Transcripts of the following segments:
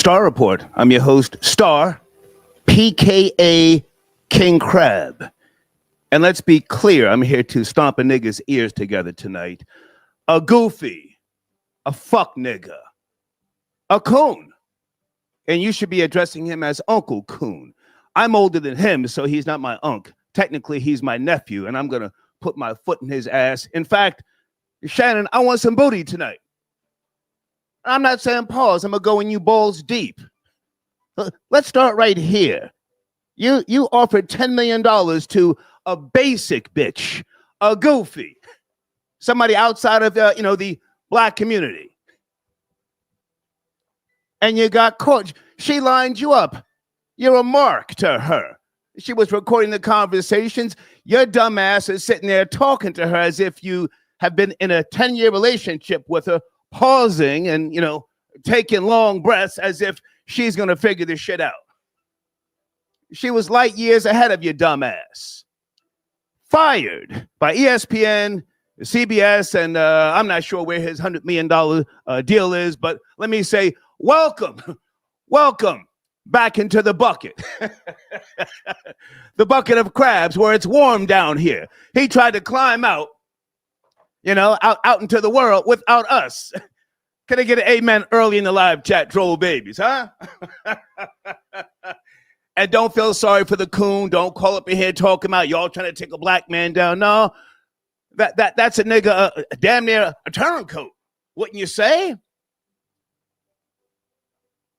Star Report. I'm your host, Star, PKA King Crab. And let's be clear, I'm here to stomp a nigga's ears together tonight. A goofy, a fuck nigga, a coon. And you should be addressing him as Uncle Coon. I'm older than him, so he's not my unk. Technically, he's my nephew, and I'm going to put my foot in his ass. In fact, Shannon, I want some booty tonight. I'm not saying pause. I'm going to go in you balls deep. Let's start right here. You offered $10 million to a basic bitch, a goofy, somebody outside of the black community. And you got caught. She lined you up. You're a mark to her. She was recording the conversations. Your dumb ass is sitting there talking to her as if you have been in a 10-year relationship with her, pausing and, taking long breaths as if she's going to figure this shit out. She was light years ahead of your dumb ass. Fired by ESPN, CBS, and I'm not sure where his $100 million deal is, but let me say, welcome back into the bucket. The bucket of crabs where it's warm down here. He tried to climb out, out into the world without us. Can I get an amen early in the live chat, troll babies, huh? And don't feel sorry for the coon. Don't call up in here talking about y'all trying to take a black man down. No, that's a nigga, damn near a turncoat. Wouldn't you say?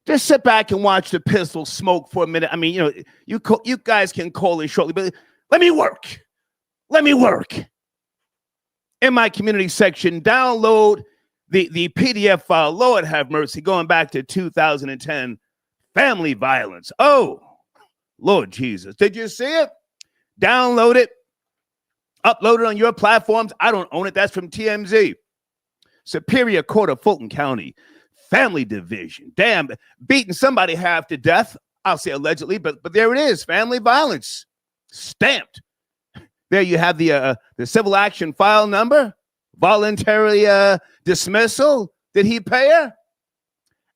Just sit back and watch the pistol smoke for a minute. I mean, you guys can call it shortly, but let me work. In my community section, download the PDF file, Lord have mercy, going back to 2010, family violence. Oh, Lord Jesus. Did you see it? Download it. Upload it on your platforms. I don't own it. That's from TMZ. Superior Court of Fulton County. Family division. Damn, beating somebody half to death. I'll say allegedly, but there it is. Family violence. Stamped. There you have the civil action file number. Voluntary dismissal. Did he pay her?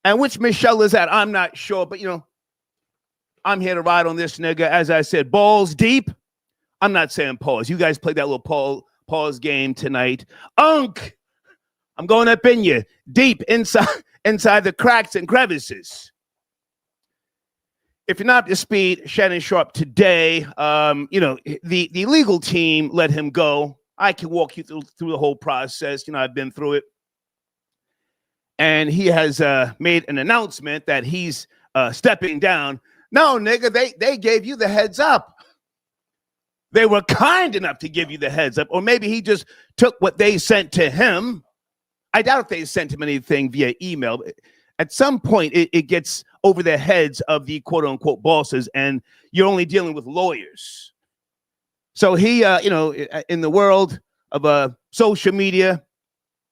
And which Michelle is that? I'm not sure, but I'm here to ride on this nigga. As I said, balls deep. I'm not saying pause. You guys played that little pause game tonight. Unk. I'm going up in you, deep inside the cracks and crevices. If you're not up to speed, Shannon Sharpe today, the legal team let him go. I can walk you through the whole process. I've been through it. And he has made an announcement that he's stepping down. No, nigga, they gave you the heads up. They were kind enough to give you the heads up. Or maybe he just took what they sent to him. I doubt if they sent him anything via email. At some point, it gets over the heads of the quote-unquote bosses, and you're only dealing with lawyers. So he, in the world of social media,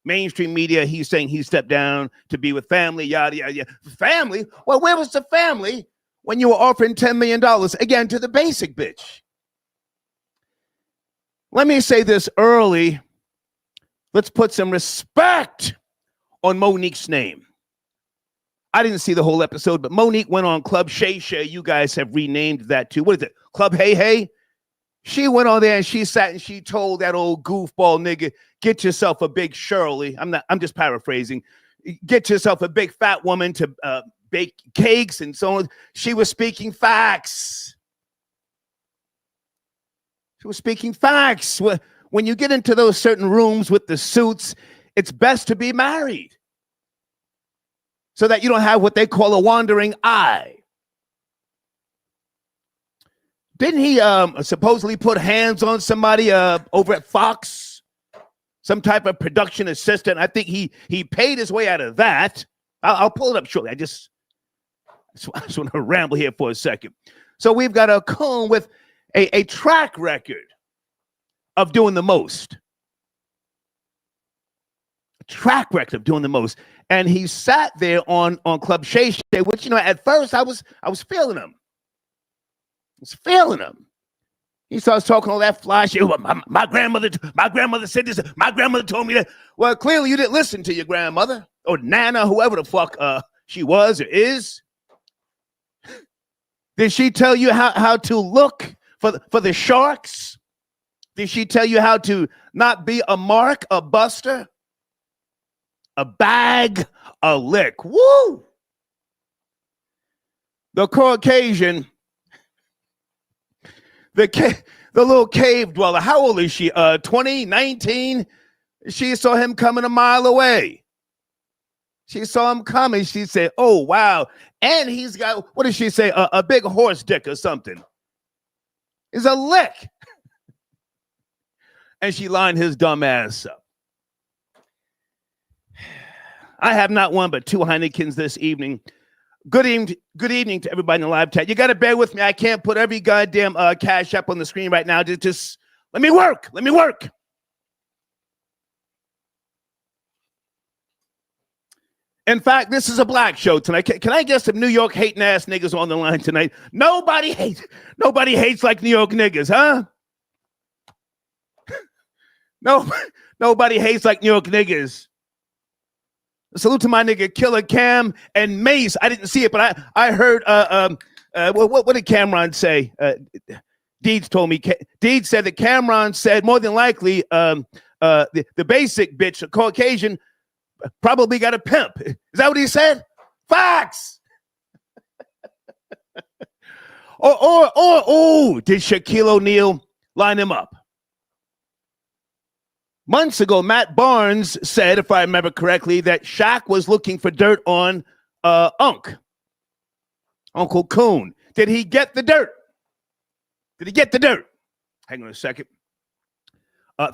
mainstream media, he's saying he stepped down to be with family, yada, yada, yada. Family? Well, where was the family when you were offering $10 million, again, to the basic bitch? Let me say this early. Let's put some respect on Monique's name. I didn't see the whole episode, but Monique went on Club Shay Shay. You guys have renamed that too. What is it? Club Hey Hey? She went on there and she sat and she told that old goofball nigga, get yourself a big Shirley. I'm just paraphrasing. Get yourself a big fat woman to bake cakes and so on. She was speaking facts. She was speaking facts. When you get into those certain rooms with the suits, it's best to be married so that you don't have what they call a wandering eye. Didn't he supposedly put hands on somebody over at Fox? Some type of production assistant. I think he paid his way out of that. I'll pull it up shortly. I just want to ramble here for a second. So we've got a coon with a track record of doing the most. A track record of doing the most. And he sat there on Club Shay Shay, which, at first I was feeling him. He starts talking all that fly shit. My grandmother said this. My grandmother told me that. Well, clearly you didn't listen to your grandmother or Nana, whoever the fuck she was or is. Did she tell you how to look for the sharks? Did she tell you how to not be a mark, a buster, a bag, a lick? Woo! The Caucasian, the little cave dweller. How old is she? 20, 19? She saw him coming a mile away. She saw him coming. She said, oh, wow. And he's got, what did she say? A big horse dick or something. It's a lick. And she lined his dumb ass up. I have not one but 2 Heinekens this evening. Good evening to everybody in the live chat. You got to bear with me. I can't put every goddamn cash up on the screen right now. Just let me work. Let me work. In fact, this is a black show tonight. Can I get some New York hating ass niggas on the line tonight? Nobody hates like New York niggas, huh? No, nobody hates like New York niggas. Salute to my nigga Killer Cam and Mace. I didn't see it, but I heard what did Cameron say? Deeds told me. Deeds said that Cameron said more than likely the basic bitch, a Caucasian, probably got a pimp. Is that what he said? Facts. or did Shaquille O'Neal line him up? Months ago, Matt Barnes said, if I remember correctly, that Shaq was looking for dirt on Uncle Coon. Did he get the dirt? Did he get the dirt? Hang on a second.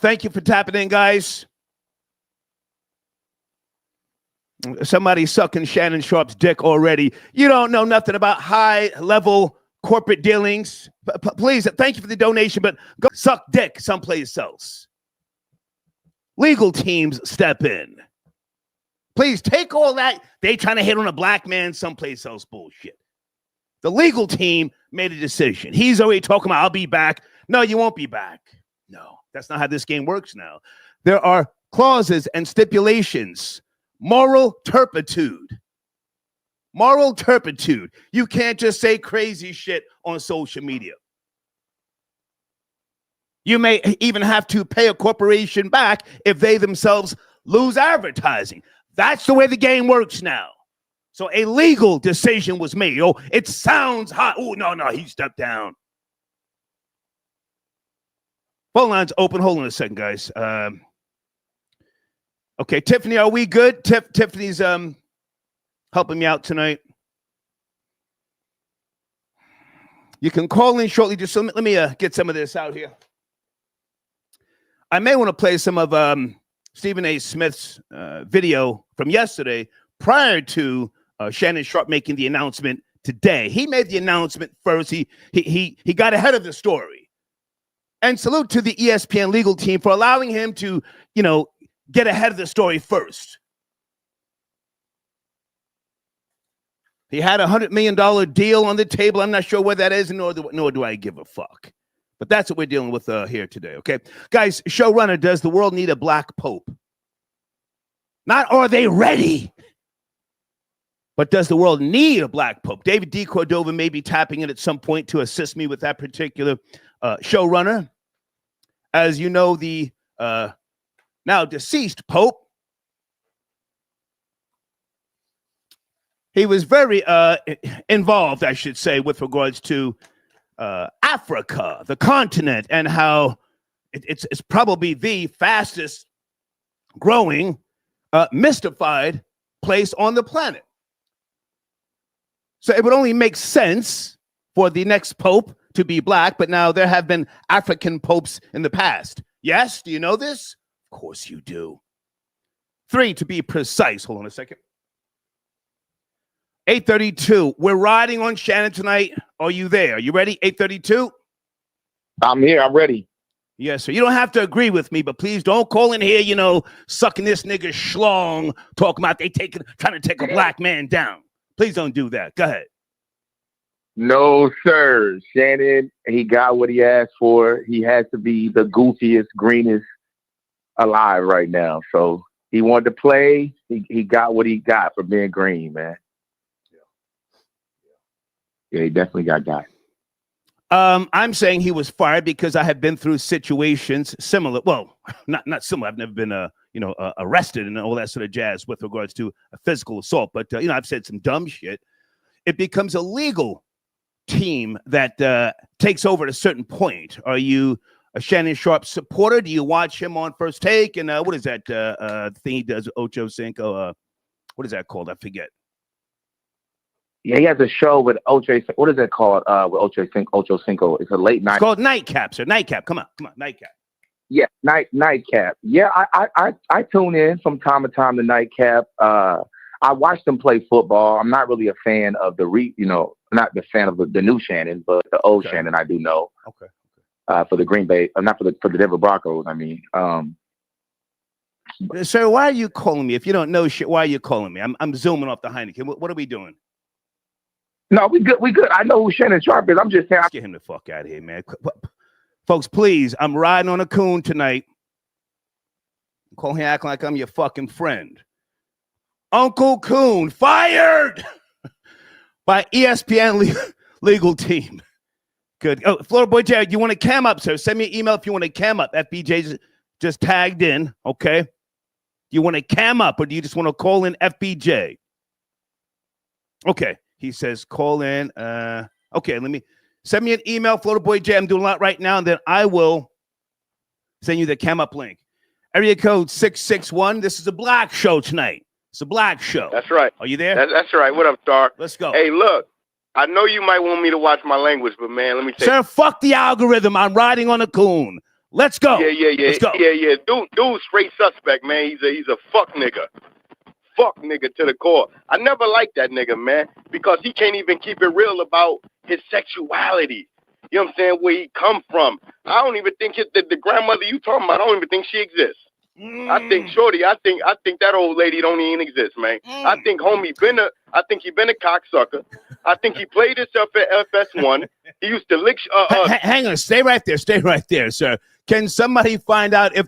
Thank you for tapping in, guys. Somebody sucking Shannon Sharpe's dick already. You don't know nothing about high-level corporate dealings. Please, thank you for the donation, but go suck dick someplace else. Legal teams step in. Please take all that. They trying to hit on a black man someplace else bullshit. The legal team made a decision. He's already talking about, I'll be back. No, you won't be back. No, that's not how this game works now. There are clauses and stipulations. Moral turpitude. Moral turpitude. You can't just say crazy shit on social media. You may even have to pay a corporation back if they themselves lose advertising. That's the way the game works now. So a legal decision was made. Oh, it sounds hot. Oh, no, he stepped down. Phone lines open. Hold on a second, guys. Okay, Tiffany, are we good? Tiffany's helping me out tonight. You can call in shortly. Just let me get some of this out here. I may want to play some of Stephen A. Smith's video from yesterday prior to Shannon Sharpe making the announcement today. He made the announcement first. He got ahead of the story. And salute to the ESPN legal team for allowing him to, get ahead of the story first. He had a $100 million deal on the table. I'm not sure what that is, nor do I give a fuck. But that's what we're dealing with here today, okay? Guys, showrunner, does the world need a black pope? Not are they ready, but does the world need a black pope? David D. Cordova may be tapping in at some point to assist me with that particular showrunner. As you know, the now deceased pope, he was very involved, I should say, with regards to Africa, the continent, and how it's probably the fastest growing mystified place on the planet. So it would only make sense for the next pope to be black, but now there have been African popes in the past. Yes, do you know this? Of course you do. 3 to be precise. Hold on a second. 8:32. We're riding on Shannon tonight. Are you there? Are you ready? 8:32. I'm here. I'm ready. Yes, sir. You don't have to agree with me, but please don't call in here, sucking this nigga schlong, talking about trying to take a black man down. Please don't do that. Go ahead. No, sir. Shannon, he got what he asked for. He has to be the goofiest, greenest alive right now. So he wanted to play. He got what he got for being green, man. Yeah, he definitely got got. I'm saying he was fired because I have been through situations similar. Well, not similar. I've never been, arrested and all that sort of jazz with regards to a physical assault. But I've said some dumb shit. It becomes a legal team that takes over at a certain point. Are you a Shannon Sharpe supporter? Do you watch him on First Take? And what is that thing he does, Ocho Cinco? What is that called? I forget. Yeah, he has a show with Ocho. What is it called? With Ocho Cinco. It's a late night. It's called Nightcap, sir. Nightcap. Come on, Nightcap. Yeah, Nightcap. Yeah, I tune in from time to time to Nightcap. I watch them play football. I'm not really a fan of not the fan of the new Shannon, but the old Shannon I do know. Okay. For the Green Bay, not for the Denver Broncos. I mean, sir, why are you calling me? If you don't know shit, why are you calling me? I'm zooming off the Heineken. What are we doing? No, we good. We good. I know who Shannon Sharpe is. I'm just saying. Let's get him the fuck out of here, man. Folks, please. I'm riding on a coon tonight. Call here acting like I'm your fucking friend. Uncle Coon fired by ESPN legal team. Good. Oh, Florida Boy Jared, you want to cam up, sir? Send me an email if you want to cam up. FBJ just tagged in, okay? Do you want to cam up or do you just want to call in FBJ? Okay. He says call in. Okay, send me an email, Florida Boy J. I'm doing a lot right now, and then I will send you the cam up link. Area code 661. This is a black show tonight. It's a black show. That's right. Are you there? That's right. What up, Star? Let's go. Hey, look, I know you might want me to watch my language, but man, let me say, sir, fuck the algorithm. I'm riding on a coon. Let's go. Yeah. Let's go. Yeah. Dude, straight suspect, man. He's a fuck nigga. Fuck nigga to the core. I never liked that nigga, man, because he can't even keep it real about his sexuality. You know what I'm saying? Where he come from. I don't even think the grandmother you talking about, I don't even think she exists. I think Shorty, I think that old lady don't even exist, man. I think homie he been a cocksucker. I think he played himself at FS1. He used to lick hang on, stay right there, sir. Can somebody find out if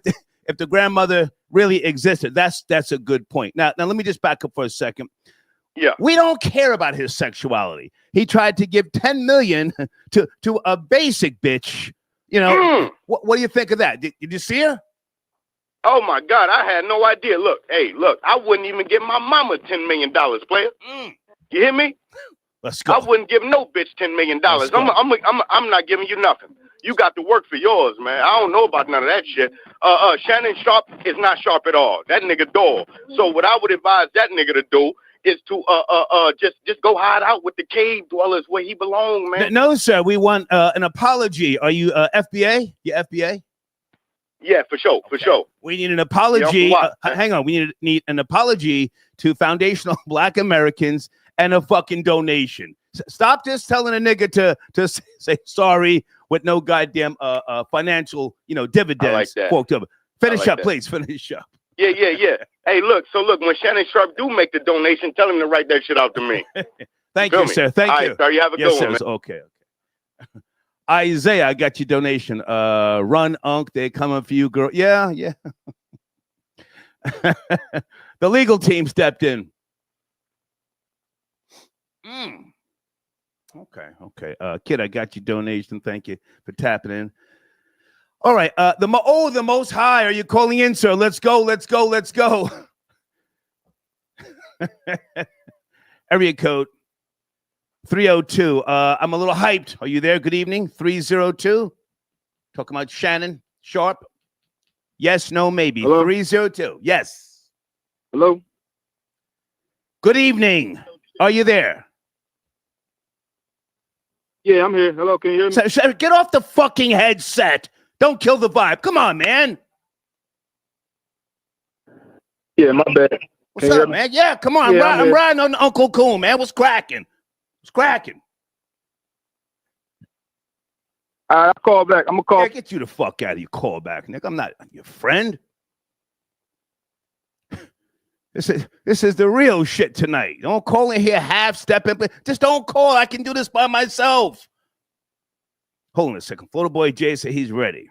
the grandmother really existed? That's a good point. Now let me just back up for a second. Yeah. We don't care about his sexuality. He tried to give $10 million to a basic bitch. What do you think of that? Did you see her? Oh my God, I had no idea. Look, I wouldn't even give my mama $10 million, player. You hear me? Let's go. I wouldn't give no bitch $10 million. I'm not giving you nothing. You got to work for yours, man. I don't know about none of that shit. Shannon Sharpe is not sharp at all. That nigga dull. So what I would advise that nigga to do is to just go hide out with the cave dwellers where he belongs, man. No, sir. We want an apology. Are you FBA? You FBA? Yeah, for sure. We need an apology. Hang on. We need an apology to foundational Black Americans and a fucking donation. Stop just telling a nigga to say sorry with no goddamn financial dividends. I like that. Finish up, please. Finish up. Yeah. Hey, look. So look, when Shannon Sharpe do make the donation, tell him to write that shit out to me. Thank you, sir. Thank you. All right, sir, you have a good one, man. Okay. Isaiah, I got your donation. Run, Unc. They coming for you, girl. Yeah. The legal team stepped in. Okay. Kid, I got your donation. Thank you for tapping in. All right. The Most High. Are you calling in, sir? Let's go. Area code 302. I'm a little hyped. Are you there? Good evening. 302. Talking about Shannon Sharpe. Yes, no, maybe. Hello? 302. Yes. Hello? Good evening. Are you there? Yeah, I'm here. Hello, can you hear me? So, get off the fucking headset. Don't kill the vibe. Come on, man. Yeah, my bad. What's up, man? Yeah, come on. Yeah, I'm riding on Uncle Coon, man. What's cracking? I'll call back. I'm going to call. Yeah, get you the fuck out of your call back, Nick. I'm not your friend. This is the real shit tonight. Don't call in here half-stepping. Just don't call. I can do this by myself. Hold on a second. Florida Boy Jay said he's ready.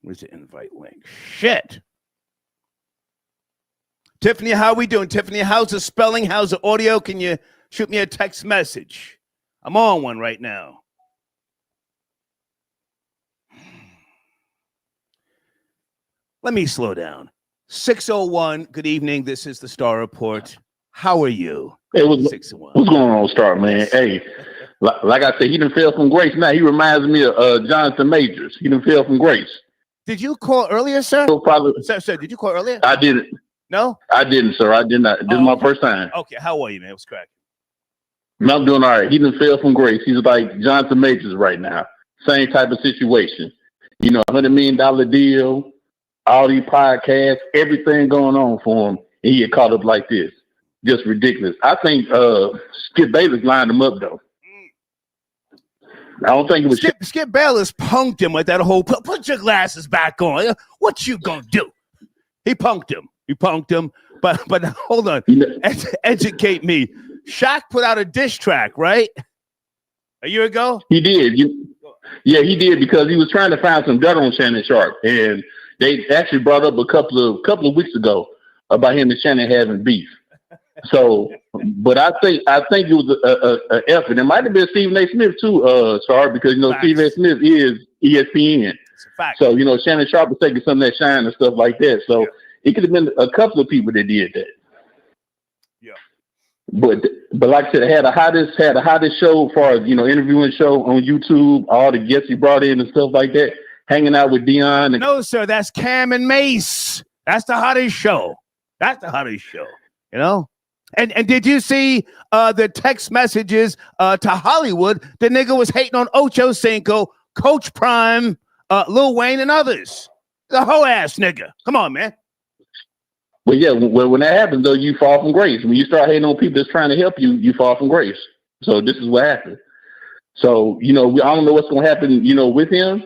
Where's the invite link? Shit. Tiffany, how we doing? Tiffany, how's the spelling? How's the audio? Can you shoot me a text message. I'm on one right now. Let me slow down. 601, good evening. This is the Star Report. How are you? Hey, what's going on, Star, man? Yes. Hey, like I said, he done fell from grace. Now he reminds me of Jonathan Majors. He done fell from grace. Did you call earlier, sir? So probably, sir, did you call earlier? I didn't. No? I didn't, sir. I did not. This is my first time. Okay, how are you, man? What's cracking? I'm doing all right. He done fell from grace. He's like Jonathan Majors right now. Same type of situation. You know, $100 million deal, all these podcasts, everything going on for him, and he get caught up like this. Just ridiculous. I think Skip Bayless lined him up, though. I don't think it was Skip Bayless punked him with that whole put your glasses back on. What you gonna do? He punked him. But hold on. Educate me. Shaq put out a diss track, right? A year ago? He did. Yeah, he did, because he was trying to find some dirt on Shannon Sharpe, and they actually brought up a couple of weeks ago about him and Shannon having beef. So, but I think it was an effort. It might have been Stephen A. Smith too, Sharpe, because you know Facts. Stephen A. Smith is ESPN. So you know Shannon Sharpe was taking some of that shine and stuff like that. So it could have been a couple of people that did that. Yeah. But like I said, had the hottest show as far as, you know, interviewing show on YouTube, all the guests he brought in and stuff like that, hanging out with Dion. And no, sir, that's Cam and Mace. That's the hottest show. You know? And did you see the text messages to Hollywood? The nigga was hating on Ocho Cinco, Coach Prime, Lil Wayne, and others. The whole ass nigga. Come on, man. Well, yeah, when that happens, though, you fall from grace. When you start hating on people that's trying to help you, you fall from grace. So this is what happened. So, you know, I don't know what's going to happen, you know, with him.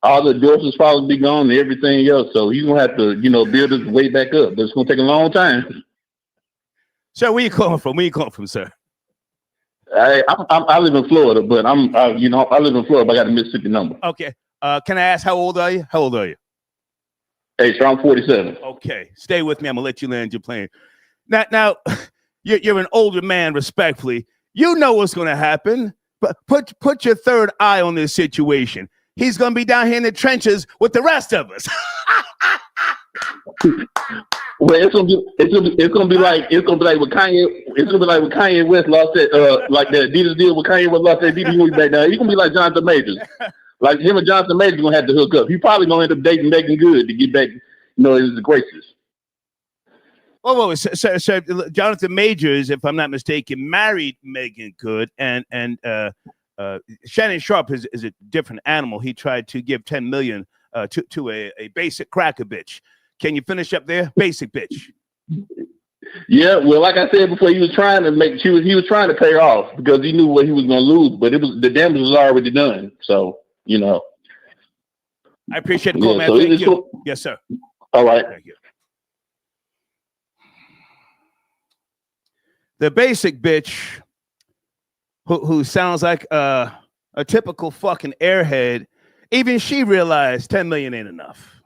All the endorsements probably be gone and everything else. So he's going to have to, you know, build his way back up. But it's going to take a long time. Sir, where you calling from, sir? I live in Florida, but I live in Florida, but I got a Mississippi number. Okay. Can I ask how old are you? Hey, so I'm 47. Okay. Stay with me. I'm going to let you land your plane. Now you're an older man, respectfully. You know what's going to happen. But put your third eye on this situation. He's going to be down here in the trenches with the rest of us. Well, it's gonna be like with Kanye West lost that like the Adidas deal with Kanye West lost that Adidas movie back now. He's gonna be like Jonathan Majors. Like him and Jonathan Majors gonna have to hook up. He probably gonna end up dating Megan Good to get back, you know, his graces. Whoa, so Jonathan Majors, if I'm not mistaken, married Megan Good, and Shannon Sharpe is a different animal. He tried to give $10 million to a basic cracker bitch. Can you finish up there? Basic bitch. Yeah, well, like I said before, he was trying to pay her off because he knew what he was going to lose, but the damage was already done. So, you know. I appreciate the call, man. Thank you. Yes, sir. All right. Thank you. The basic bitch who sounds like a typical fucking airhead, even she realized 10 million ain't enough.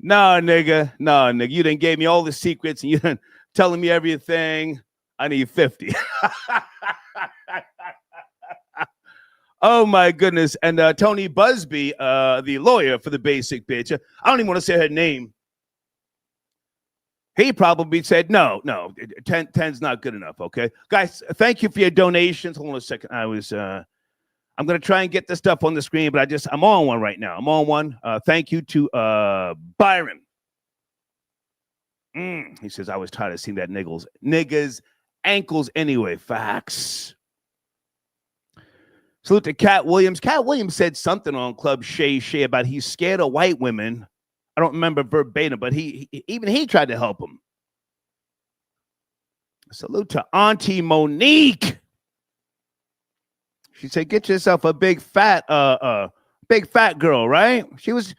Nah, nigga. You done gave me all the secrets and you done telling me everything. I need 50. Oh, my goodness. And Tony Busby, the lawyer for the basic bitch, I don't even want to say her name. He probably said, no, 10's not good enough, okay? Guys, thank you for your donations. Hold on a second. I'm going to try and get this stuff on the screen, but I'm on one right now. I'm on one. Thank you to Byron. He says, I was tired of seeing that niggas ankles anyway. Facts. Salute to Cat Williams. Cat Williams said something on Club Shay about he's scared of white women. I don't remember verbatim, but he tried to help him. Salute to Auntie Monique. She said, get yourself a big fat girl, right? She was.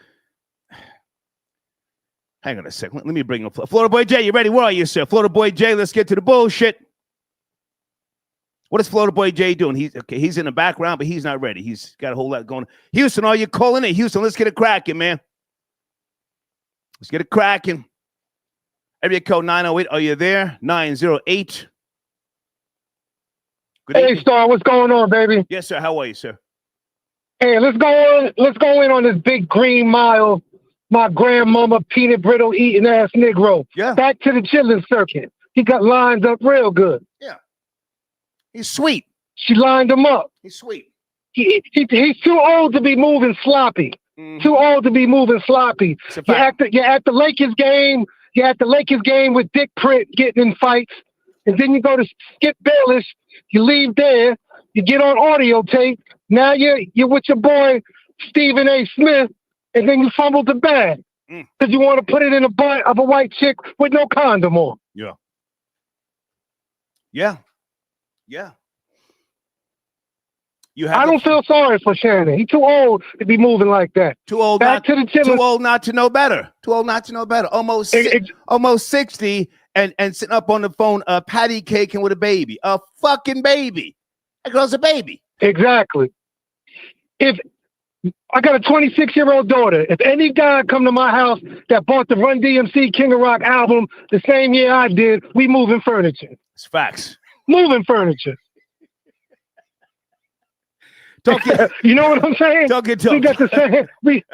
Hang on a second. Let me bring up Florida Boy J. You ready? Where are you, sir? Florida Boy J, let's get to the bullshit. What is Florida Boy J doing? He's in the background, but he's not ready. He's got a whole lot going on. Houston, are you calling it? Houston, let's get it cracking, man. Let's get it cracking. Area code 908. Are you there? 908. Good Hey, evening. Star, what's going on, baby? Yes, sir. How are you, sir? Hey, let's go in on this big green mile. My grandmama peanut brittle eating ass Negro. Yeah. Back to the chilling circuit. He got lined up real good. Yeah. He's sweet. She lined him up. He's sweet. He's too old to be moving sloppy. Mm-hmm. Too old to be moving sloppy. It's a You're fact. at the Lakers game. You're at the Lakers game with Dick Print getting in fights. And then you go to Skip Bayless. You leave there. You get on audio tape. Now you're with your boy Stephen A. Smith. And then you fumbled the bag. Because you want to put it in a butt of a white chick with no condom on. Yeah. Yeah. Yeah. I don't feel sorry for Shannon. He's too old to be moving like that. Too old. Back to the chillin'. Too old not to know better. Too old not to know better. Almost 60 and sitting up on the phone, patty caking with a baby. A fucking baby. That girl's a baby. Exactly. If I got a 26-year-old daughter, if any guy come to my house that bought the Run DMC King of Rock album the same year I did, we moving furniture. It's facts. Moving furniture. You know what I'm saying? Talk. We got the same. We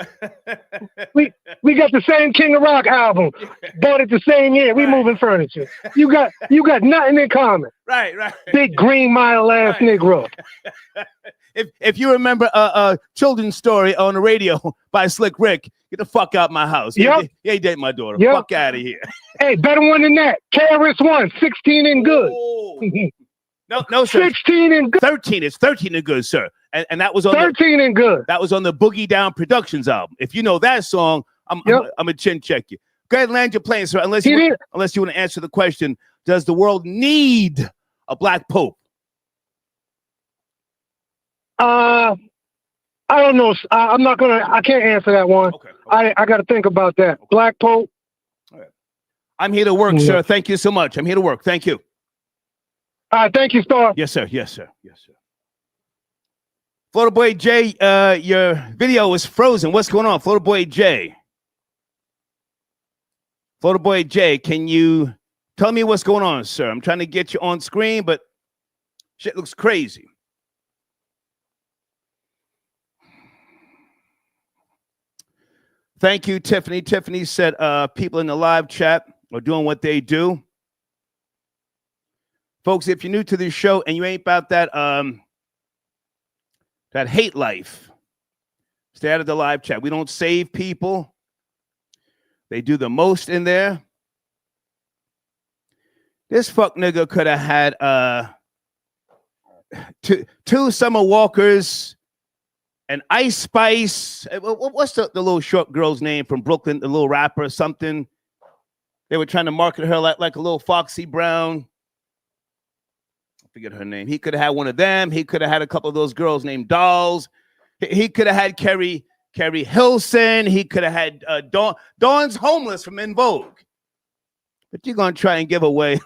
got the same King of Rock album. Bought it the same year. We moving furniture. You got nothing in common. Right. Big green mile ass Negro. If you remember a children's story on the radio by Slick Rick, get the fuck out my house. Yep. He date my daughter. Yep. Fuck out of here. Hey, better one than that. KRS-One, 16 and good. No, sir. 16 and good. 13. It's 13 and good, sir. And that was on 13 and good. That was on the Boogie Down Productions album. If you know that song, I'm gonna chin check you. Go ahead and land your plane, sir. Unless you want to answer the question, does the world need a black pope? I don't know. I can't answer that one. Okay. I got to think about that. Okay. Black Pope. All right. I'm here to work, sir. Thank you so much. I'm here to work. Thank you. All right. Thank you, Star. Yes, sir. Florida Boy Jay, your video is frozen. What's going on, Florida Boy Jay? Florida Boy Jay, can you tell me what's going on, sir? I'm trying to get you on screen, but shit looks crazy. Thank you, Tiffany. Tiffany said people in the live chat are doing what they do. Folks, if you're new to this show and you ain't about that that hate life, stay out of the live chat. We don't save people. They do the most in there. This fuck nigga could have had two Summer Walkers, and Ice Spice. What's the little short girl's name from Brooklyn, the little rapper or something? They were trying to market her like a little Foxy Brown. I forget her name. He could have had one of them. He could have had a couple of those girls named Dolls. He could have had Carrie Hilson. He could have had Dawn's homeless from In Vogue. But you're going to try and give away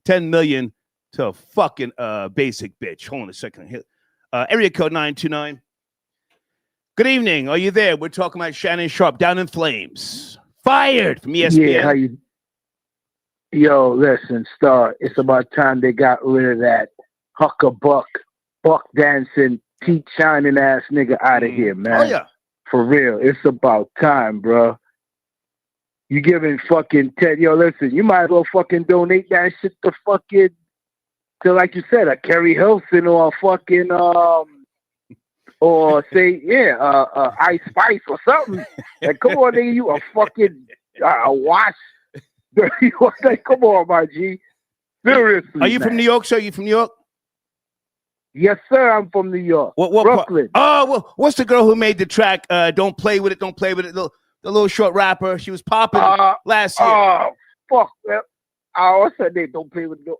$10 million to a fucking basic bitch. Hold on a second. Area code 929. Good evening. Are you there? We're talking about Shannon Sharpe, down in flames. Fired from ESPN. Yeah, how you? Yo, listen, Star. It's about time they got rid of that huckabuck, buck dancing, teeth shining ass nigga out of here, man. Oh yeah, for real. It's about time, bro. You giving fucking Ted? Yo, listen. You might as well fucking donate that shit to fucking to, like you said, a Carrie Hilson or a fucking or say, Ice Spice or something. Like, come on, nigga, you a fucking wash. Like, come on, my G. Seriously. Are you from New York, sir? You from New York? Yes, sir. I'm from New York. What Brooklyn. Well, what's the girl who made the track? Don't play with it. Don't play with it. The little short rapper. She was popping last year. Oh, fuck. What's her name? Don't play with it.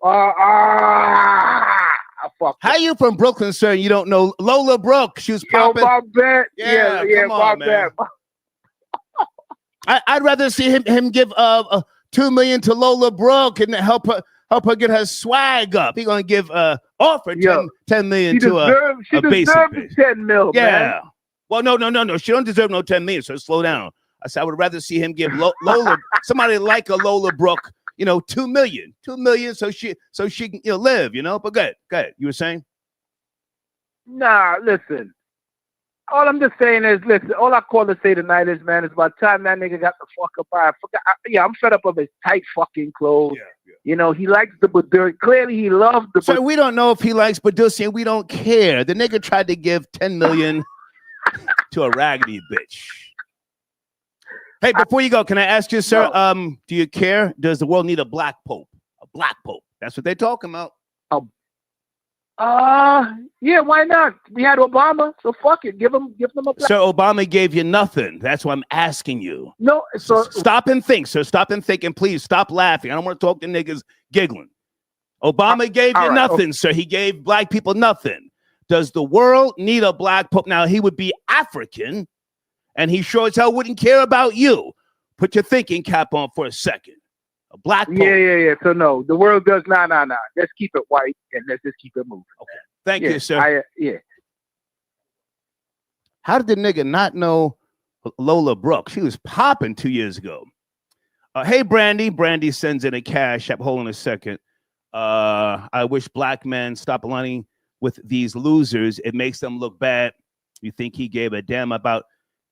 Fuck. How you from Brooklyn, sir? You don't know Lola Brooke? She was popping. My bad. Yeah, come on, my bad. I'd rather see him give $2 million to Lola Brooke and help her get her swag up. He's gonna give offer $10 million to a basic bitch. 10 mil, yeah. Man. Well, no. She don't deserve no $10 million. So slow down. I said I would rather see him give Lola somebody like a Lola Brooke. 2 million, so she can live, But go ahead. You were saying? Nah, listen. All I'm just saying is, listen. All I call to say tonight is, man, it's about time that nigga got the fuck up. I'm fed up of his tight fucking clothes. Yeah. He likes the Baduri. Clearly, he loves the. So we don't know if he likes Baduri, and we don't care. The nigga tried to give 10 million to a raggedy bitch. Hey, before you go, can I ask you, sir? No. Do you care? Does the world need a black pope? A black pope? That's what they're talking about. Yeah, why not? We had Obama, so fuck it. Give them a black. Sir, Obama gave you nothing. That's why I'm asking you. No, so stop and think, sir. Stop and think, and please stop laughing. I don't want to talk to niggas giggling. Obama gave you nothing, sir. He gave black people nothing. Does the world need a black pope? Now, he would be African, and he sure as hell wouldn't care about you. Put your thinking cap on for a second. A black pope. Yeah. So no, the world does nah. Let's keep it white and let's just keep it moving. Okay. Thank you, sir. How did the nigga not know Lola Brooke? She was popping 2 years ago. Hey, Brandy. Brandy sends in a cash app. Hold on a second. I wish black men stop aligning with these losers. It makes them look bad. You think he gave a damn about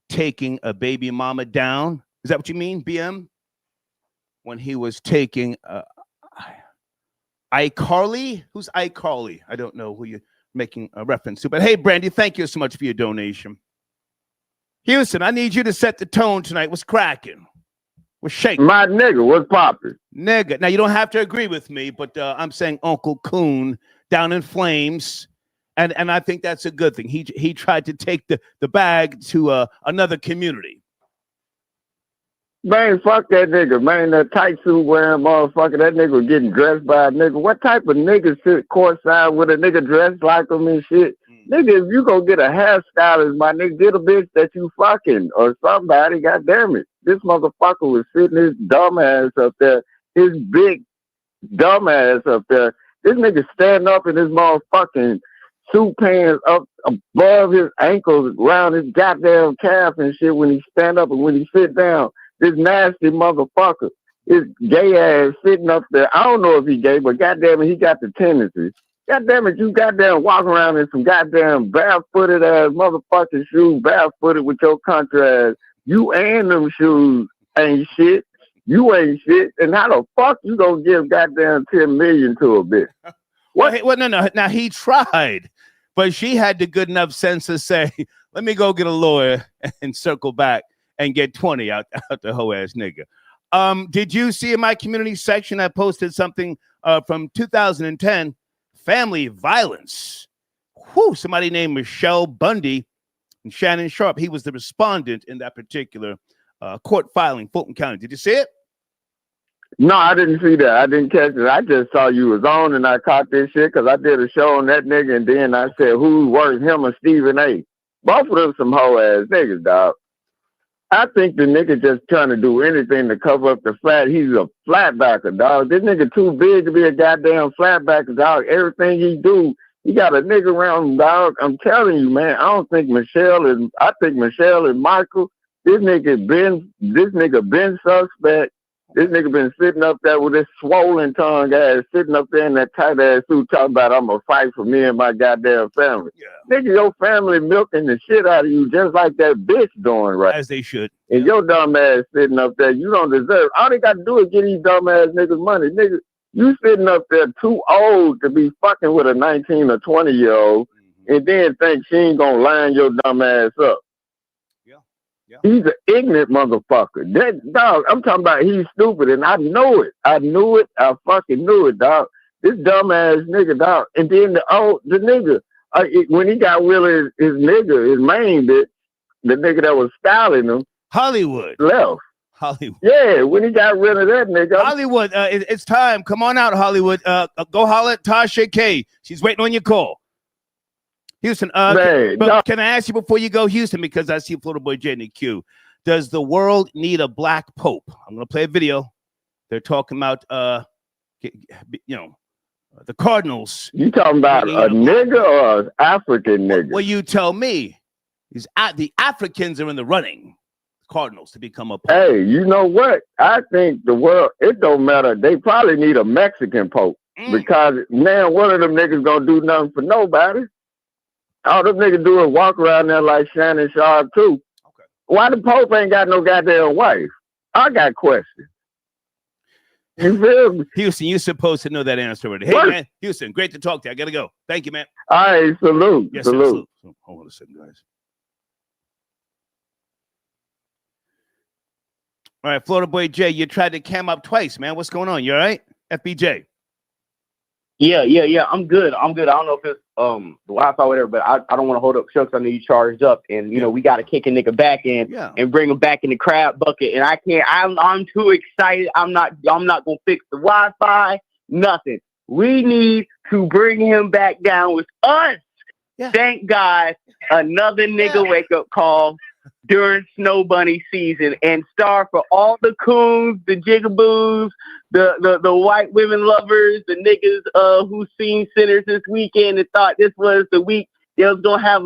taking a baby mama down? Is that what you mean, BM? When he was taking iCarly? Who's iCarly? I don't know who you're making a reference to. But hey, Brandy, thank you so much for your donation. Houston, I need you to set the tone tonight. What's cracking? What's shaking? My nigga, what's popping? Nigga. Now, you don't have to agree with me, but I'm saying Uncle Coon down in flames. And I think that's a good thing. He tried to take the bag to another community. Man, fuck that nigga, man. That tight suit wearing motherfucker, that nigga was getting dressed by a nigga. What type of nigga sit courtside with a nigga dressed like him and shit? Nigga, if you go get a hairstylist, my nigga, get a bitch that you fucking or somebody, goddamn it. This motherfucker was sitting his dumb ass up there, his big dumb ass up there. This nigga standing up in his motherfucking suit pants up above his ankles, around his goddamn calf and shit when he stand up and when he sit down. This nasty motherfucker, his gay ass sitting up there. I don't know if he gay, but goddamn it, he got the tendencies. Goddamn it, you goddamn walk around in some goddamn barefooted ass motherfucking shoes, barefooted with your country ass. You and them shoes ain't shit. You ain't shit. And how the fuck you gonna give goddamn 10 million to a bitch? What? Well, no. Now he tried, but she had the good enough sense to say, "Let me go get a lawyer and circle back and get 20 out the hoe ass nigga." Did you see in my community section I posted something from 2010? Family violence. Whew, somebody named Michelle Bundy and Shannon Sharpe. He was the respondent in that particular court filing, Fulton County. Did you see it? No, I didn't see that. I didn't catch it. I just saw you was on and I caught this shit because I did a show on that nigga and then I said, who's worse, him or Stephen A? Both of them some hoe ass niggas, dog. I think the nigga just trying to do anything to cover up the flat. He's a flatbacker, dog. This nigga too big to be a goddamn flatbacker, dog. Everything he do, he got a nigga around him, dog. I'm telling you, man. I think Michelle and Michael. This nigga been suspect. This nigga been sitting up there with this swollen tongue ass, sitting up there in that tight ass suit talking about I'm gonna fight for me and my goddamn family. Yeah. Nigga, your family milking the shit out of you just like that bitch doing right. As they should. And your dumb ass sitting up there, you don't deserve. All they gotta do is get these dumb ass niggas money. Nigga, you sitting up there too old to be fucking with a 19 or 20-year-old and then think she ain't gonna line your dumb ass up. Yeah. He's an ignorant motherfucker. That dog, I'm talking about he's stupid, and I know it. I fucking knew it, dog. This dumbass nigga, dog. And then the nigga, when he got rid of his nigga, his main bitch, the nigga that was styling him, Hollywood left. Hollywood. Yeah, when he got rid of that nigga. Hollywood, it's time. Come on out, Hollywood. Go holler at Tasha K. She's waiting on your call. Houston, can I ask you before you go, Houston, because I see Florida Boy J in the queue. Does the world need a black pope? I'm going to play a video. They're talking about, the Cardinals. You talking about a nigga or an African nigga? Well, you tell me. The Africans are in the running. Cardinals to become a pope. Hey, you know what? I think the world, it don't matter. They probably need a Mexican pope because, man, one of them niggas gonna do nothing for nobody. All them niggas do is walk around there like Shannon Sharpe, too. Okay. Why the pope ain't got no goddamn wife? I got questions. You feel me? Houston, you're supposed to know that answer already. Hey, What? man, Houston, great to talk to you. I got to go. Thank you, man. All right, salute. Yes, sir, salute. salute. Hold on a second, guys. All right, Florida Boy Jay, you tried to cam up twice, man. What's going on? You all right? FBJ. Yeah. I'm good. I don't know if it's the Wi-Fi or whatever, but I don't want to hold up Chucks. I know you charged up, and you know we got to kick a nigga back in and bring him back in the crab bucket. And I can't. I'm too excited. I'm not gonna fix the Wi-Fi. Nothing. We need to bring him back down with us. Yeah. Thank God, another nigga wake up call during Snow Bunny season, and star for all the coons, the jigaboos, the white women lovers, the niggas who seen Sinners this weekend and thought this was the week they was gonna have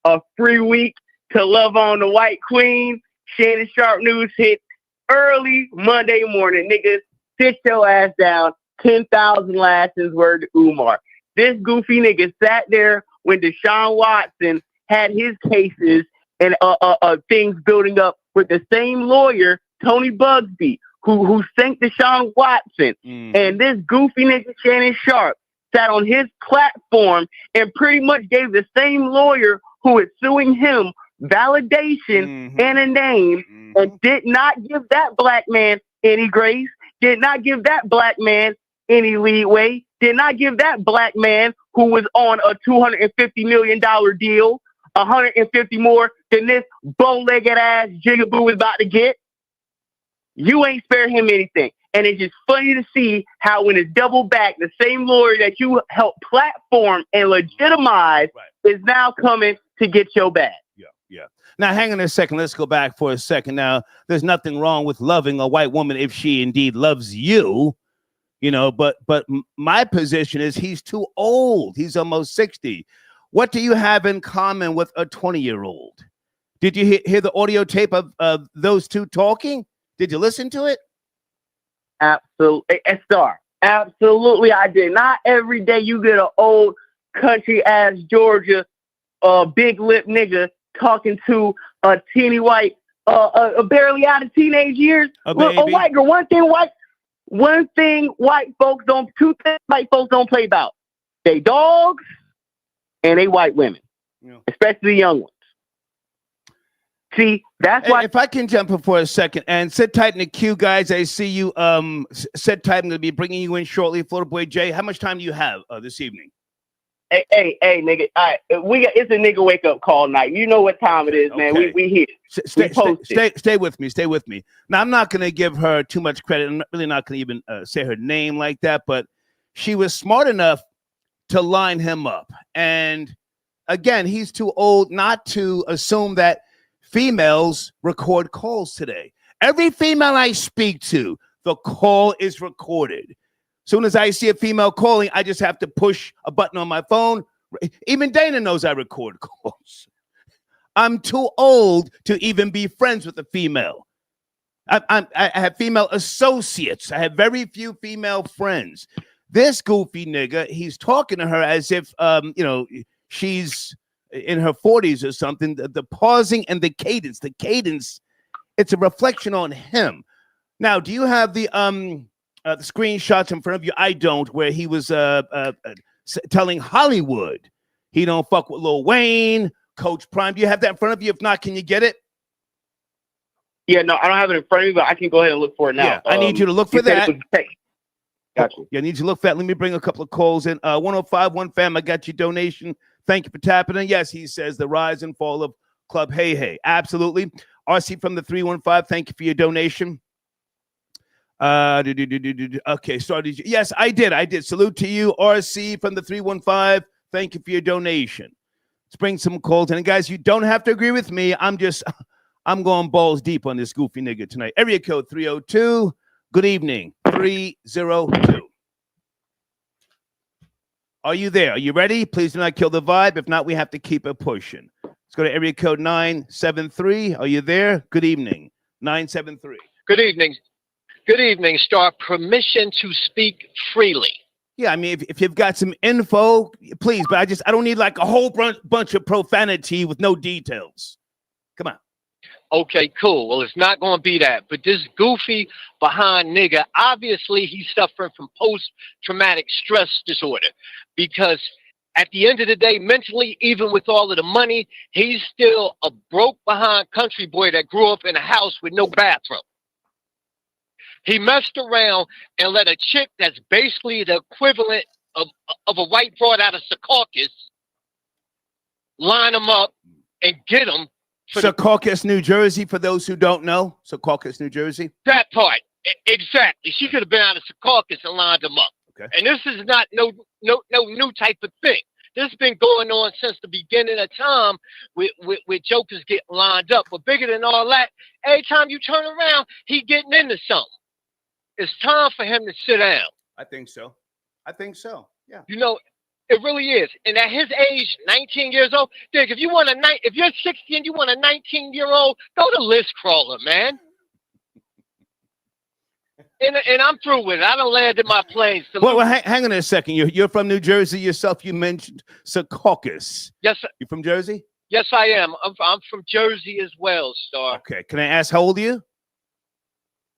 a free week to love on the white queen. Shannon Sharpe news hit early Monday morning. Niggas, sit your ass down. 10,000 lashes word to Umar. This goofy nigga sat there when Deshaun Watson had his cases and things building up with the same lawyer, Tony Bugsby, who sank Deshaun Watson. And this goofy nigga, Shannon Sharpe, sat on his platform and pretty much gave the same lawyer who is suing him validation and a name and did not give that black man any grace, did not give that black man any leeway, did not give that black man who was on a $250 million deal, 150 more than this bow-legged ass jigaboo is about to get. You ain't spare him anything. And it's just funny to see how when it's double back, the same lawyer that you helped platform and legitimize is now coming to get your bag. Yeah. Now, hang on a second. Let's go back for a second. Now, there's nothing wrong with loving a white woman if she indeed loves you. You know, but my position is he's too old. He's almost 60. What do you have in common with a 20-year-old? Did you hear the audio tape of those two talking? Did you listen to it? Absolutely. Star. Absolutely, I did. Not every day you get an old country-ass Georgia big lip nigga talking to a teeny white, barely out of teenage years. A white girl. Two things white folks don't play about. They dogs and they white women, especially young ones. See, that's why. If I can jump in for a second and sit tight in the queue, guys. I see you. Sit tight. I'm going to be bringing you in shortly. Florida Boy Jay, how much time do you have this evening? Hey, nigga. All right, it's a nigga wake up call night. You know what time it is, man. Okay. We here. Stay with me. Stay with me. Now, I'm not going to give her too much credit. I'm really not going to even say her name like that. But she was smart enough to line him up. And again, he's too old not to assume that females record calls today. Every female I speak to, the call is recorded. Soon as I see a female calling, I just have to push a button on my phone. Even Dana knows I record calls. I'm too old to even be friends with a female. I have female associates. I have very few female friends. This goofy nigga, he's talking to her as if, she's in her 40s or something. The pausing and the cadence, it's a reflection on him. Now, do you have the screenshots in front of you? I don't, where he was telling Hollywood he don't fuck with Lil Wayne, Coach Prime. Do you have that in front of you? If not, can you get it? Yeah, no, I don't have it in front of me, but I can go ahead and look for it now. Yeah, I need you to look for that. Gotcha. Yeah, I need you to look for that. Let me bring a couple of calls in. 1051 fam, I got your donation. Thank you for tapping in. Yes, he says the rise and fall of Club Hey Hey. Absolutely. RC from the 315, thank you for your donation. Okay, sorry. Yes, I did. Salute to you, RC from the 315. Thank you for your donation. Let's bring some calls in. And guys, you don't have to agree with me. I'm going balls deep on this goofy nigga tonight. Area code 302. Good evening. 302. Are you there? Are you ready? Please do not kill the vibe. If not, we have to keep it pushing. Let's go to area code 973. Are you there? Good evening. 973. Good evening. Good evening, Star. Permission to speak freely. Yeah, I mean, if you've got some info, please. But I don't need like a whole bunch of profanity with no details. Come on. Okay, cool. Well, it's not going to be that. But this goofy behind nigga, obviously he's suffering from post-traumatic stress disorder. Because at the end of the day, mentally, even with all of the money, he's still a broke behind country boy that grew up in a house with no bathroom. He messed around and let a chick that's basically the equivalent of a white broad out of Secaucus line him up and get him. Secaucus, New Jersey, for those who don't know. Secaucus, New Jersey. That part. Exactly. She could have been out of Secaucus and lined him up. Okay. And this is not no new type of thing. This has been going on since the beginning of time with jokers getting lined up. But bigger than all that, every time you turn around, he getting into something. It's time for him to sit down. I think so. Yeah. You know, it really is. And at his age, 19 years old, Dick, if you're 60 and you want a 19-year-old, go to list crawler, man. And I'm through with it. I don't land in my plane. Well, hang on a second. You're from New Jersey yourself. You mentioned Secaucus. Yes, sir. You from Jersey? Yes, I am. I'm from Jersey as well, Star. Okay. Can I ask how old are you?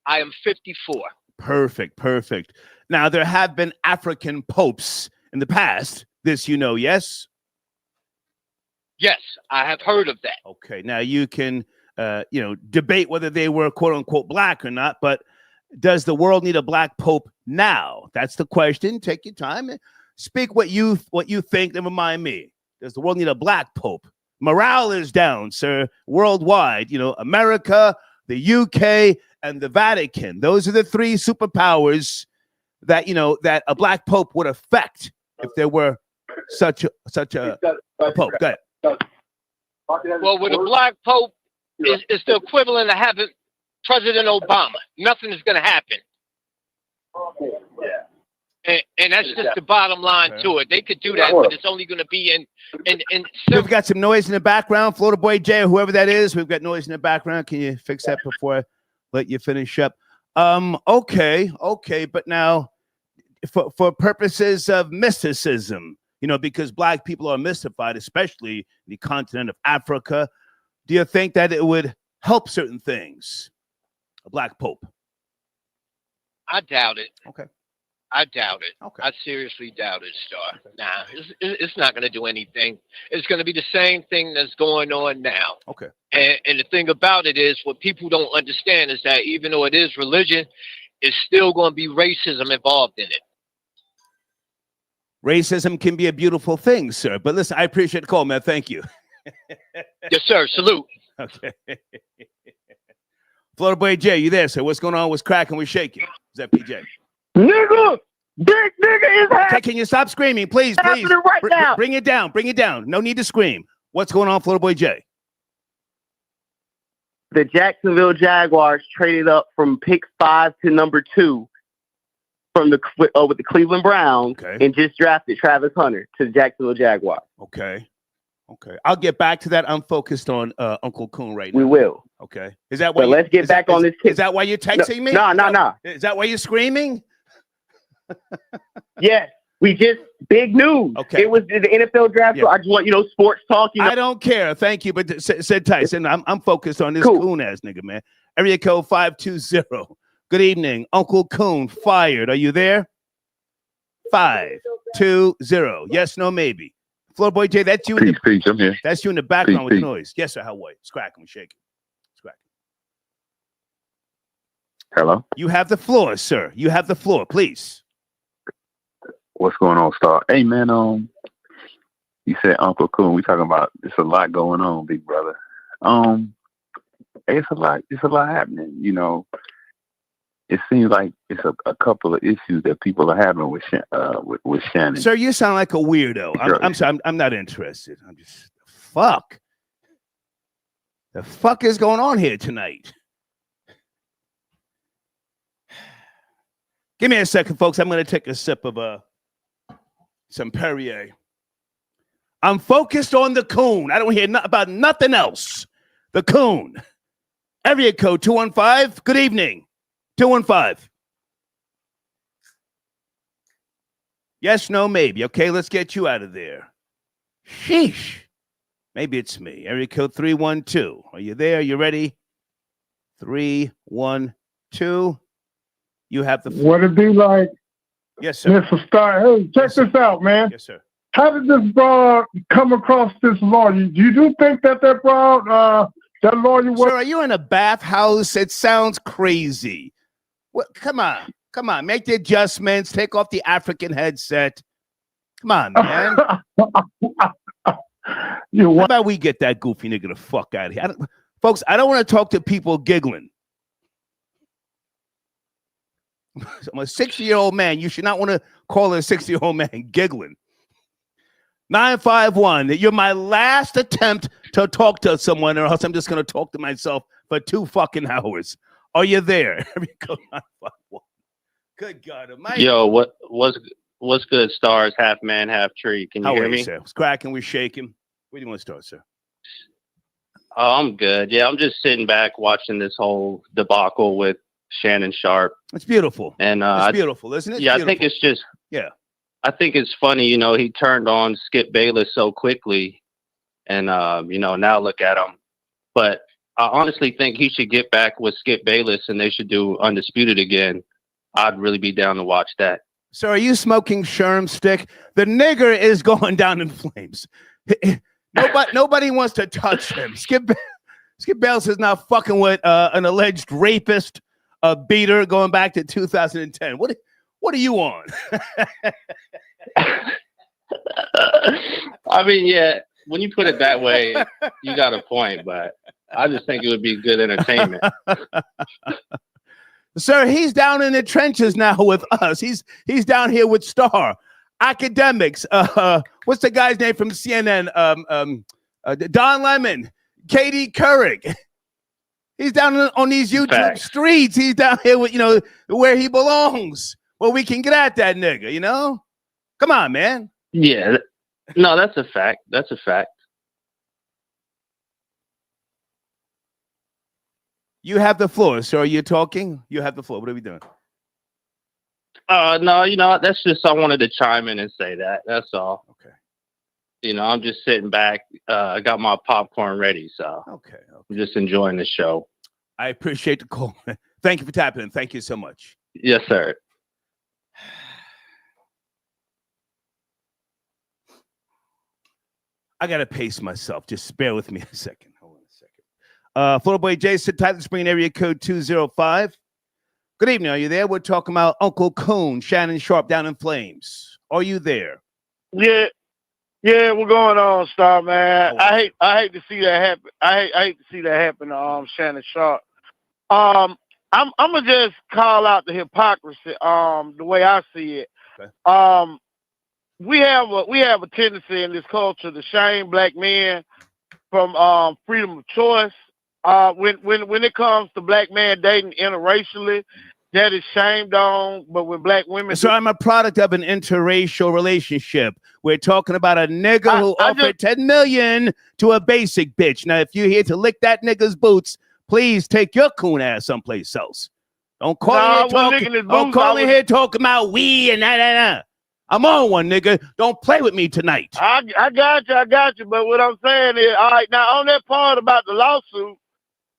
I am 54. Perfect. Now, there have been African popes in the past. This you know, yes? Yes, I have heard of that. Okay. Now, you can, debate whether they were, quote unquote, black or not, but does the world need a black pope now? That's the question. Take your time and speak what you think and remind me. Does the world need a black pope? Morale is down, sir, worldwide. America, the UK, and the Vatican. Those are the three superpowers that a black pope would affect if there were such a pope. Go ahead. Well, with a black pope, it's the equivalent of having President Obama. Nothing is going to happen. And that's just the bottom line to it. They could do that, but it's only going to be in We've got some noise in the background. Florida Boy Jay or whoever that is. We've got noise in the background. Can you fix that before I let you finish up? Okay. But now, for purposes of mysticism, because black people are mystified, especially the continent of Africa, do you think that it would help certain things? A black pope? I doubt it. Okay. I doubt it. Okay. I seriously doubt it, Star. Okay. Nah, it's not going to do anything. It's going to be the same thing that's going on now. Okay. And the thing about it is, what people don't understand is that even though it is religion, it's still going to be racism involved in it. Racism can be a beautiful thing, sir. But listen, I appreciate the call, man. Thank you. Yes, sir. Salute. Okay. Florida Boy Jay, you there, sir? What's going on? What's cracking? We're shaking. Is that PJ? Nigga! Big nigga is happening. Okay, can you stop screaming, please? Please. Right now. Bring it down. Bring it down. No need to scream. What's going on, Florida Boy Jay? The Jacksonville Jaguars traded up from pick 5 to number 2 from with the Cleveland Browns, and just drafted Travis Hunter to the Jacksonville Jaguars. Okay. I'll get back to that. I'm focused on Uncle Coon right now. We will. Okay. Is that why? Let's get back on this. Is that why you're texting me? No. Is that why you're screaming? Yes. We just big news. Okay. It was the NFL draft. Yeah. So I just want sports talk. I don't care. Thank you, but said Tyson. I'm focused on this coon ass nigga, man. Area code 520. Good evening, Uncle Coon. Fired. Are you there? 520. Yes, no, maybe. Florida Boy Jay, that's you. Peace, I'm here. That's you in the background with peace. the noise. Yes, sir. How are you? It's cracking. We're shaking. It's cracking. Hello. You have the floor, sir. You have the floor, please. What's going on, Star? Hey, man. You said Uncle Coon. We talking about it's a lot going on, big brother. It's a lot happening. It seems like it's a couple of issues that people are having with Shannon. Sir, you sound like a weirdo. I'm sorry. I'm not interested. I'm just fuck. The fuck is going on here tonight? Give me a second, folks. I'm going to take a sip of some Perrier. I'm focused on the coon. I don't hear about nothing else. The coon. Area code 215. Good evening. 215. Yes, no, maybe. Okay, let's get you out of there. Sheesh. Maybe it's me. Area code 312. Are you there? You ready? 312. You have the floor. What it be like? Yes, sir. Mr. Star. Hey, check this out, man. Yes, sir. How did this broad come across this lawyer? You do think that broad, that lawyer was? Sir, are you in a bathhouse? It sounds crazy. What? Come on. Make the adjustments. Take off the African headset. Come on, man. How about we get that goofy nigga the fuck out of here? Folks, I don't want to talk to people giggling. I'm a 60-year-old man. You should not want to call a 60-year-old man giggling. 951. You're my last attempt to talk to someone, or else I'm just going to talk to myself for 2 fucking hours. Are you there? Good God Almighty. Yo, what's good, Stars? Half man, half tree. Can you hear me? Sir? It's cracking. We're shaking. Where do you want to start, sir? Oh, I'm good. Yeah, I'm just sitting back watching this whole debacle with Shannon Sharpe. It's beautiful. And it's beautiful, isn't it? Yeah, beautiful. I think it's just. Yeah. I think it's funny, he turned on Skip Bayless so quickly, and now look at him. But I honestly think he should get back with Skip Bayless, and they should do Undisputed again. I'd really be down to watch that. So are you smoking Sherm stick? The nigger is going down in flames. Nobody wants to touch him. Skip Bayless is now fucking with an alleged rapist, a beater going back to 2010. What are you on? I mean, yeah, when you put it that way, you got a point, but I just think it would be good entertainment. Sir, he's down in the trenches now with us. He's down here with Star. Academics. What's the guy's name from CNN? Don Lemon. Katie Couric. He's down on these YouTube streets. He's down here with, where he belongs. Well, we can get at that nigga, Come on, man. Yeah. No, that's a fact. That's a fact. You have the floor. So are you talking? You have the floor. What are we doing? No, that's just, I wanted to chime in and say that. That's all. Okay. I'm just sitting back. I got my popcorn ready, so okay. I'm just enjoying the show. I appreciate the call. Thank you for tapping in. Thank you so much. Yes, sir. I got to pace myself. Just bear with me a second. Hold on a second. Florida Boy Jason, Titan Spring area code 205. Good evening. Are you there? We're talking about Uncle Coon, Shannon Sharpe down in flames. Are you there? Yeah, what's going on, Star, man? I hate to see that happen. I hate to see that happen to Shannon Sharpe. I'm gonna just call out the hypocrisy, the way I see it. Okay. We have a tendency in this culture to shame black men from freedom of choice. When it comes to black men dating interracially, that is shamed on. But when black women, so I'm a product of an interracial relationship. We're talking about a nigga who offered $10 million to a basic bitch. Now, if you're here to lick that nigga's boots, please take your coon ass someplace else. Don't call me here talking about we and that. I'm on one, nigga. Don't play with me tonight. I got you. But what I'm saying is, all right, now on that part about the lawsuit,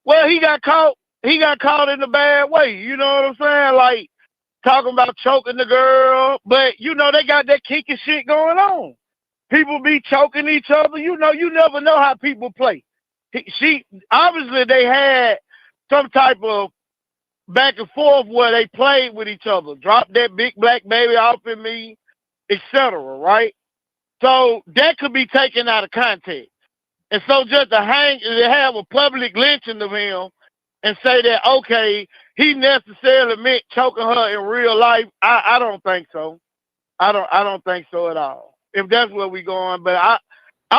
well, he got caught in a bad way. You know what I'm saying? Like, talking about choking the girl. But, they got that kinky shit going on. People be choking each other. You never know how people play. Obviously, they had some type of back and forth where they played with each other. Drop that big black baby off in me, etc. Right? So that could be taken out of context. And so just to have a public lynching of him and say that, okay, he necessarily meant choking her in real life, I don't think so. I don't think so at all. If that's where we going. But I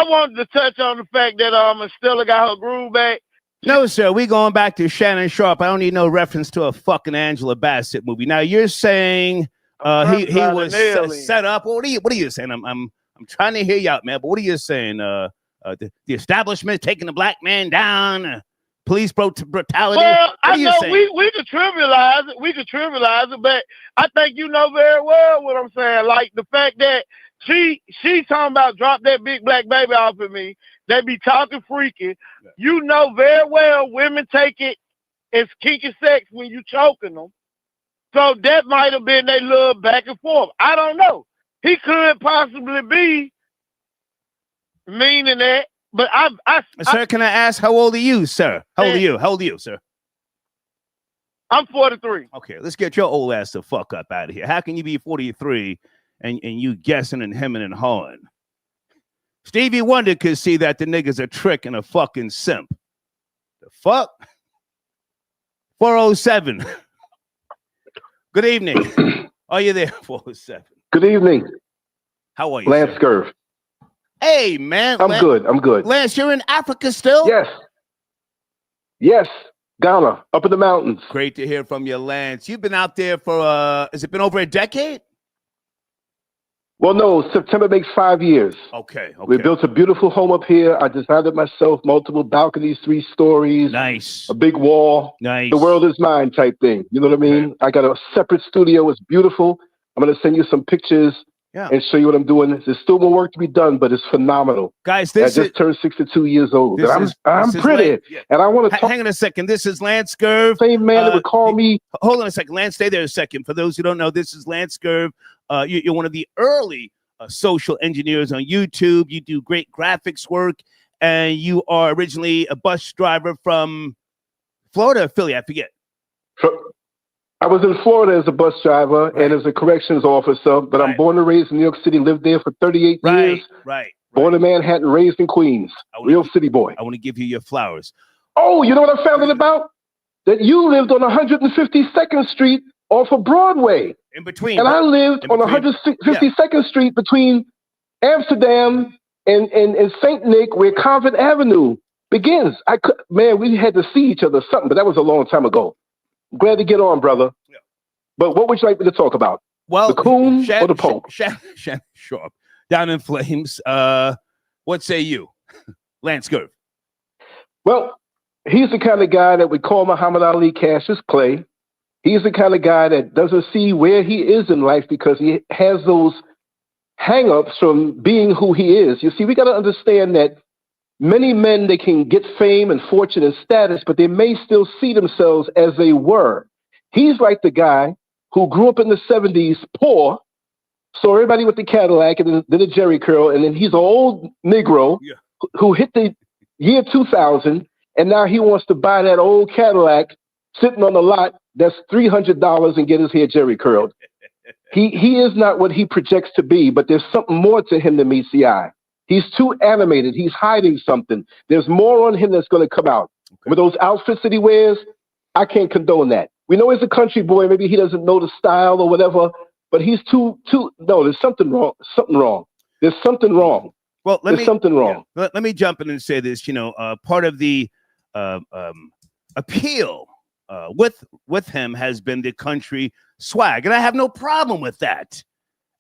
wanted to touch on the fact that Stella got her groove back. No, sir. We going back to Shannon Sharpe. I don't need no reference to a fucking Angela Bassett movie. Now you're saying he was set up. What are you saying? I'm I'm trying to hear you out, man. But what are you saying? The establishment taking the black man down, police brutality. Well, I know saying? we could trivialize it. We could trivialize it, but I think you know very well what I'm saying. Like the fact that she talking about drop that big black baby off of me. They be talking freaky. Yeah. You know very well women take it as kinky sex when you choking them. So that might have been their little back and forth. I don't know. He could possibly be meaning that, but Sir, can I ask how old are you, sir? How old are you? How old are you, sir? I'm 43. Okay, let's get your old ass the fuck up out of here. How can you be 43 and you guessing and hemming and hawing? Stevie Wonder could see that the nigga's a trick and a fucking simp. The fuck? 407. Good evening. Are you there, 407? Good evening. How are you, Lance Scurv. Hey, man. I'm good. Lance, you're in Africa still? Yes. Ghana, up in the mountains. Great to hear from you, Lance. You've been out there for, has it been over a decade? Well, no, September makes 5 years. Okay. We built a beautiful home up here. I designed it myself, multiple balconies, 3 stories. Nice. A big wall. Nice. The world is mine type thing. You know what I mean? Okay. I got a separate studio. It's beautiful. I'm going to send you some pictures and show you what I'm doing. There's still more work to be done, but it's phenomenal. Guys, I just turned 62 years old. I'm pretty. And I want to talk. Hang on a second. This is Lance Scurv. Same man that would call me. Hold on a second. Lance, stay there a second. For those who don't know, this is Lance Scurv. You're one of the early social engineers on YouTube. You do great graphics work, and you are originally a bus driver from Florida or Philly, I forget. I was in Florida as a bus driver and as a corrections officer, but I'm born and raised in New York City, lived there for 38 years. Born in Manhattan, raised in Queens. Real city boy. I want to give you your flowers. Oh, you know what I found out about? That you lived on 152nd Street off of Broadway. In between. And I lived on 152nd Street between Amsterdam and St. Nick, where Convent Avenue begins. We had to see each other something, but that was a long time ago. I'm glad to get on, brother. Yeah. But what would you like me to talk about? Well, the coon or the Pope? Shannon Sharpe, down in flames. What say you, Lance Scurv? Well, he's the kind of guy that would call Muhammad Ali Cassius Clay. He's the kind of guy that doesn't see where he is in life because he has those hang-ups from being who he is. You see, we got to understand that many men, they can get fame and fortune and status, but they may still see themselves as they were. He's like the guy who grew up in the 70s poor, saw everybody with the Cadillac and then the Jerry curl, and then he's an old Negro who hit the year 2000, and now he wants to buy that old Cadillac sitting on the lot that's $300 and get his hair Jerry curled. He is not what he projects to be, but there's something more to him than meets the eye. He's too animated. He's hiding something. There's more on him that's going to come out. With those outfits that he wears, I can't condone that. We know he's a country boy. Maybe he doesn't know the style or whatever, but he's too. No, there's something wrong. There's something wrong. Well, let me jump in and say this. Part of the appeal with him has been the country swag, and I have no problem with that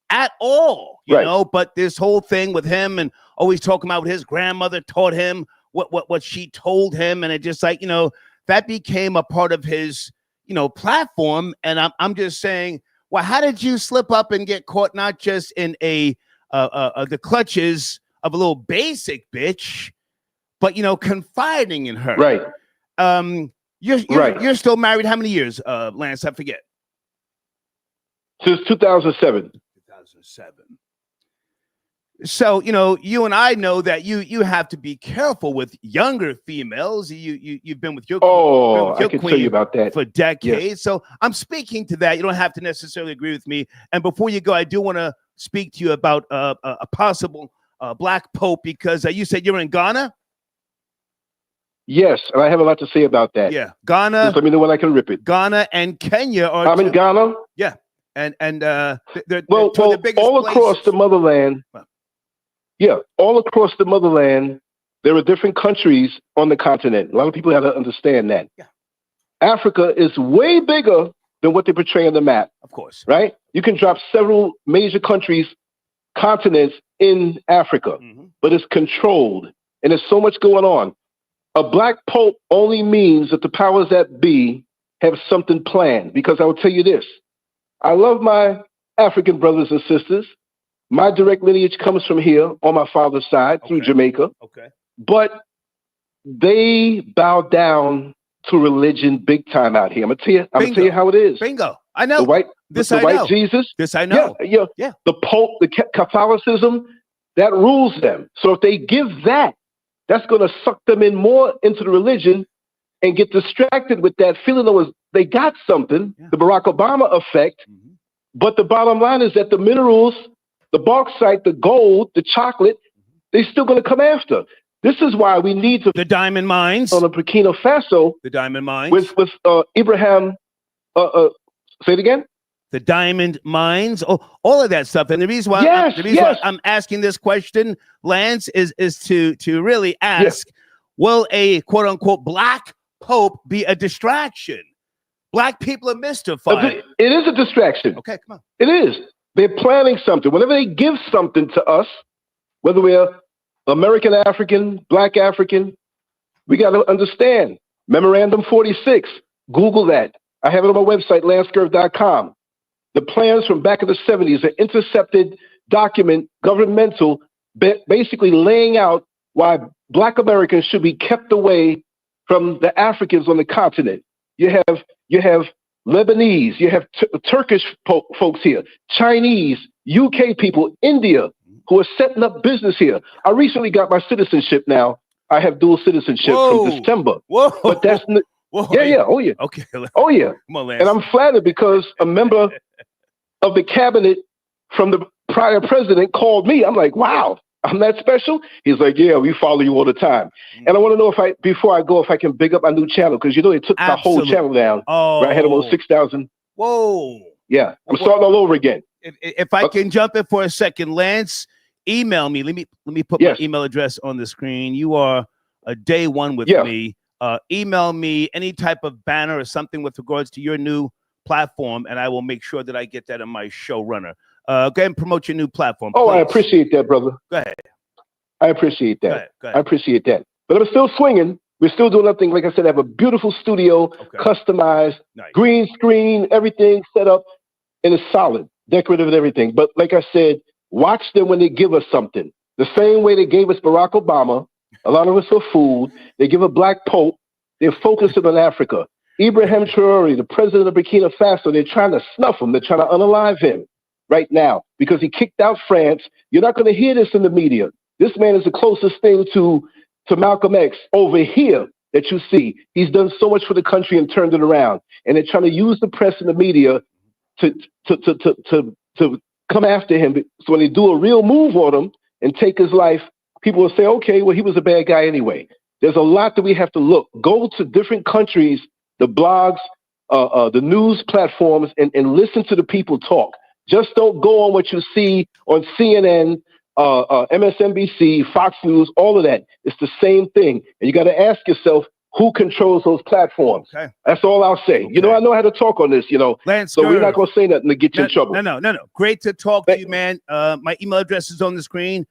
at all, you know. But this whole thing with him and always talking about what his grandmother taught him, what she told him, and it just that became a part of his platform. And I'm just saying, well, how did you slip up and get caught not just in the clutches of a little basic bitch, but confiding in her? Right. You're still married how many years, Lance? I forget. Since 2007. 2007. So, you and I know that you have to be careful with younger females. You've been with your I can tell you about that for decades. Yes. So I'm speaking to that. You don't have to necessarily agree with me. And before you go, I do want to speak to you about a possible black pope, because you said you're in Ghana. Yes, and I have a lot to say about that. Yeah, Ghana. Just let me know when I can rip it. Ghana and Kenya are. I'm in Ghana. Yeah, and they're the biggest all across the motherland. Yeah, all across the motherland, there are different countries on the continent. A lot of people have to understand that. Yeah. Africa is way bigger than what they portray on the map. Of course. Right? You can drop several major countries continents in Africa, but it's controlled, and there's so much going on. A black pope only means that the powers that be have something planned, because I will tell you this. I love my African brothers and sisters. My direct lineage comes from here on my father's side through Jamaica. Okay. But they bow down to religion big time out here. I'm gonna tell you how it is. Bingo. I know. The white Jesus. This I know. Yeah. The Pope, the Catholicism, that rules them. So if they give that, that's going to suck them in more into the religion and get distracted with that feeling that they got something, the Barack Obama effect. But the bottom line is that the minerals, the bauxite, the gold, the chocolate, they're still going to come after. This is why we need to the diamond mines on the Burkina Faso. The diamond mines with Ibrahim. Say it again. The diamond mines, all of that stuff. And the reason why, why I'm asking this question, Lance, is to really ask: will a quote unquote black pope be a distraction? Black people are mystified. It is a distraction. Okay, come on. It is. They're planning something. Whenever they give something to us, whether we're American African, Black African, we got to understand. Memorandum 46. Google that. I have it on my website, landscurve.com. The plans from back in the 70s, an intercepted document, governmental, basically laying out why Black Americans should be kept away from the Africans on the continent. You have Lebanese, you have Turkish folks here, Chinese, UK people, India, who are setting up business here. I recently got my citizenship now. I have dual citizenship from December. But that's oh yeah. Okay. Oh yeah. Come on, Lance. And I'm flattered because a member of the cabinet from the prior president called me. I'm like, wow, I'm that special? He's like, yeah, we follow you all the time. And I want to know before I go, if I can big up my new channel, because they took my whole channel down. Right? I had almost 6,000. Whoa. Yeah. I'm starting all over again. If I can jump in for a second, Lance, email me. Let me put my email address on the screen. You are a day one with me. Email me any type of banner or something with regards to your new platform, and I will make sure that I get that in my showrunner. Go ahead and promote your new platform. Oh, please. I appreciate that, brother. Go ahead. I appreciate that. Go ahead. I appreciate that. But I'm still swinging. We're still doing nothing. Like I said, I have a beautiful studio, customized, green screen, everything set up, and it's solid, decorative and everything. But like I said, watch them when they give us something. The same way they gave us Barack Obama, a lot of us for food. They give a black pope. They're focusing on Africa. Ibrahim Traore, the president of Burkina Faso, they're trying to snuff him. They're trying to unalive him right now because he kicked out France. You're not going to hear this in the media. This man is the closest thing to Malcolm X over here that you see. He's done so much for the country and turned it around. And they're trying to use the press and the media to come after him. So when they do a real move on him and take his life, people will say, okay, well, he was a bad guy anyway. There's a lot that we have to look. Go to different countries, the blogs, the news platforms, and listen to the people talk. Just don't go on what you see on CNN, MSNBC, Fox News, all of that. It's the same thing. And you got to ask yourself, who controls those platforms? Okay. That's all I'll say. Okay. I know how to talk on this, Lance, so we're not going to say nothing to get you in trouble. No. Great to talk to you, man. My email address is on the screen.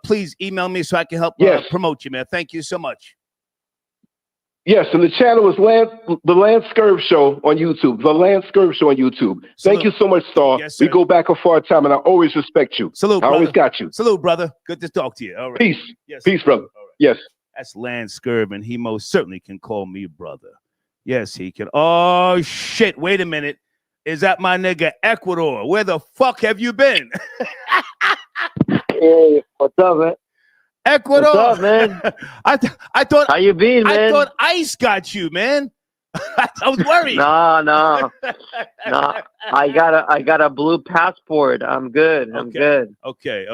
Please email me so I can help promote you, man. Thank you so much. Yes, and the channel is the Lance Scarve Show on YouTube. The Lance Scarve Show on YouTube. Thank you so much, Star. Yes, sir. We go back a far time, and I always respect you. Salute, I always got you. Salute, brother. Good to talk to you. All right. Peace. Yes, peace, brother. Right. Yes. That's Lance Scarve, and he most certainly can call me brother. Yes, he can. Oh, shit. Wait a minute. Is that my nigga Ecuador? Where the fuck have you been? Hey, what's up, man? Ecuador. What's up, man? I thought. How you been, man? I thought ICE got you, man. I was worried. No. I got a blue passport. I'm good. I'm good. Okay.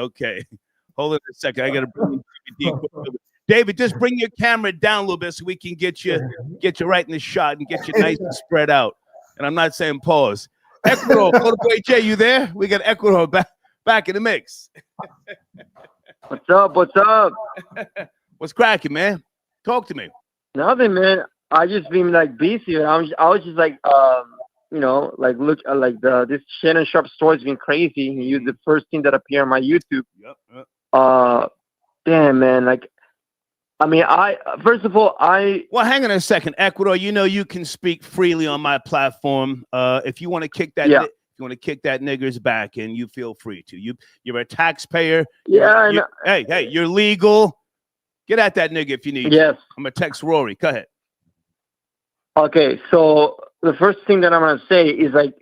Hold on a second. I gotta bring David, just bring your camera down a little bit so we can get you right in the shot and get you nice and spread out. And I'm not saying pause. Ecuador, Boy J, you there? We got Ecuador back in the mix. What's up? What's cracking, man? Talk to me. Nothing, man. I just been like busy. I was just like like look, like this Shannon Sharpe story's been crazy. He was the first thing that appeared on my YouTube. Yep. Damn, man. Like, I mean, first of all, Well, hang on a second, Ecuador. You can speak freely on my platform. If you want to kick that, if you want to kick that nigger's back, and you feel free to. You're a taxpayer. Yeah. Hey, you're legal. Get at that nigga if you need. Yes. I'm gonna text Rory. Go ahead. Okay, so the first thing that I'm gonna say is like,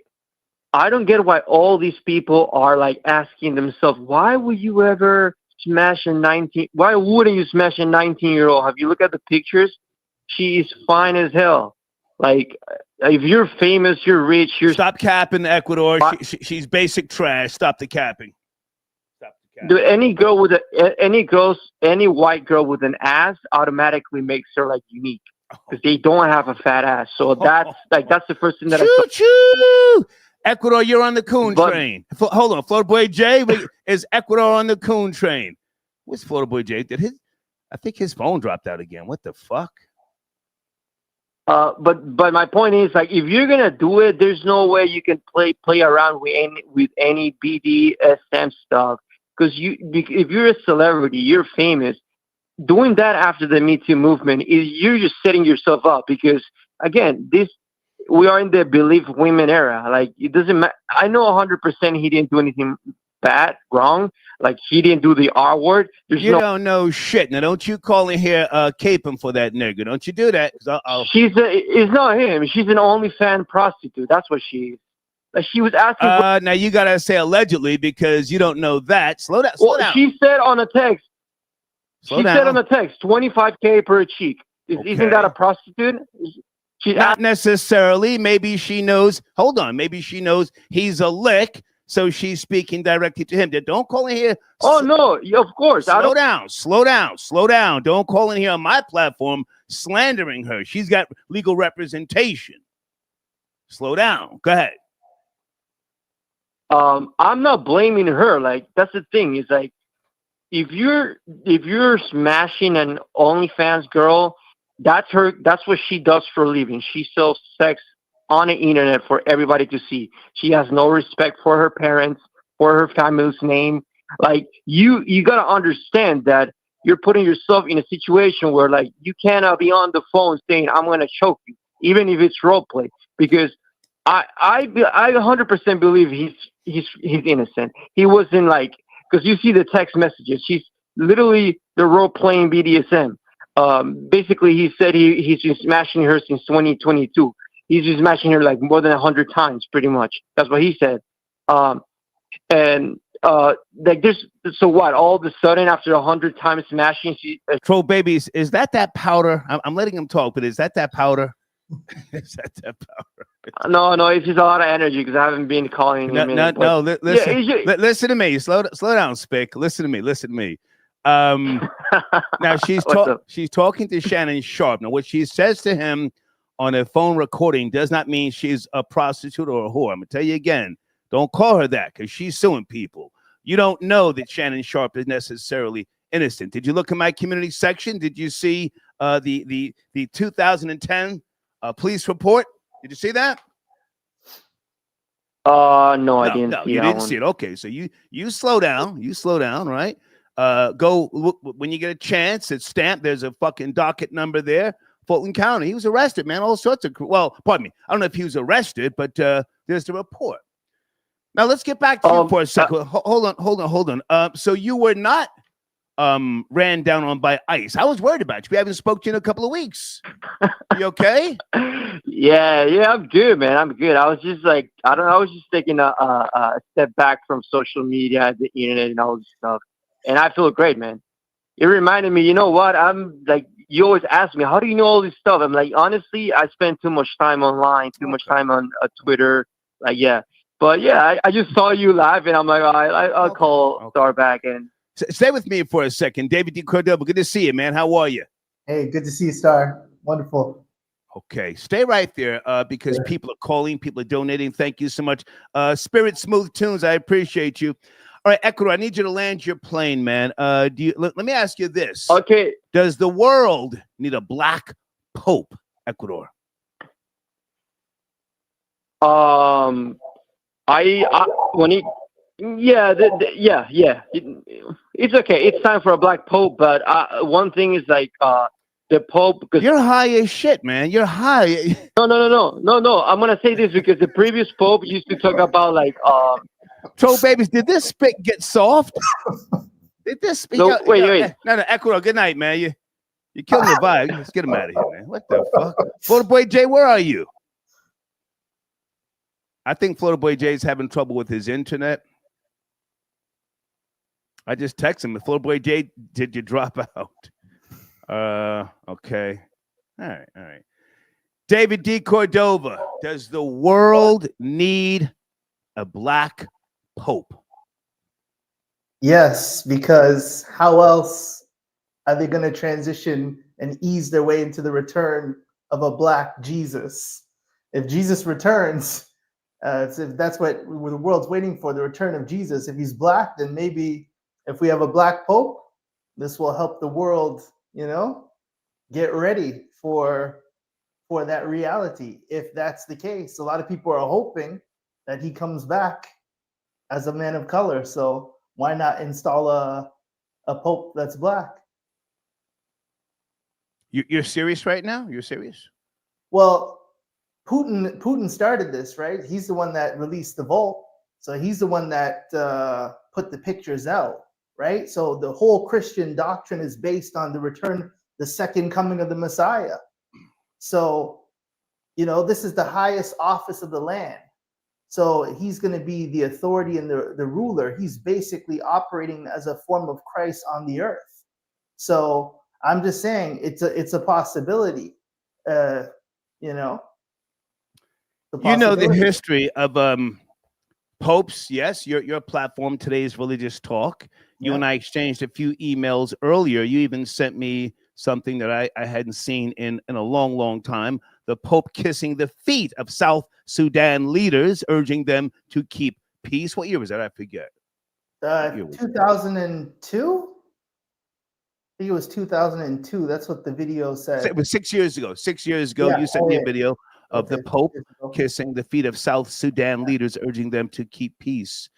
I don't get why all these people are like asking themselves, why would you ever smash a 19? Why wouldn't you smash a 19-year-old? Have you looked at the pictures? She is fine as hell. Like, if you're famous, you're rich. Stop capping, Ecuador. She's basic trash. Stop the capping. Do any white girl with an ass automatically makes her like unique because they don't have a fat ass. So that's the first thing that Choo-choo! Ecuador, you're on the coon train. Hold on, Florida Boy Jay is Ecuador on the coon train. What's Florida Boy Jay? I think his phone dropped out again. What the fuck? But my point is, like, if you're gonna do it, there's no way you can play around with any BDSM stuff. Because if you're a celebrity, you're famous. Doing that after the Me Too movement you're just setting yourself up. Because again, we are in the believe women era. Like, it doesn't matter. I know 100% he didn't do anything bad, wrong. Like, he didn't do the R word. You don't know shit. Now, don't you call in here caping for that nigga. Don't you do that. It's not him. She's an OnlyFans prostitute. That's what she is. Like, she was asking. Now you gotta say allegedly because you don't know that. Slow down. Slow down. She said on a text. Slow down. Said on the text, $25K per cheek. Isn't that a prostitute? She's not necessarily. Maybe she knows. Hold on. Maybe she knows he's a lick, so she's speaking directly to him. Don't call in here. Oh no, of course. Slow down. Slow down. Slow down. Don't call in here on my platform slandering her. She's got legal representation. Slow down. Go ahead. I'm not blaming her. Like, that's the thing. Is like, if you're smashing an OnlyFans girl, that's what she does for a living. She sells sex on the internet for everybody to see. She has no respect for her parents, for her family's name. Like, you gotta understand that you're putting yourself in a situation where, like, you cannot be on the phone saying, "I'm gonna choke you," even if it's role play, because I 100% believe he's innocent. He wasn't like, because you see the text messages. She's literally the role playing BDSM. Basically, he said he's been smashing her since 2022. He's been smashing her like more than 100 times, pretty much. That's what he said. Like, there's, so what? All of a sudden, after 100 times smashing, Troll Babies, is that powder? I'm letting him talk, but is that powder? Is that powder? No, it's just a lot of energy because I haven't been calling him. Listen to me. Slow down, Spick. Listen to me. Now she's talking to Shannon Sharpe. Now, what she says to him on a phone recording does not mean she's a prostitute or a whore. I'm gonna tell you again. Don't call her that because she's suing people. You don't know that Shannon Sharpe is necessarily innocent. Did you look in my community section? Did you see the 2010 police report? Did you see that? No, I didn't see you that didn't one. see it. Okay, so you slow down. You slow down, right? Go look when you get a chance. It's stamped. There's a fucking docket number there. Fulton County. He was arrested, man. All sorts of. Well, pardon me. I don't know if he was arrested, but there's the report. Now let's get back to you for a second. Hold on. So you were not ran down on by ICE. I was worried about you. We haven't spoken to you in a couple of weeks. You okay? Yeah, I'm good, man. I'm good. I was just like, I don't know. I was just taking a step back from social media, the internet, and all this stuff. And I feel great, man. It reminded me, you know what? I'm like, you always ask me, how do you know all this stuff? I'm like, honestly, I spend too much time online, too much time on Twitter. Like, yeah. But yeah, I just saw you live, and I'm like, I'll call Star back. And stay with me for a second. David D. Cordova, good to see you, man. How are you? Hey, good to see you, Star. Wonderful. Okay, stay right there because people are calling, people are donating. Thank you so much. Spirit Smooth Tunes, I appreciate you. All right, Ecuador, I need you to land your plane, man. Let me ask you this. Okay. Does the world need a black pope, Ecuador? When he, yeah, it's okay. It's time for a black pope, but one thing is like the pope. Because you're high as shit, man. You're high. No. I'm gonna say this because the previous pope used to talk about like Troll babies, did this spit get soft? Did this spit? No, wait. No, Ecuador. Good night, man. You're killing the vibe. Let's get him out of here, man. What the fuck? Florida Boy Jay, where are you? I think Florida Boy Jay is having trouble with his internet. I just texted him. Florida Boy Jay, did you drop out? Okay. All right. David D. Cordova, does the world need a black pope? Yes, because how else are they going to transition and ease their way into the return of a black Jesus? If Jesus returns, if that's what the world's waiting for, the return of Jesus, if he's black, then maybe if we have a black pope, this will help the world, get ready for that reality. If that's the case, a lot of people are hoping that he comes back as a man of color. So why not install a pope that's black? You're serious right now? You're serious? Well, Putin started this, right? He's the one that released the vote. So he's the one that put the pictures out, right? So the whole Christian doctrine is based on the second coming of the Messiah. So, this is the highest office of the land. So he's going to be the authority and the ruler. He's basically operating as a form of Christ on the earth. So I'm just saying it's a possibility. The history of popes. Yes, your platform today is Religious Talk. You and I exchanged a few emails earlier. You even sent me something that I hadn't seen in a long time. The Pope kissing the feet of South Sudan leaders, urging them to keep peace. What year was that? I forget. 2002? I think it was 2002. That's what the video said. It was 6 years ago. 6 years ago, you sent me a video of the Pope kissing the feet of South Sudan leaders, urging them to keep peace.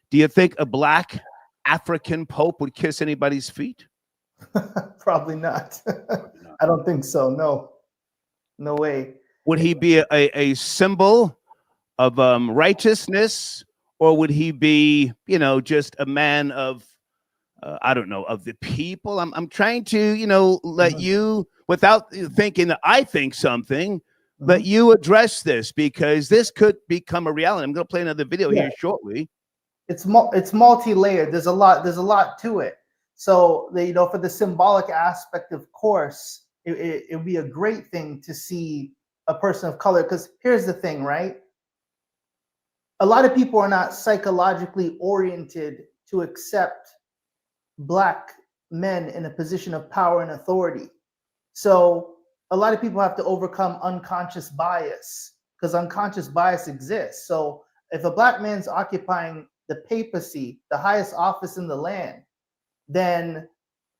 Do you think a black African Pope would kiss anybody's feet? Probably not. I don't think so. No way. Would he be a symbol of righteousness, or would he be, just a man of, of the people? I'm trying to, let you, without thinking that I think something, let you address this, because this could become a reality. I'm going to play another video here shortly. It's multi-layered. There's a lot to it. So, for the symbolic aspect, of course, it would be a great thing to see a person of color. Because here's the thing, right? A lot of people are not psychologically oriented to accept black men in a position of power and authority. So a lot of people have to overcome unconscious bias, because unconscious bias exists. So if a black man's occupying the papacy, the highest office in the land, then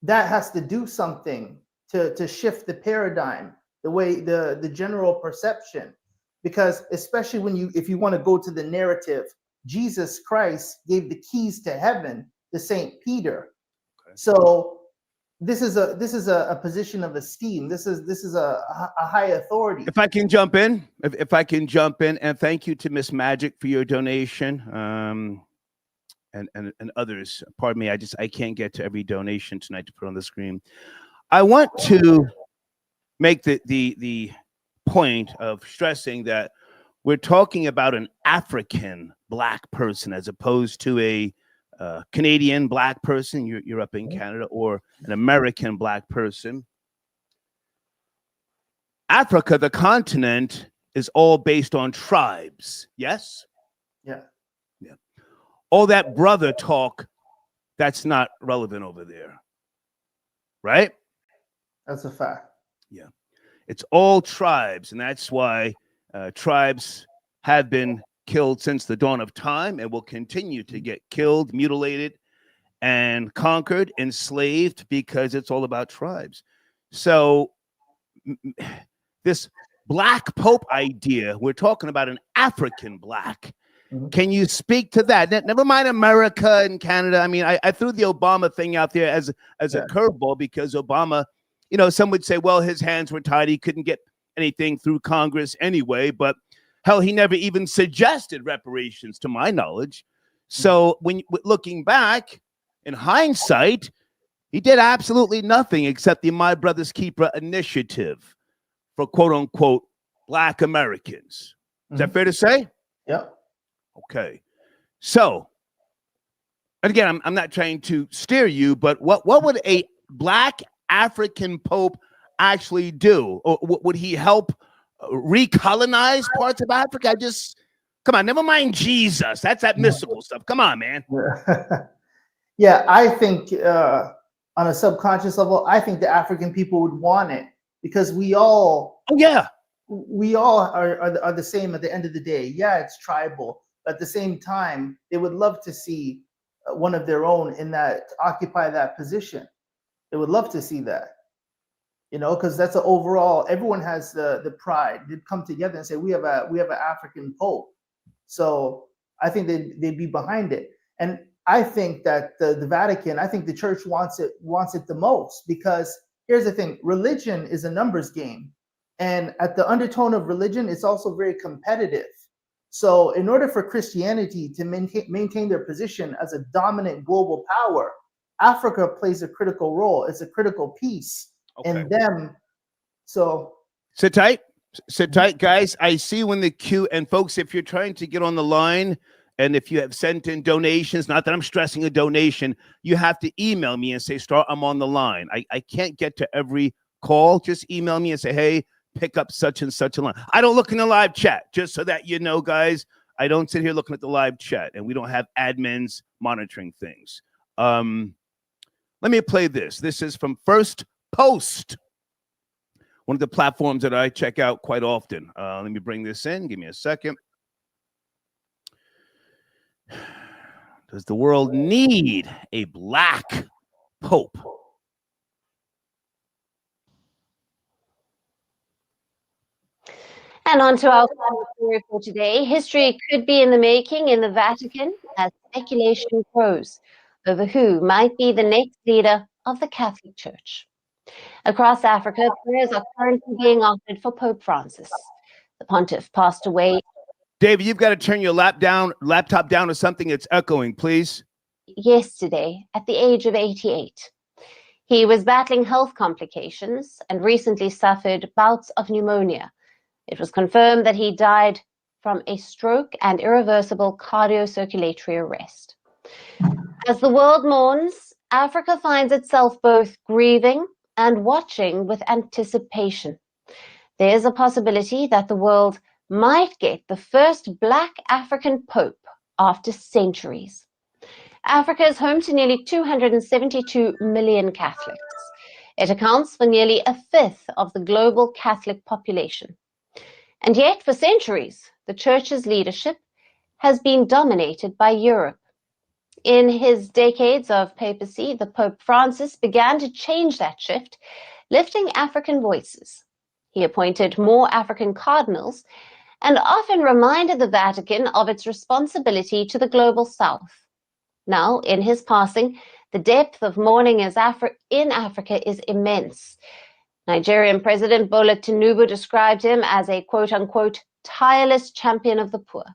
that has to do something to shift the paradigm, the way the general perception. Because especially if you want to go to the narrative, Jesus Christ gave the keys to heaven to Saint Peter. Okay. So this is a position of esteem. This is a high authority. If I can jump in, and thank you to Miss Magic for your donation, and others. Pardon me, I can't get to every donation tonight to put on the screen. I want to make the point of stressing that we're talking about an African black person as opposed to a Canadian black person. You're up in Canada, or an American black person. Africa, the continent, is all based on tribes. Yes? Yeah. All that brother talk, that's not relevant over there. Right? That's a fact. Yeah. It's all tribes, and that's why tribes have been killed since the dawn of time and will continue to get killed, mutilated, and conquered, enslaved, because it's all about tribes. So this black pope idea. We're talking about an African black. Can you speak to that? Never mind America and Canada. I mean, I threw the Obama thing out there as a curveball because Obama, you know, some would say, well, his hands were tied. He couldn't get anything through Congress anyway. But hell, he never even suggested reparations, to my knowledge. So when looking back in hindsight, he did absolutely nothing except the My Brother's Keeper initiative for quote unquote black Americans. Is that fair to say? Yeah. Okay. So, and again, I'm not trying to steer you, but what would a black African pope actually do? Or would he help recolonize parts of Africa? Come on, never mind Jesus. That's that mystical stuff. Come on, man. Yeah, I think on a subconscious level, I think the African people would want it because we all are the same at the end of the day. Yeah, it's tribal. But at the same time, they would love to see one of their own occupy that position. They would love to see that, you know, because that's an overall. Everyone has the pride. They'd come together and say, we have an African pope. So I think they'd be behind it. And I think that the Vatican, I think the church wants it the most because here's the thing: religion is a numbers game, and at the undertone of religion, it's also very competitive. So in order for Christianity to maintain their position as a dominant global power, Africa plays a critical role. It's a critical piece in them. So sit tight, guys. I see when the queue, and folks, if you're trying to get on the line and if you have sent in donations, not that I'm stressing a donation, you have to email me and say, Star, I'm on the line. I can't get to every call. Just email me and say, hey, pick up such and such a line. I don't look in the live chat, just so that you know, guys. I don't sit here looking at the live chat, and we don't have admins monitoring things. Let me play this. This is from First Post, one of the platforms that I check out quite often. Let me bring this in. Give me a second. Does the world need a black pope? And on to our final story for today. History could be in the making in the Vatican as speculation grows over who might be the next leader of the Catholic Church. Across Africa, prayers are currently being offered for Pope Francis. The pontiff passed away. David, you've got to turn your laptop down to something that's echoing, please. Yesterday, at the age of 88. He was battling health complications and recently suffered bouts of pneumonia. It was confirmed that he died from a stroke and irreversible cardiocirculatory arrest. As the world mourns, Africa finds itself both grieving and watching with anticipation. There is a possibility that the world might get the first Black African Pope after centuries. Africa is home to nearly 272 million Catholics. It accounts for nearly a fifth of the global Catholic population. And yet, for centuries, the Church's leadership has been dominated by Europe. In his decades of papacy, the Pope Francis began to change that shift, lifting African voices. He appointed more African cardinals and often reminded the Vatican of its responsibility to the global South. Now, in his passing, the depth of mourning in Africa is immense. Nigerian President Bola Tinubu described him as a quote-unquote tireless champion of the poor.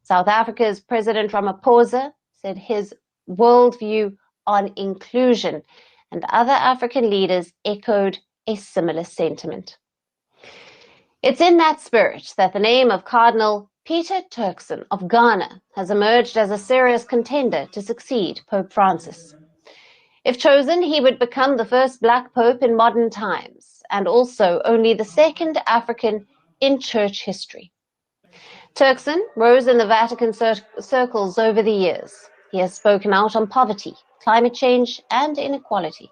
South Africa's President Ramaphosa said his worldview on inclusion, and other African leaders echoed a similar sentiment. It's in that spirit that the name of Cardinal Peter Turkson of Ghana has emerged as a serious contender to succeed Pope Francis. If chosen, he would become the first Black Pope in modern times, and also only the second African in church history. Turkson rose in the Vatican circles over the years. He has spoken out on poverty, climate change, and inequality.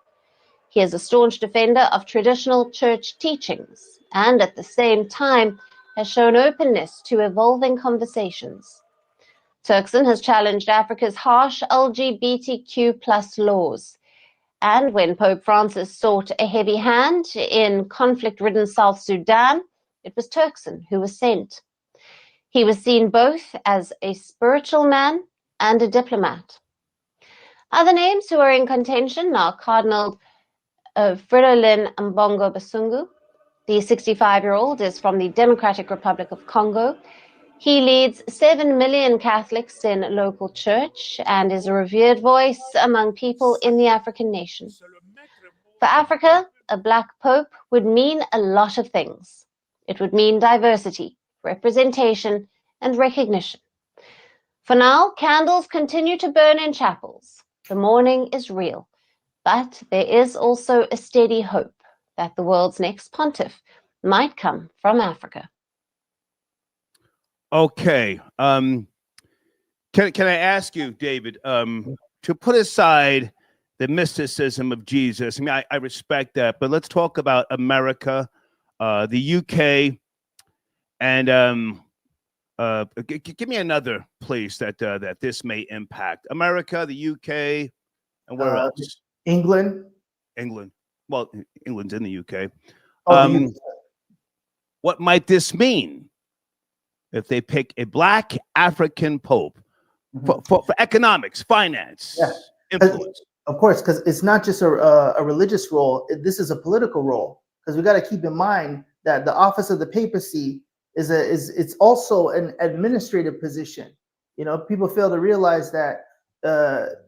He is a staunch defender of traditional church teachings, and at the same time has shown openness to evolving conversations. Turkson has challenged Africa's harsh LGBTQ+ laws. And when Pope Francis sought a heavy hand in conflict-ridden South Sudan, it was Turkson who was sent. He was seen both as a spiritual man and a diplomat. Other names who are in contention are Cardinal Fridolin Mbongo Basungu. The 65-year-old is from the Democratic Republic of Congo. He leads 7 million Catholics in local church and is a revered voice among people in the African nation. For Africa, a black pope would mean a lot of things. It would mean diversity, representation, and recognition. For now, candles continue to burn in chapels. The mourning is real, but there is also a steady hope that the world's next pontiff might come from Africa. Okay. Can I ask you, David, to put aside the mysticism of Jesus? I mean, I respect that, but let's talk about America, the UK, and give me another place that this may impact. America, the UK, and where else? England. England. Well, England's in the UK. Oh, what might this mean if they pick a black African pope for economics, finance, influence? Of course, because it's not just a religious role. This is a political role. Because we got to keep in mind that the office of the papacy it's also an administrative position. You know, people fail to realize that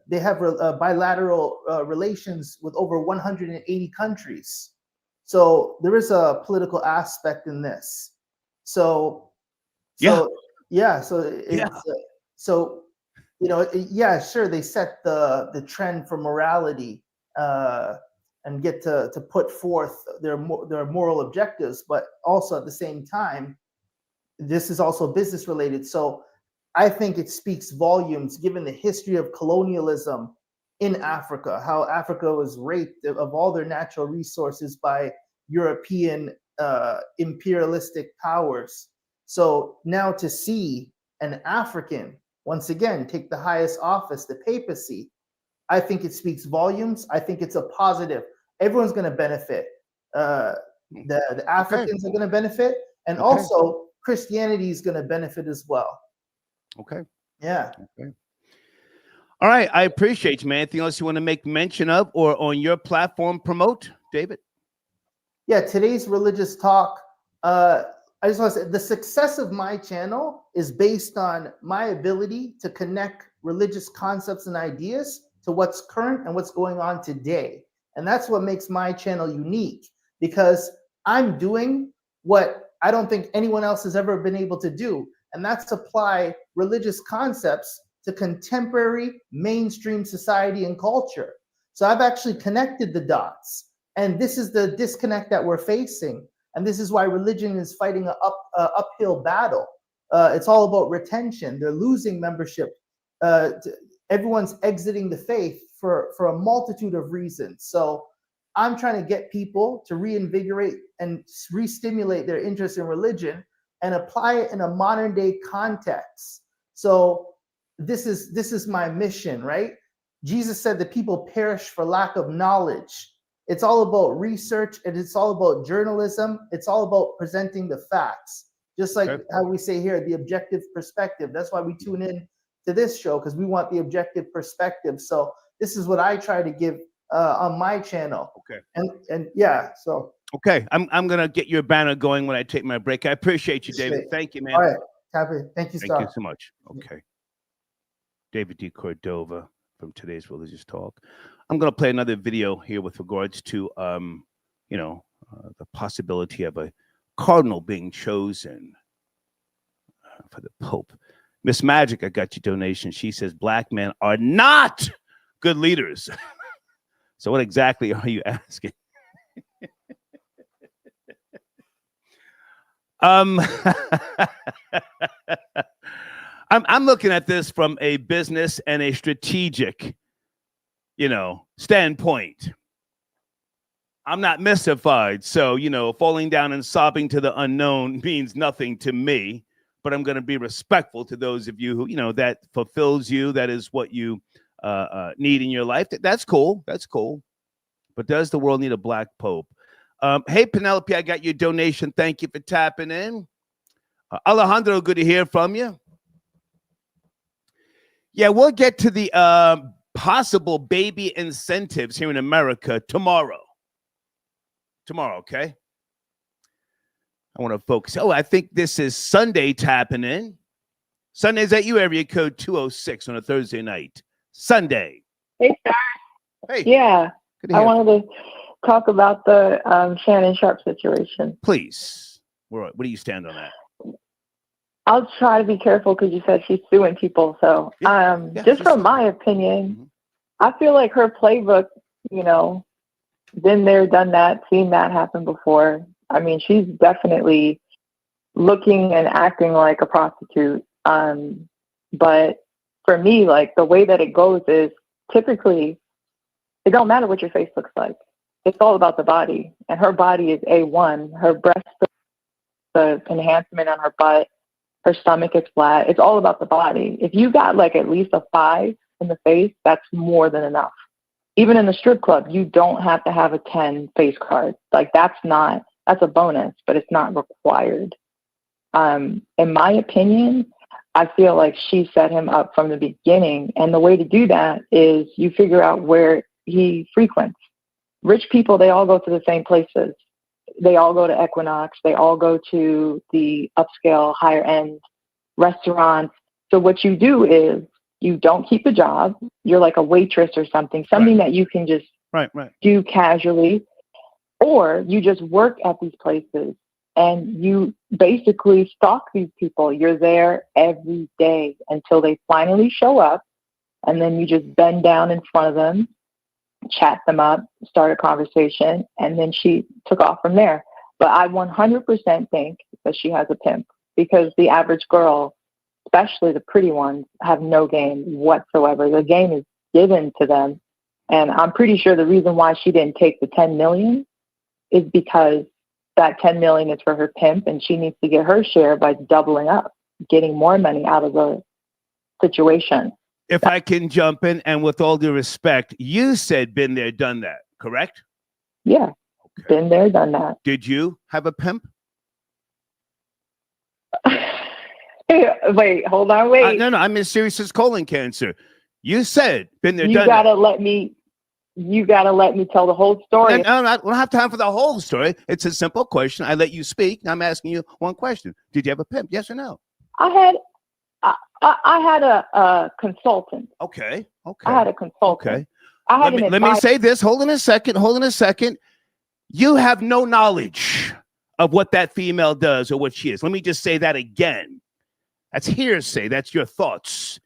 they have bilateral relations with over 180 countries. So there is a political aspect in this. So you know, yeah, sure, they set the trend for morality and get to put forth their moral objectives, but also at the same time, this is also business related. So I think it speaks volumes given the history of colonialism in Africa, how Africa was raped of all their natural resources by European imperialistic powers. So now to see an African, once again, take the highest office, the papacy, I think it speaks volumes. I think it's a positive. Everyone's going to benefit. The Africans are going to benefit, and also Christianity is going to benefit as well. Okay. Yeah. Okay. All right. I appreciate you, man. Anything else you want to make mention of or on your platform promote, David? Yeah. Today's religious talk. I just want to say the success of my channel is based on my ability to connect religious concepts and ideas to what's current and what's going on today. And that's what makes my channel unique, because I'm doing what I don't think anyone else has ever been able to do. And that's apply religious concepts to contemporary mainstream society and culture. So I've actually connected the dots. And this is the disconnect that we're facing. And this is why religion is fighting an uphill battle. It's all about retention. They're losing membership. Everyone's exiting the faith for a multitude of reasons. So I'm trying to get people to reinvigorate and re-stimulate their interest in religion and apply it in a modern day context. So this is my mission, right? Jesus said that people perish for lack of knowledge. It's all about research, and it's all about journalism. It's all about presenting the facts. Just like how we say here, the objective perspective. That's why we tune in to this show, because we want the objective perspective. So this is what I try to give on my channel. Okay. And yeah, so. Okay, I'm gonna get your banner going when I take my break. I appreciate you, David. Thank you, man. All right, happy. Thank you, Thank you so much. Okay. David D. Cordova from Today's Religious Talk. I'm gonna play another video here with regards to the possibility of a cardinal being chosen for the Pope. Miss Magic, I got your donation. She says black men are not good leaders. So what exactly are you asking? I'm looking at this from a business and a strategic, standpoint. I'm not mystified. So, falling down and sobbing to the unknown means nothing to me, but I'm going to be respectful to those of you who, that fulfills you. That is what you need in your life. That's cool. That's cool. But does the world need a black pope? Hey, Penelope, I got your donation. Thank you for tapping in. Alejandro, good to hear from you. Yeah, we'll get to the possible baby incentives here in America tomorrow. Tomorrow, okay? I want to focus. Oh, I think this is Sunday tapping in. Sunday's at you, area code 206 on a Thursday night. Sunday. Hey, Star. Hey. Yeah, I hear wanted to talk about the Shannon Sharpe situation. Please. Where do you stand on that? I'll try to be careful because you said she's suing people. So just from my opinion, I feel like her playbook, you know, been there, done that, seen that happen before. I mean, she's definitely looking and acting like a prostitute. But for me, like the way that it goes is typically it don't matter what your face looks like. It's all about the body. And her body is A1. Her breast, the enhancement on her butt, her stomach is flat. It's all about the body. If you got like at least a 5 in the face, that's more than enough. Even in the strip club, you don't have to have a 10 face card. Like that's a bonus, but it's not required. In my opinion, I feel like she set him up from the beginning. And the way to do that is you figure out where he frequents. Rich people, they all go to the same places. They all go to Equinox. They all go to the upscale, higher end restaurants. So what you do is you don't keep a job. You're like a waitress or something that you can just do casually. Or you just work at these places and you basically stalk these people. You're there every day until they finally show up. And then you just bend down in front of them, chat them up, start a conversation, and then she took off from there. But I 100% think that she has a pimp because the average girl, especially the pretty ones, have no game whatsoever. The game is given to them. And I'm pretty sure the reason why she didn't take the 10 million is because that 10 million is for her pimp and she needs to get her share by doubling up, getting more money out of the situation. If I can jump in, and with all due respect, you said been there, done that, correct? Yeah, been there, done that. Did you have a pimp? Wait, hold on, wait. No, I'm as serious as colon cancer. You said been there, done that. You gotta let me tell the whole story. No, I don't have time for the whole story. It's a simple question. I let you speak. I'm asking you one question. Did you have a pimp? Yes or no? I had a consultant. Okay. I had a consultant. Okay. Let me say this. Hold on a second. You have no knowledge of what that female does or what she is. Let me just say that again. That's hearsay. That's your thoughts.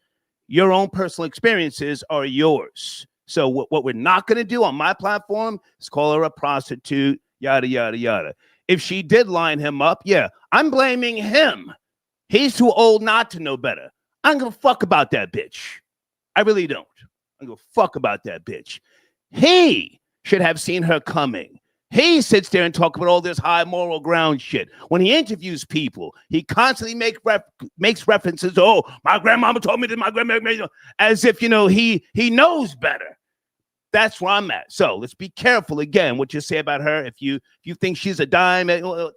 Your own personal experiences are yours. So what we're not going to do on my platform is call her a prostitute, yada, yada, yada. If she did line him up, yeah, I'm blaming him. He's too old not to know better. I don't give a fuck about that bitch. I really don't. I don't give a fuck about that bitch. He should have seen her coming. He sits there and talks about all this high moral ground shit. When he interviews people, he constantly makes references to, oh, my grandmama told me this, my grandmama, as if, he knows better. That's where I'm at. So let's be careful again what you say about her. If you think she's a dime,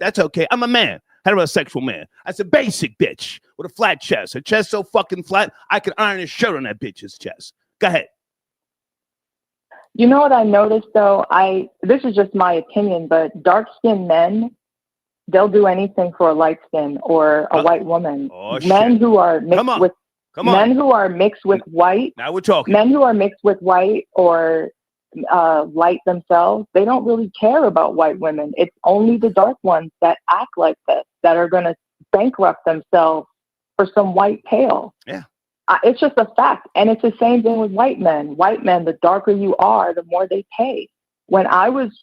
that's okay. I'm a man, heterosexual man. That's a basic bitch with a flat chest. Her chest so fucking flat, I can iron a shirt on that bitch's chest. Go ahead. You know what I noticed though? This is just my opinion, but dark-skinned men, they'll do anything for a light skin or a white woman. Men who are mixed with who are mixed with white. Now we're talking. Men who are mixed with white or light themselves, they don't really care about white women. It's only the dark ones that act like this that are going to bankrupt themselves for some white pale. Yeah. It's just a fact. And it's the same thing with white men. White men, the darker you are, the more they pay. When I was,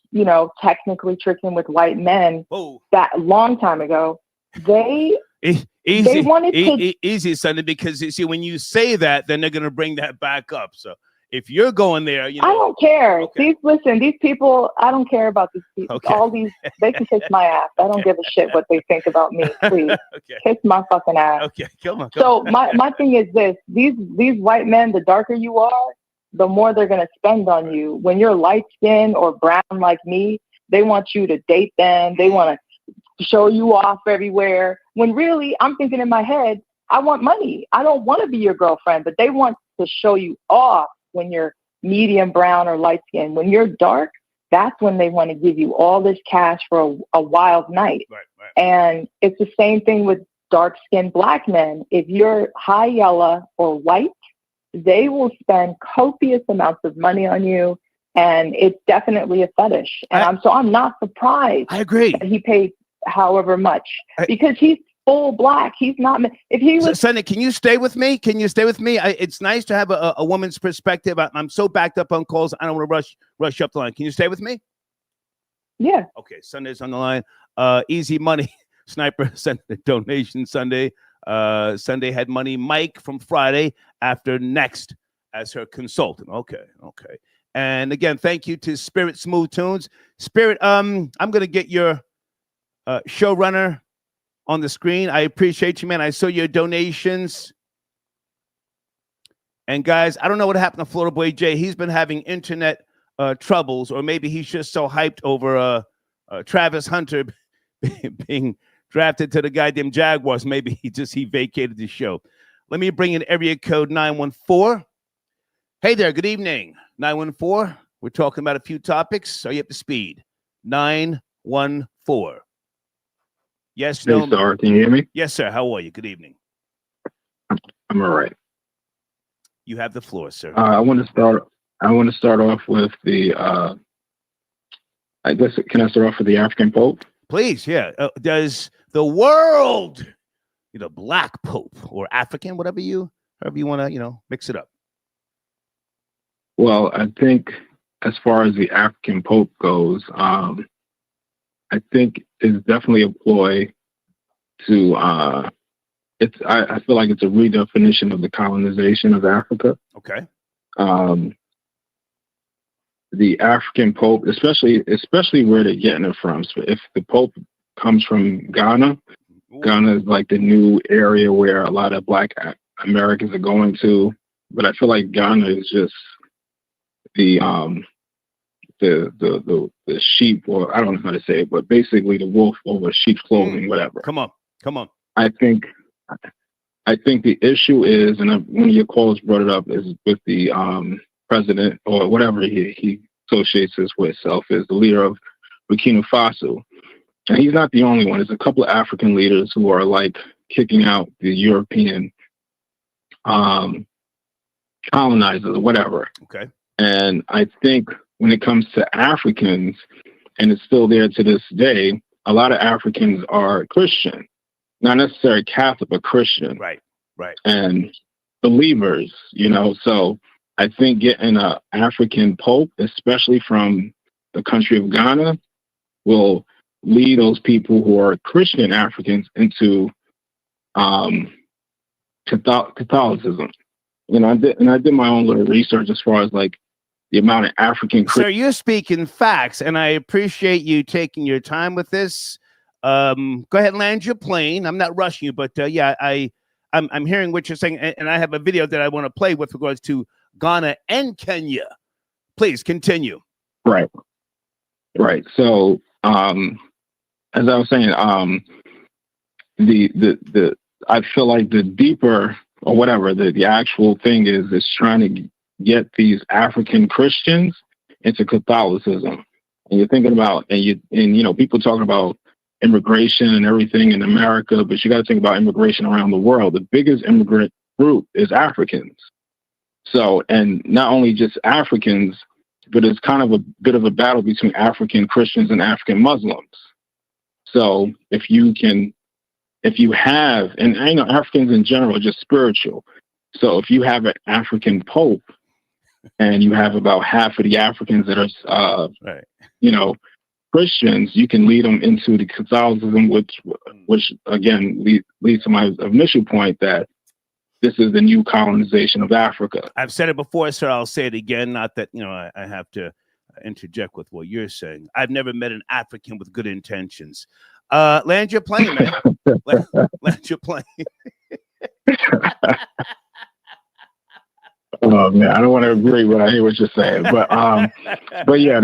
technically tricking with white men that long time ago, they wanted to... Easy, Sonny, because you see, when you say that, then they're going to bring that back up. So if you're going there, I don't care. Okay. These people, I don't care about these people. Okay. All these, they can kiss my ass. I don't give a shit what they think about me. Please, kiss my fucking ass. Okay, come on. So my thing is this: these white men, the darker you are, the more they're gonna spend on you. When you're light skinned or brown like me, They want you to date them. They want to show you off everywhere. When really, I'm thinking in my head, I want money. I don't want to be your girlfriend, but they want to show you off when you're medium brown or light skin. When you're dark, that's when they want to give you all this cash for a wild night. Right. And it's the same thing with dark-skinned black men. If you're high yellow or white, they will spend copious amounts of money on you, and it's definitely a fetish. And I'm not surprised. I agree. That he paid however much because he's full black. He's not. If he was, Sunday, can you stay with me? It's nice to have a woman's perspective. I'm so backed up on calls. I don't want to rush up the line. Can you stay with me? Yeah. Okay. Sunday's on the line. Easy money. Sniper sent a donation Sunday. Sunday had money. Mike from Friday after next as her consultant. Okay. And again, thank you to Spirit Smooth Tunes. Spirit, I'm gonna get your showrunner on the screen. I appreciate you, man. I saw your donations. And guys, I don't know what happened to Florida Boy Jay. He's been having internet troubles, or maybe he's just so hyped over Travis Hunter being drafted to the goddamn Jaguars. Maybe he vacated the show. Let me bring in area code 914. Hey there, good evening. 914. We're talking about a few topics. Are you up to speed? 914. Yes, no. Hey, sir, can you hear me? Yes, sir. How are you? Good evening. I'm all right. You have the floor, sir. I want to start off with the. I guess can I start off with the African Pope? Please, yeah. Does the world, Black Pope or African, however you want to, mix it up? Well, I think as far as the African Pope goes, I think it's definitely a ploy to. I feel like it's a redefinition of the colonization of Africa. Okay. The African Pope, especially where they're getting it from. So if the Pope comes from Ghana, Ghana is like the new area where a lot of Black Americans are going to. But I feel like Ghana is just the sheep, or I don't know how to say it, but basically the wolf over sheep's clothing, whatever. Come on. I think the issue is, and one of your callers brought it up, is with the president or whatever he associates himself as the leader of Burkina Faso. And he's not the only one. There's a couple of African leaders who are like kicking out the European colonizers or whatever. Okay. And I think when it comes to Africans, and it's still there to this day, a lot of Africans are Christian. Not necessarily Catholic, but Christian. Right. And believers, so I think getting an African Pope, especially from the country of Ghana, will lead those people who are Christian Africans into Catholicism. I did my own little research as far as like the amount of African Sir, you're speaking facts, and I appreciate you taking your time with this. Go ahead and land your plane. I'm not rushing you, but I'm hearing what you're saying, and I have a video that I want to play with regards to Ghana and Kenya. Please continue. Right. So, as I was saying, the I feel like the deeper or whatever the actual thing is trying to get these African Christians into Catholicism. And you're thinking about, people talking about immigration and everything in America, but you got to think about immigration around the world. The biggest immigrant group is Africans. So, and not only just Africans, but it's kind of a bit of a battle between African Christians and African Muslims. So if you have, and I know Africans in general are just spiritual. So if you have an African Pope and you have about half of the Africans that are, Christians, you can lead them into the Catholicism, which again leads to my initial point that this is the new colonization of Africa. I've said it before, sir. I'll say it again. Not that, I have to interject with what you're saying. I've never met an African with good intentions. Land your plane, man. land your plane. Oh man, I don't want to agree, but I hear what you're saying. But yeah,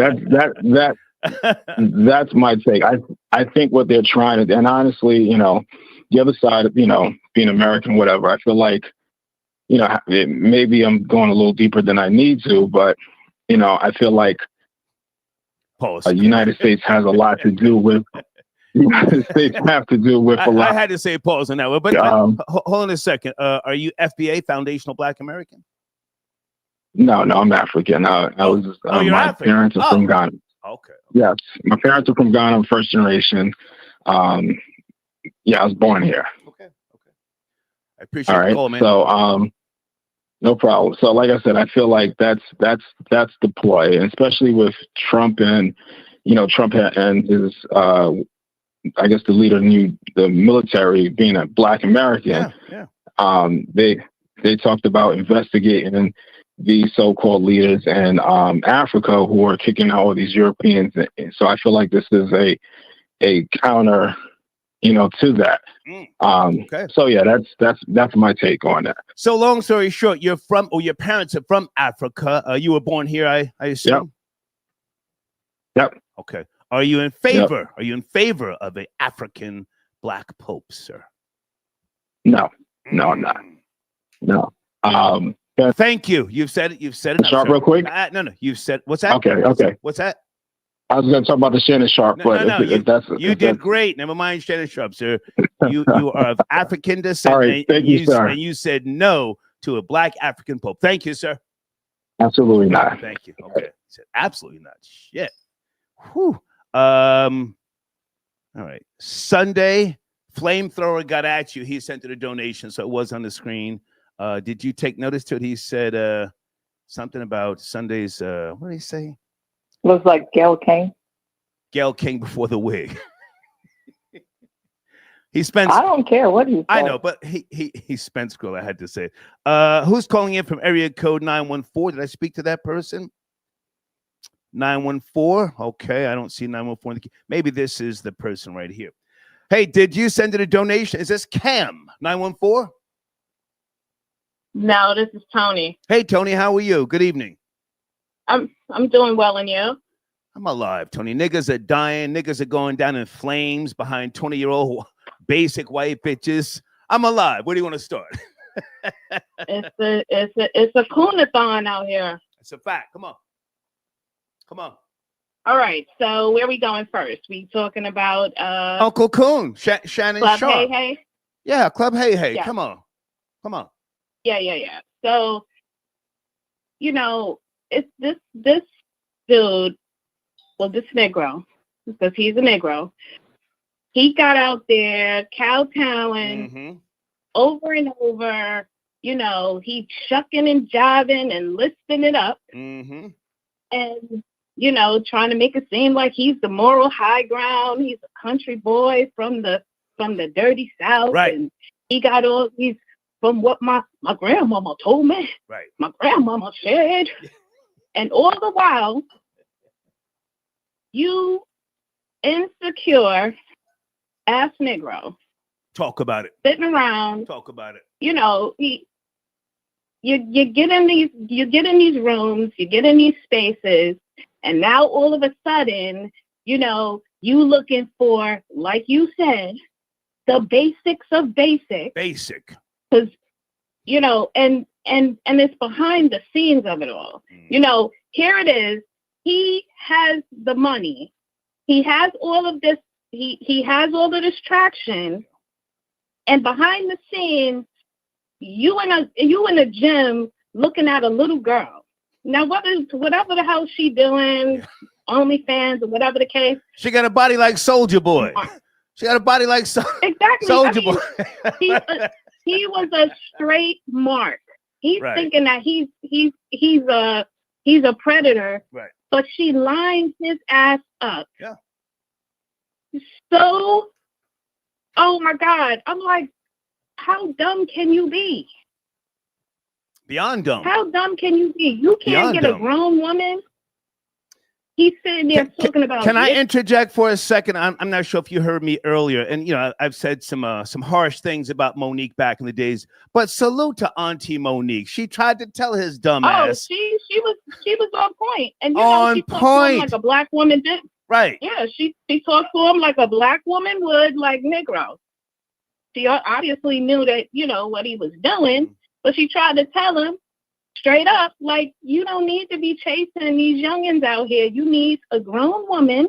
That's my take. I think what they're trying to, and honestly, you know, the other side of, you know, being American, whatever, I feel like, you know, maybe I'm going a little deeper than I need to, but, you know, I feel like the United States has a lot to do with, United States have to do with a lot. I had to say pause on that one, but hold on a second. Are you FBA, Foundational Black American? No, I'm African. I was just, my African. parents are from Ghana. Okay. Yes, my parents are from Ghana. I'm first generation. Yeah, I was born here. Okay. I appreciate All right. the call, man. So, no problem. So, like I said, I feel like that's the ploy, and especially with Trump and, you know, Trump and his, I guess the leader of the military being a Black American. They talked about investigating these so-called leaders in Africa who are kicking out all these Europeans. So I feel like this is a counter, you know, to that. So yeah, that's my take on that. So long story short, you're from, or your parents are from Africa. You were born here, I assume. Yep. Okay. Are you in favor? Yep. Are you in favor of an African Black Pope, sir? No, I'm not. No. Thank you. You've said it. Sharpe, real quick. No. You've said what's that? Okay. What's that? I was going to talk about the Shannon Sharpe, you did great. Never mind Shannon Sharpe, sir. You are of African descent. All right, thank you, sir. And you said no to a Black African Pope. Thank you, sir. Absolutely not. Thank you. Okay. He said absolutely not. Shit. Whew. All right. Sunday, Flamethrower got at you. He sent it a donation, so it was on the screen. Did you take notice to it? He said something about Sunday's, what did he say? It was like Gail King. Gail King before the wig. He spent. I don't care what he said. I know, but he spent scroll. I had to say. Who's calling in from area code 914? Did I speak to that person? 914. Okay, I don't see 914. Maybe this is the person right here. Hey, did you send it a donation? Is this Cam 914? No, this is Tony. Hey, Tony, how are you? Good evening. I'm doing well, and you? I'm alive, Tony. Niggas are dying. Niggas are going down in flames behind 20-year-old basic white bitches. I'm alive. Where do you want to start? It's a coonathon out here. It's a fact. Come on. All right. So where are we going first? We talking about Uncle Coon, Shannon Club Sharpe. Hey Hey. Yeah, Club Hey Hey. Yeah. Come on. Yeah. So, you know, it's this dude, well, this Negro, because he's a Negro. He got out there kowtowing over and over. You know, he chucking and jiving and listing it up. And, you know, trying to make it seem like he's the moral high ground. He's a country boy from the dirty South. Right. And he got all these, from what my grandmama told me. Right. My grandmama said. And all the while, you insecure ass Negro. Talk about it. Sitting around. Talk about it. You know, you get in these rooms, you get in these spaces, and now all of a sudden, you know, you looking for, like you said, the basics of basics. Basic. Because, you know, and it's behind the scenes of it all. You know, here it is. He has the money. He has all of this. He has all the distraction. And behind the scenes, you in a gym looking at a little girl. Now, whatever the hell she doing, OnlyFans or whatever the case. She got a body like Soldier Boy. She got a body like exactly. Soldier Boy. He was a straight mark. He's thinking that he's a predator. Right. But she lined his ass up. Yeah. So, oh my God. I'm like, how dumb can you be? Beyond dumb. How dumb can you be? You can't get a grown woman. He's sitting there talking about. Can I interject for a second? I'm not sure if you heard me earlier, and you know I've said some harsh things about Monique back in the days. But salute to Auntie Monique. She tried to tell his dumb ass. She was on point, and you know she talked to him like a black woman did. Right. Yeah, she talked to him like a black woman would, like Negro. She obviously knew that, what he was doing, but she tried to tell him straight up, like, you don't need to be chasing these youngins out here. You need a grown woman,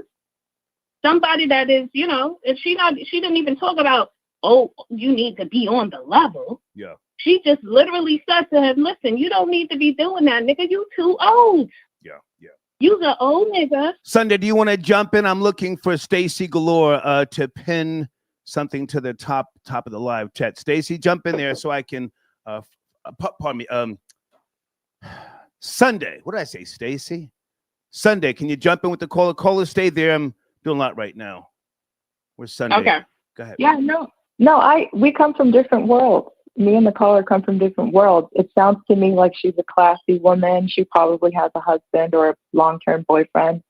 somebody that is, and she didn't even talk about, oh, you need to be on the level. Yeah. She just literally said to him, listen, you don't need to be doing that, nigga. You too old. Yeah, yeah. You's an old nigga. Sunday, do you want to jump in? I'm looking for Stacy Galore to pin something to the top of the live chat. Stacy, jump in there so I can, pardon me, Sunday. What did I say, Stacy? Sunday, can you jump in with the caller? Caller, stay there. I'm doing a lot right now. Where's Sunday? Okay. Go ahead. Yeah, no, we come from different worlds. Me and the caller come from different worlds. It sounds to me like she's a classy woman. She probably has a husband or a long-term boyfriend.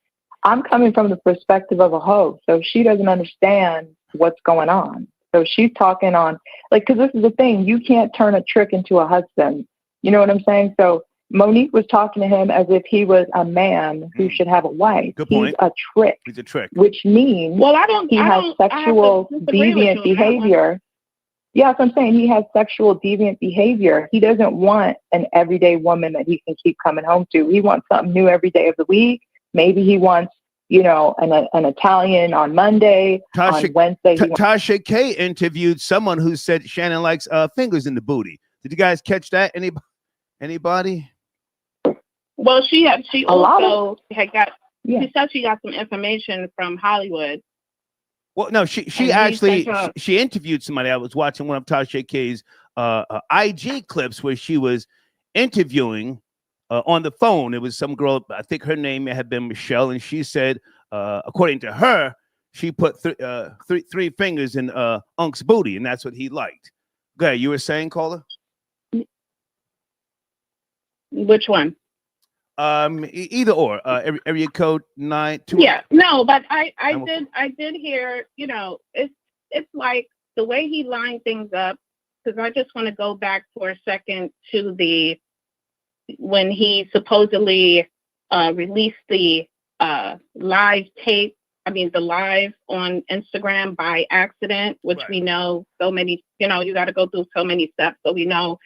I'm coming from the perspective of a hoe, so she doesn't understand what's going on. So she's talking on, because this is the thing, you can't turn a trick into a husband. You know what I'm saying? So Monique was talking to him as if he was a man who should have a wife. Good point. He's a trick. He's a trick. Which means he has sexual deviant behavior. Yeah, that's what I'm saying. He has sexual deviant behavior. He doesn't want an everyday woman that he can keep coming home to. He wants something new every day of the week. Maybe he wants, an Italian on Monday. On Wednesday, Tasha K interviewed someone who said Shannon likes fingers in the said you guys catch that? Anybody? Well, she said she got some information from Hollywood. Well, no, she actually she interviewed somebody. I was watching one of Tasha K's IG clips where she was interviewing on the phone. It was some girl, I think her name may have been Michelle, and she said, according to her, she put three fingers in Unc's booty, and that's what he liked. Go ahead, you were saying, caller? Which one? Either or. Area code 922. Yeah, no, but I did hear. It's like the way he lined things up. Because I just want to go back for a second to when he supposedly released the live tape. I mean, the live on Instagram by accident, which we know so many. You got to go through so many steps. So we know,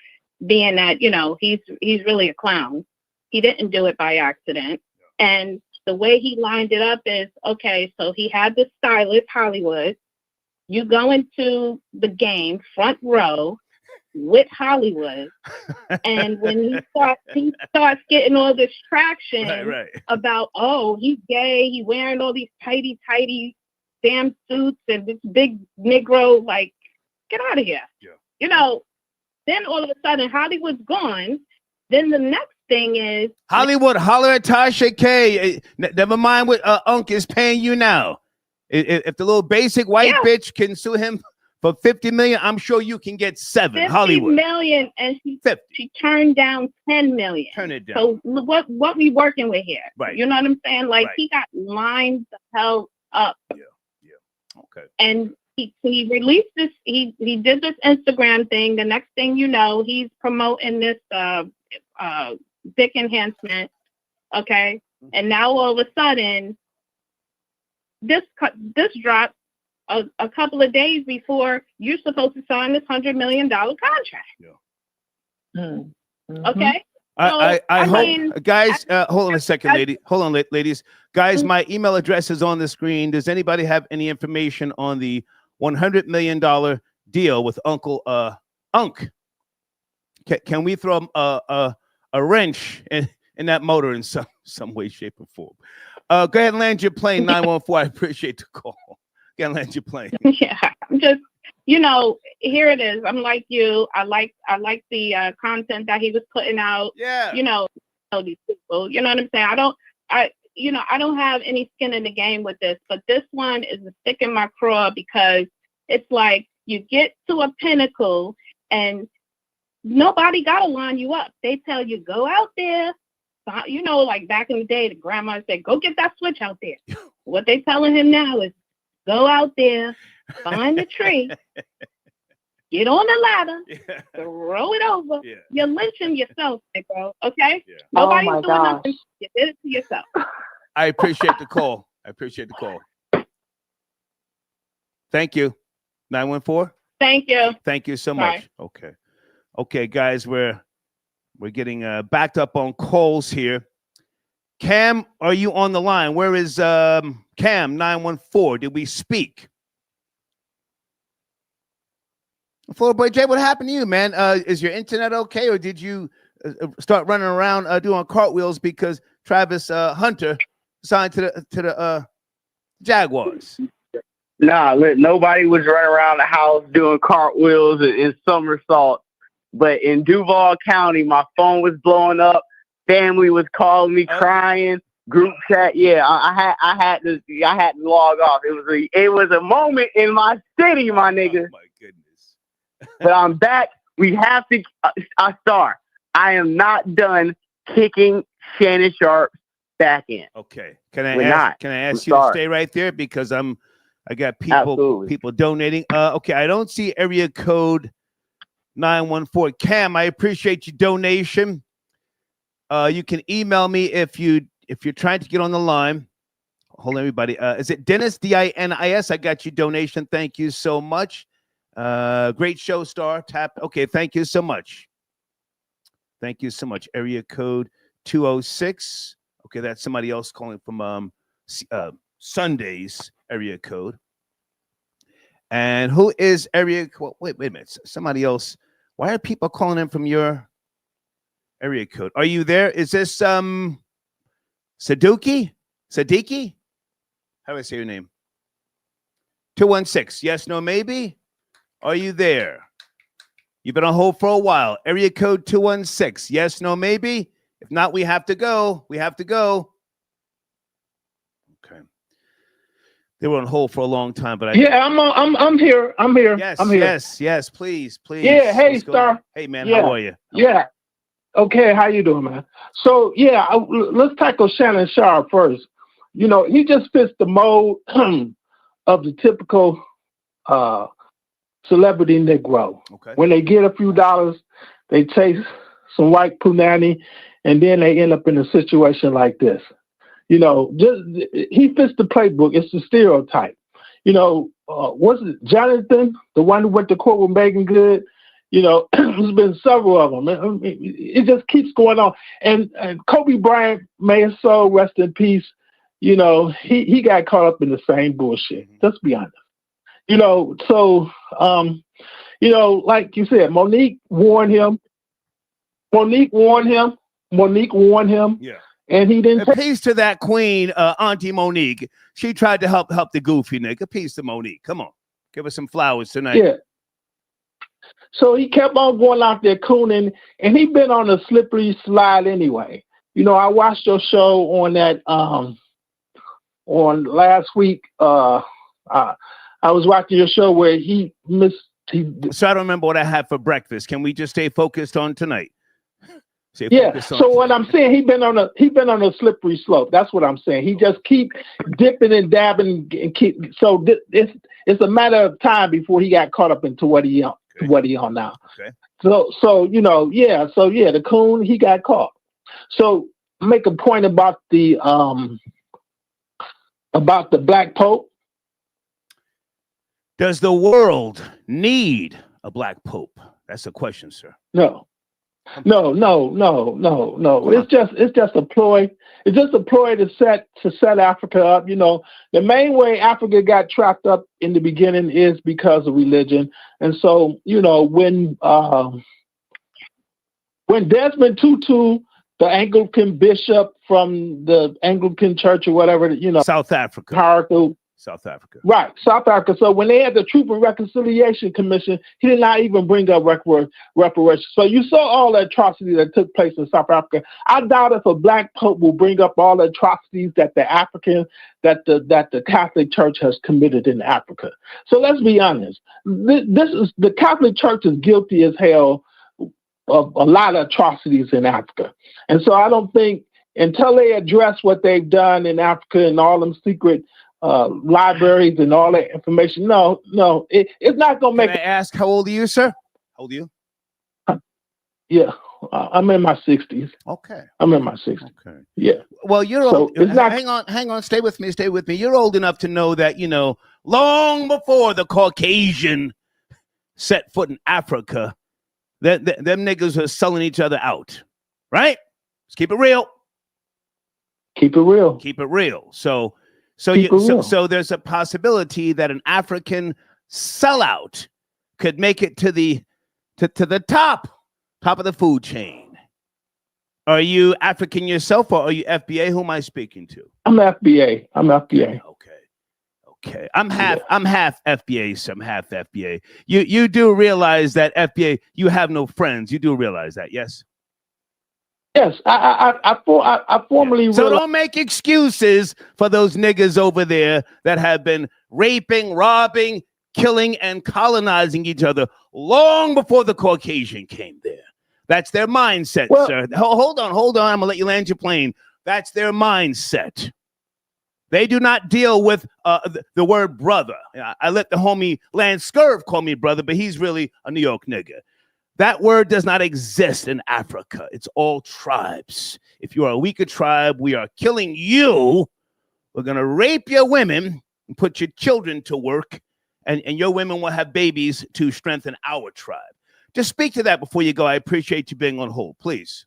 being that he's really a clown. He didn't do it by accident. And the way he lined it up is, okay, so he had the stylist, Hollywood. You go into the game front row with Hollywood. And when he starts getting all this traction about, oh, he's gay, he wearing all these tighty damn suits and this big Negro, like, get out of here. Yeah. Then all of a sudden Hollywood's gone. Then the next thing is Hollywood, holler at Tasha K. Never mind what Unc is paying you now. If the little basic white bitch can sue him for $50 million, I'm sure you can get $7 million. Hollywood. $50 million, and she turned down $10 million. Turn it down. So what we working with here? Right. You know what I'm saying? Like he got lined the hell up. Yeah. Okay. And he released this. He did this Instagram thing. The next thing you know, he's promoting this dick enhancement. Okay. And now all of a sudden, this dropped a couple of days before you're supposed to sign this $100 million contract. Yeah. Mm-hmm. Okay. I hope, guys, hold on a second, lady. Hold on, ladies. Guys, my email address is on the screen. Does anybody have any information on the $100 million deal with Uncle Unc? Can we throw a wrench in that motor in some way, shape, or form? Go ahead and land your plane, 914. I appreciate the call. Go ahead and land your plane. Yeah, I'm just, here it is. I'm like you. I like the content that he was putting out. Yeah. These people. You know what I'm saying? I don't have any skin in the game with this, but this one is a stick in my craw because it's like you get to a pinnacle and nobody got to line you up. They tell you, go out there. Like back in the day, the grandma said, go get that switch out there. What they telling him now is, go out there, find a tree, get on the ladder, throw it over. Yeah. You're lynching yourself, Nico, okay? Yeah. Nobody's doing nothing. You did it to yourself. I appreciate the call. I appreciate the call. Thank you. 914. Thank you. Thank you so Bye. much. Okay. Okay, guys, we're getting backed up on calls here. Cam, are you on the line? Where is Cam 914? Did we speak? Florida Boy Jay, what happened to you, man? Is your internet okay, or did you start running around doing cartwheels because Travis Hunter signed to the Jaguars? Nah, nobody was running around the house doing cartwheels and somersaults. But in Duval County, my phone was blowing up. Family was calling me, crying. Group chat, yeah. I had to log off. It was a moment in my city, my nigga. Oh my goodness. But I'm back. We have to. I am not done kicking Shannon Sharpe back in. Okay. Can I ask you to stay right there because I got people donating. Okay, I don't see area code 914. Cam, I appreciate your donation. You can email me if you're trying to get on the line. Hold on, everybody. Is it Dennis, Dinis? I got your donation. Thank you so much. Great show, Star. Tap. Okay, thank you so much. Thank you so much. Area code 206. Okay, that's somebody else calling from Sunday's area code. And who is area code? Wait a minute. Somebody else. Why are people calling in from your area code? Are you there? Is this Sadiki? How do I say your name? 216. Yes, no, maybe? Are you there? You've been on hold for a while. Area code 216. Yes, no, maybe? If not, we have to go. We have to go. Okay. They were on hold for a long time, but I'm here. I'm here. Yes, I'm here. yes, please. Yeah, hey, Star. Hey, man, how are you? Yeah. Okay, how you doing, man? So, yeah, let's tackle Shannon Sharpe first. You know, he just fits the mold of the typical celebrity Negro. Okay. When they get a few dollars, they chase some white punani, and then they end up in a situation like this. You know, he fits the playbook. It's the stereotype. You know, was it Jonathan, the one who went to court with Megan Good? You know, there's been several of them. It just keeps going on. And Kobe Bryant, may his soul rest in peace. You know, he got caught up in the same bullshit. Let's be honest. You know, so, you know, like you said, Monique warned him. Yeah. And he didn't. A peace to that queen, Auntie Monique. She tried to help the goofy nigga. Peace to Monique. Come on. Give us some flowers tonight. Yeah. So he kept on going out there cooning, and he been on a slippery slide anyway. You know, I watched your show on that on last week. I was watching your show where he missed. So I don't remember what I had for breakfast. Can we just stay focused on tonight? So what I'm saying, he been on a slippery slope. That's what I'm saying. He just keep dipping and dabbing and keep. So it's a matter of time before he got caught up into what he on now. Okay. So you know, the coon, he got caught. So make a point about the Black Pope. Does the world need a Black Pope? That's the question, sir. No. It's just a ploy. It's just a ploy to set Africa up. You know, the main way Africa got trapped up in the beginning is because of religion. And so, you know, when Desmond Tutu, the Anglican bishop from the Anglican Church or whatever, you know, South Africa. South Africa. Right, South Africa. So when they had the Truth and Reconciliation Commission, he did not even bring up reparations. So you saw all the atrocities that took place in South Africa. I doubt if a Black Pope will bring up all the atrocities that the Catholic Church has committed in Africa. So let's be honest. The Catholic Church is guilty as hell of a lot of atrocities in Africa. And so I don't think until they address what they've done in Africa and all them secret libraries and all that information. No, it's not going to make. Can I ask how old are you, sir? How old are you? Yeah. I'm in my 60s. Okay. I'm in my 60s. Okay. Yeah. Well, you're So old. it's not. Hang on. Stay with me. You're old enough to know that, long before the Caucasian set foot in Africa, them niggas are selling each other out, right? Let's keep it real. Keep it real. Keep it real. So there's a possibility that an African sellout could make it to the top of the food chain. Are you African yourself, or are you FBA? Who am I speaking to? I'm FBA. Okay. I'm half FBA, so I'm half FBA. You do realize that FBA, you have no friends. You do realize that, yes? Yes, I formally. So don't make excuses for those niggas over there that have been raping, robbing, killing, and colonizing each other long before the Caucasian came there. That's their mindset, sir. Hold on. I'm gonna let you land your plane. That's their mindset. They do not deal with the word brother. I let the homie Lance Scurv call me brother, but he's really a New York nigga. That word does not exist in Africa. It's all tribes. If you are a weaker tribe, we are killing you. We're going to rape your women and put your children to work, and your women will have babies to strengthen our tribe. Just speak to that before you go. I appreciate you being on hold, please.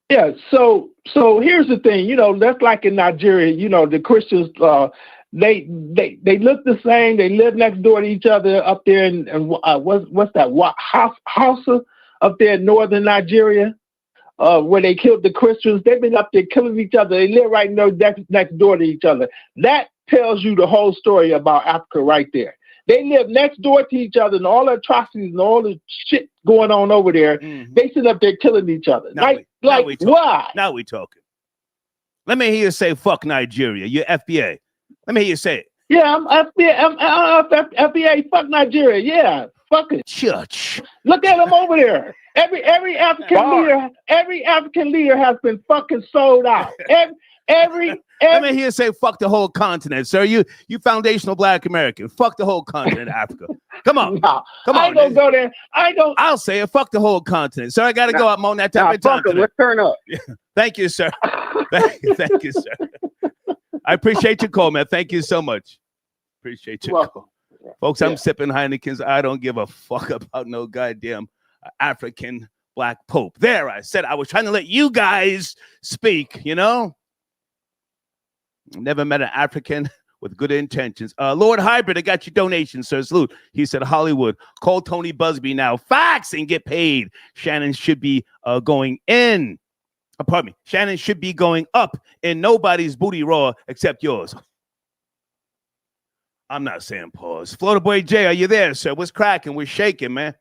Yeah, so here's the thing, that's like in Nigeria, the Christians, they look the same. They live next door to each other up there in what's that Hausa up there in northern Nigeria, where they killed the Christians. They've been up there killing each other. They live right next door to each other. That tells you the whole story about Africa right there. They live next door to each other, and all the atrocities and all the shit going on over there. Mm-hmm. They sit up there killing each other. Why? Now we talking. Let me hear you say "fuck Nigeria." You're FBA. Let me hear you say it. Yeah, I'm FBA. I'm FBA. Fuck Nigeria. Yeah, fuck it. Church. Look at them over there. Every African leader has been fucking sold out. Let me hear you say "fuck the whole continent," sir. You foundational Black American. Fuck the whole continent, Africa. Come on, come on. I don't go there. I'll say it. Fuck the whole continent, sir. I got to go. I'm on that type of time. Let's turn up. Yeah. Thank you, sir. Thank you, sir. I appreciate your call, man. Thank you so much. Appreciate your call. Folks, I'm sipping Heineken's. I don't give a fuck about no goddamn African Black Pope. There, I said I was trying to let you guys speak, Never met an African with good intentions. Lord Hybrid, I got your donation, sir. Salute. He said, Hollywood, call Tony Busby now. Fax and get paid. Shannon should be going in. Pardon me. Shannon should be going up in nobody's booty raw except yours. I'm not saying pause. Florida Boy Jay, are you there, sir? What's cracking? We're shaking, man.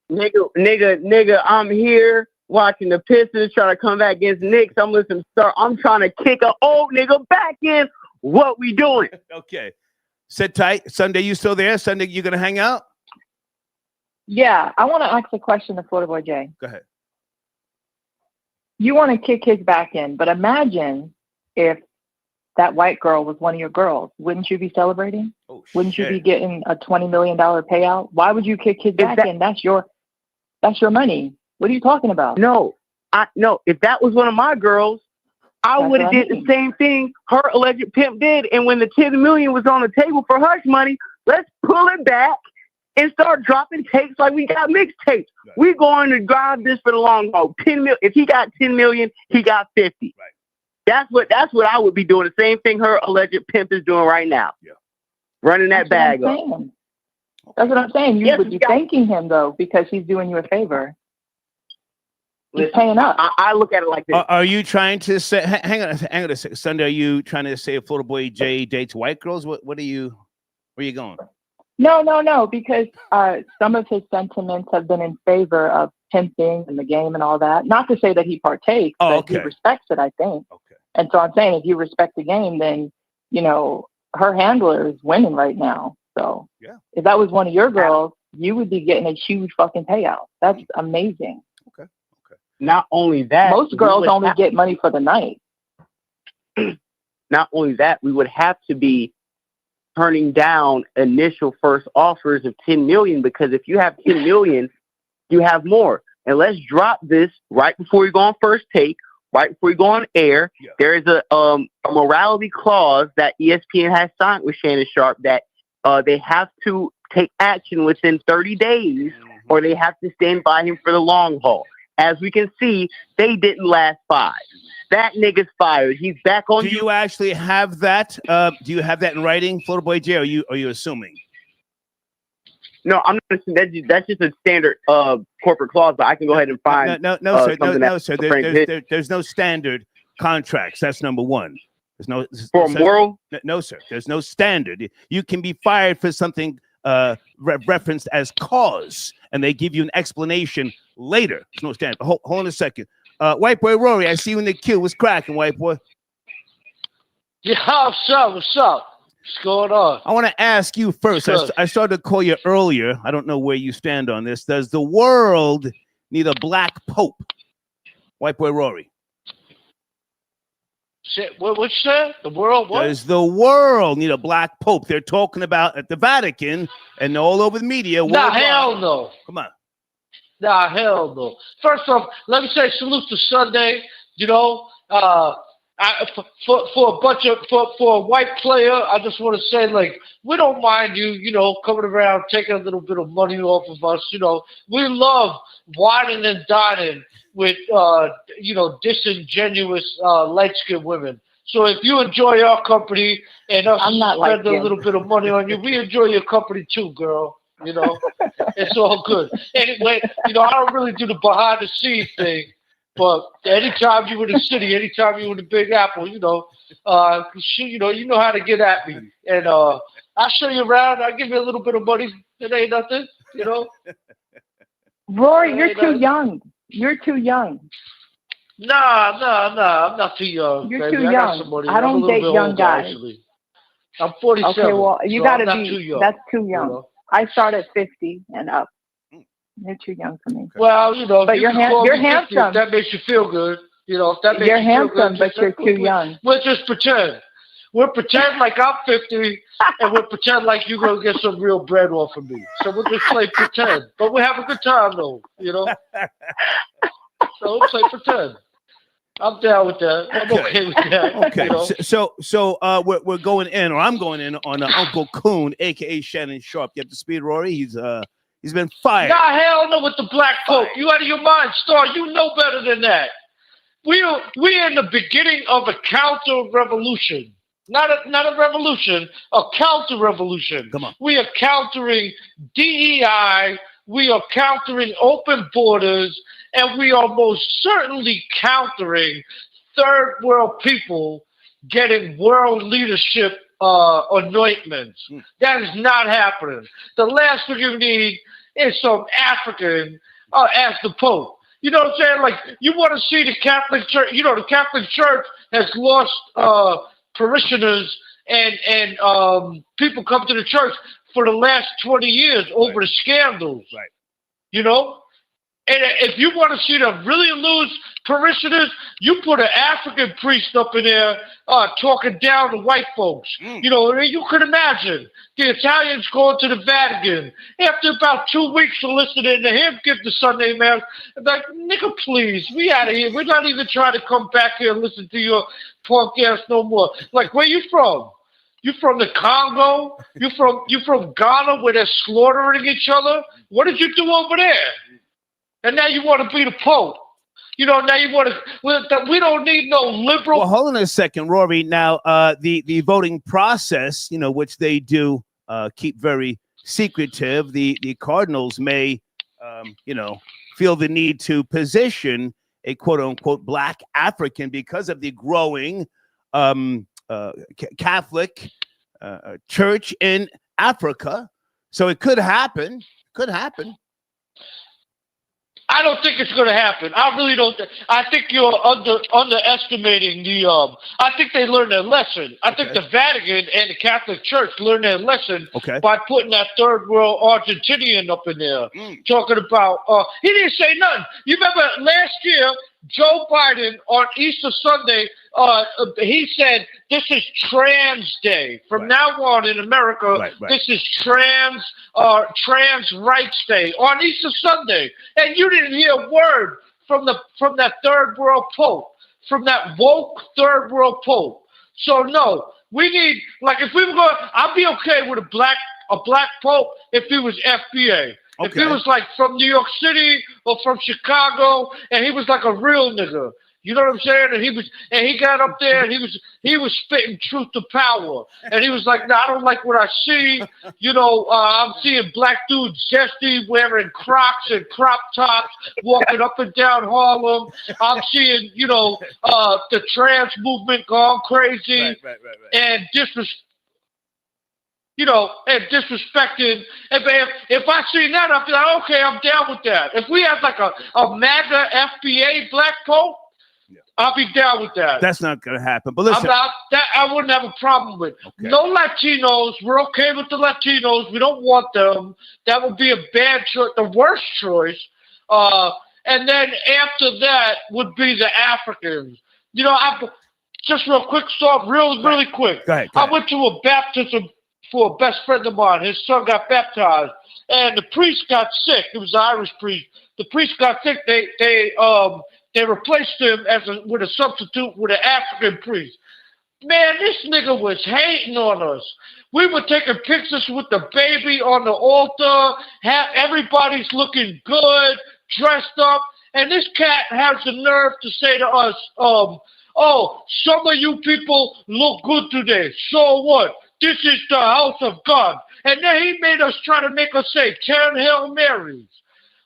Nigga, I'm here watching the Pistons trying to come back against Knicks. I'm listening, sir. I'm trying to kick an old nigga back in. What we doing? Okay. Sit tight. Sunday, you still there? Sunday, you going to hang out? Yeah, I want to ask a question to Florida Boy Jay. Go ahead. You want to kick his back in, but imagine if that white girl was one of your girls. Wouldn't you be celebrating? Oh, Wouldn't you be getting a $20 million payout? Why would you kick his back in? That's your money. What are you talking about? No. If that was one of my girls, I would have did the same thing her alleged pimp did. And when the $10 million was on the table for hush money, let's pull it back and start dropping tapes like we got mixtapes. Right. We're going to drive this for the long haul. 10 million. If he got 10 million, he got 50. Right. That's what I would be doing. The same thing her alleged pimp is doing right now. Yeah. Running that bag up. That's what I'm saying. You would be thanking him though, because he's doing you a favor. He's paying up. I look at it like this. Are you trying to say? Hang on a second. Sunday, are you trying to say Florida Boy Jay dates white girls? What are you? Where are you going? No, because some of his sentiments have been in favor of pimping and the game and all that. Not to say that he partakes, but he respects it, I think. Okay. And so I'm saying if you respect the game, then, her handler is winning right now. So if that was one of your girls, you would be getting a huge fucking payout. That's amazing. Okay. Not only that. Most girls only get money for the night. Not only that, we would have to be turning down initial first offers of 10 million, because if you have 10 million, you have more. and let's drop this right before we go on first take, right before we go on air. Yeah. There is a morality clause that ESPN has signed with Shannon Sharpe that they have to take action within 30 days or they have to stand by him for the long haul. As we can see, they didn't last 5. That nigga's fired. He's back on. Do you actually have that? Do you have that in writing, Florida Boy J? Or are you assuming? No, I'm not. That's just a standard corporate clause. But I can go ahead and find. No, sir. There's no standard contracts. That's number one. There's no for moral. No, sir. There's no standard. You can be fired for something referenced as cause, and they give you an explanation later. There's no standard. Hold on a second. White boy Rory, I see you in the queue. What's cracking, white boy? Yeah, what's up? What's going on? I want to ask you first. I started to call you earlier. I don't know where you stand on this. Does the world need a black pope? White boy Rory. What's that? The world what? Does the world need a black pope? They're talking about at the Vatican and all over the media. Nah, hell no. Come on. Nah, hell no. First off, let me say salute to Sunday. You know, for a white player, I just want to say, like, we don't mind you know, coming around taking a little bit of money off of us. You know, we love whining and dining with you know, disingenuous light-skinned women. So if you enjoy our company and us spend a little bit of money on you, we enjoy your company too, girl. You know, it's all good. Anyway, you know, I don't really do the behind the scenes thing, but anytime you in the city, anytime you in the Big Apple, you know how to get at me, and I'll show you around. I'll give you a little bit of money. It ain't nothing, you know. Rory, you're too young. You're too young. Nah, I'm not too young. You're baby. too young. I don't date young guys. Actually. I'm 47. Okay, well, you gotta be. Too young, that's too young. You know? I start at 50 and up. You're too young for me. Well, you know, but you're handsome. If that makes you feel good. You know, if that makes you're you feel handsome, good, but you're too young. We'll just pretend. We'll pretend like I'm 50, and we'll pretend like you're gonna get some real bread off of me. So we'll just play pretend, but we'll have a good time though. You know. So we'll play pretend. I'm down with that. I'm okay with that. Okay, you know? so we're going in, or I'm going in on Uncle Coon, aka Shannon Sharpe. Get the speed, Rory. He's been fired. Nah, hell no with the black pope. You out of your mind, Star. You know better than that. We're in the beginning of a counter revolution. Not a revolution, a counter revolution. Come on. We are countering DEI. We are countering open borders. And we are most certainly countering third world people getting world leadership anointments. That is not happening. The last thing you need is some African as the Pope. You know what I'm saying? Like, you want to see the Catholic Church. You know, the Catholic Church has lost parishioners and people come to the church for the last 20 years over the scandals. Right. You know? And if you want to see them really lose parishioners, you put an African priest up in there talking down to white folks. You know, you could imagine the Italians going to the Vatican. After about 2 weeks of listening to him give the Sunday Mass, like, nigga, please, we out of here. We're not even trying to come back here and listen to your punk ass no more. Like, where you from? You from the Congo? You from Ghana where they're slaughtering each other? What did you do over there? And now you want to be the Pope. You know, now you want to. We don't need no liberal. Well, hold on a second, Rory. Now, the voting process, you know, which they do keep very secretive. The Cardinals may, you know, feel the need to position a quote unquote black African because of the growing Catholic church in Africa. So it could happen. Could happen. I don't think it's going to happen. I really don't. I think you're underestimating the. I think they learned their lesson. I think the Vatican and the Catholic Church learned their lesson by putting that third world Argentinian up in there, talking about. He didn't say nothing. You remember last year Joe Biden on Easter Sunday, he said this is Trans Day. From now on in America, this is Trans Rights Day on Easter Sunday, and you didn't hear a word from that third world pope, from that woke third world pope. So no, we need, like, if we were going, I'd be okay with a black pope if he was FBA. If he was like from New York City or from Chicago, and he was like a real nigga, you know what I'm saying? And he got up there and he was spitting truth to power, and he was like, "No, I don't like what I see. You know, I'm seeing black dudes zesty wearing Crocs and crop tops, walking up and down Harlem. I'm seeing, you know, the trans movement gone crazy and disrespecting. If I see that, I'll be like, okay, I'm down with that. If we have like a MAGA FBA black pope, I'll be down with that. That's not going to happen. But listen, I wouldn't have a problem with. No Latinos. We're okay with the Latinos. We don't want them. That would be a bad choice, the worst choice. And then after that would be the Africans. You know, just real quick, really quick. Go ahead. I went to a baptism for a best friend of mine. His son got baptized, and the priest got sick. It was an Irish priest. The priest got sick. They replaced him with a substitute with an African priest. Man, this nigga was hating on us. We were taking pictures with the baby on the altar. Everybody's looking good, dressed up, and this cat has the nerve to say to us, "Oh, some of you people look good today. So what? This is the house of God." And then he made us try to make us say 10 Hail Marys.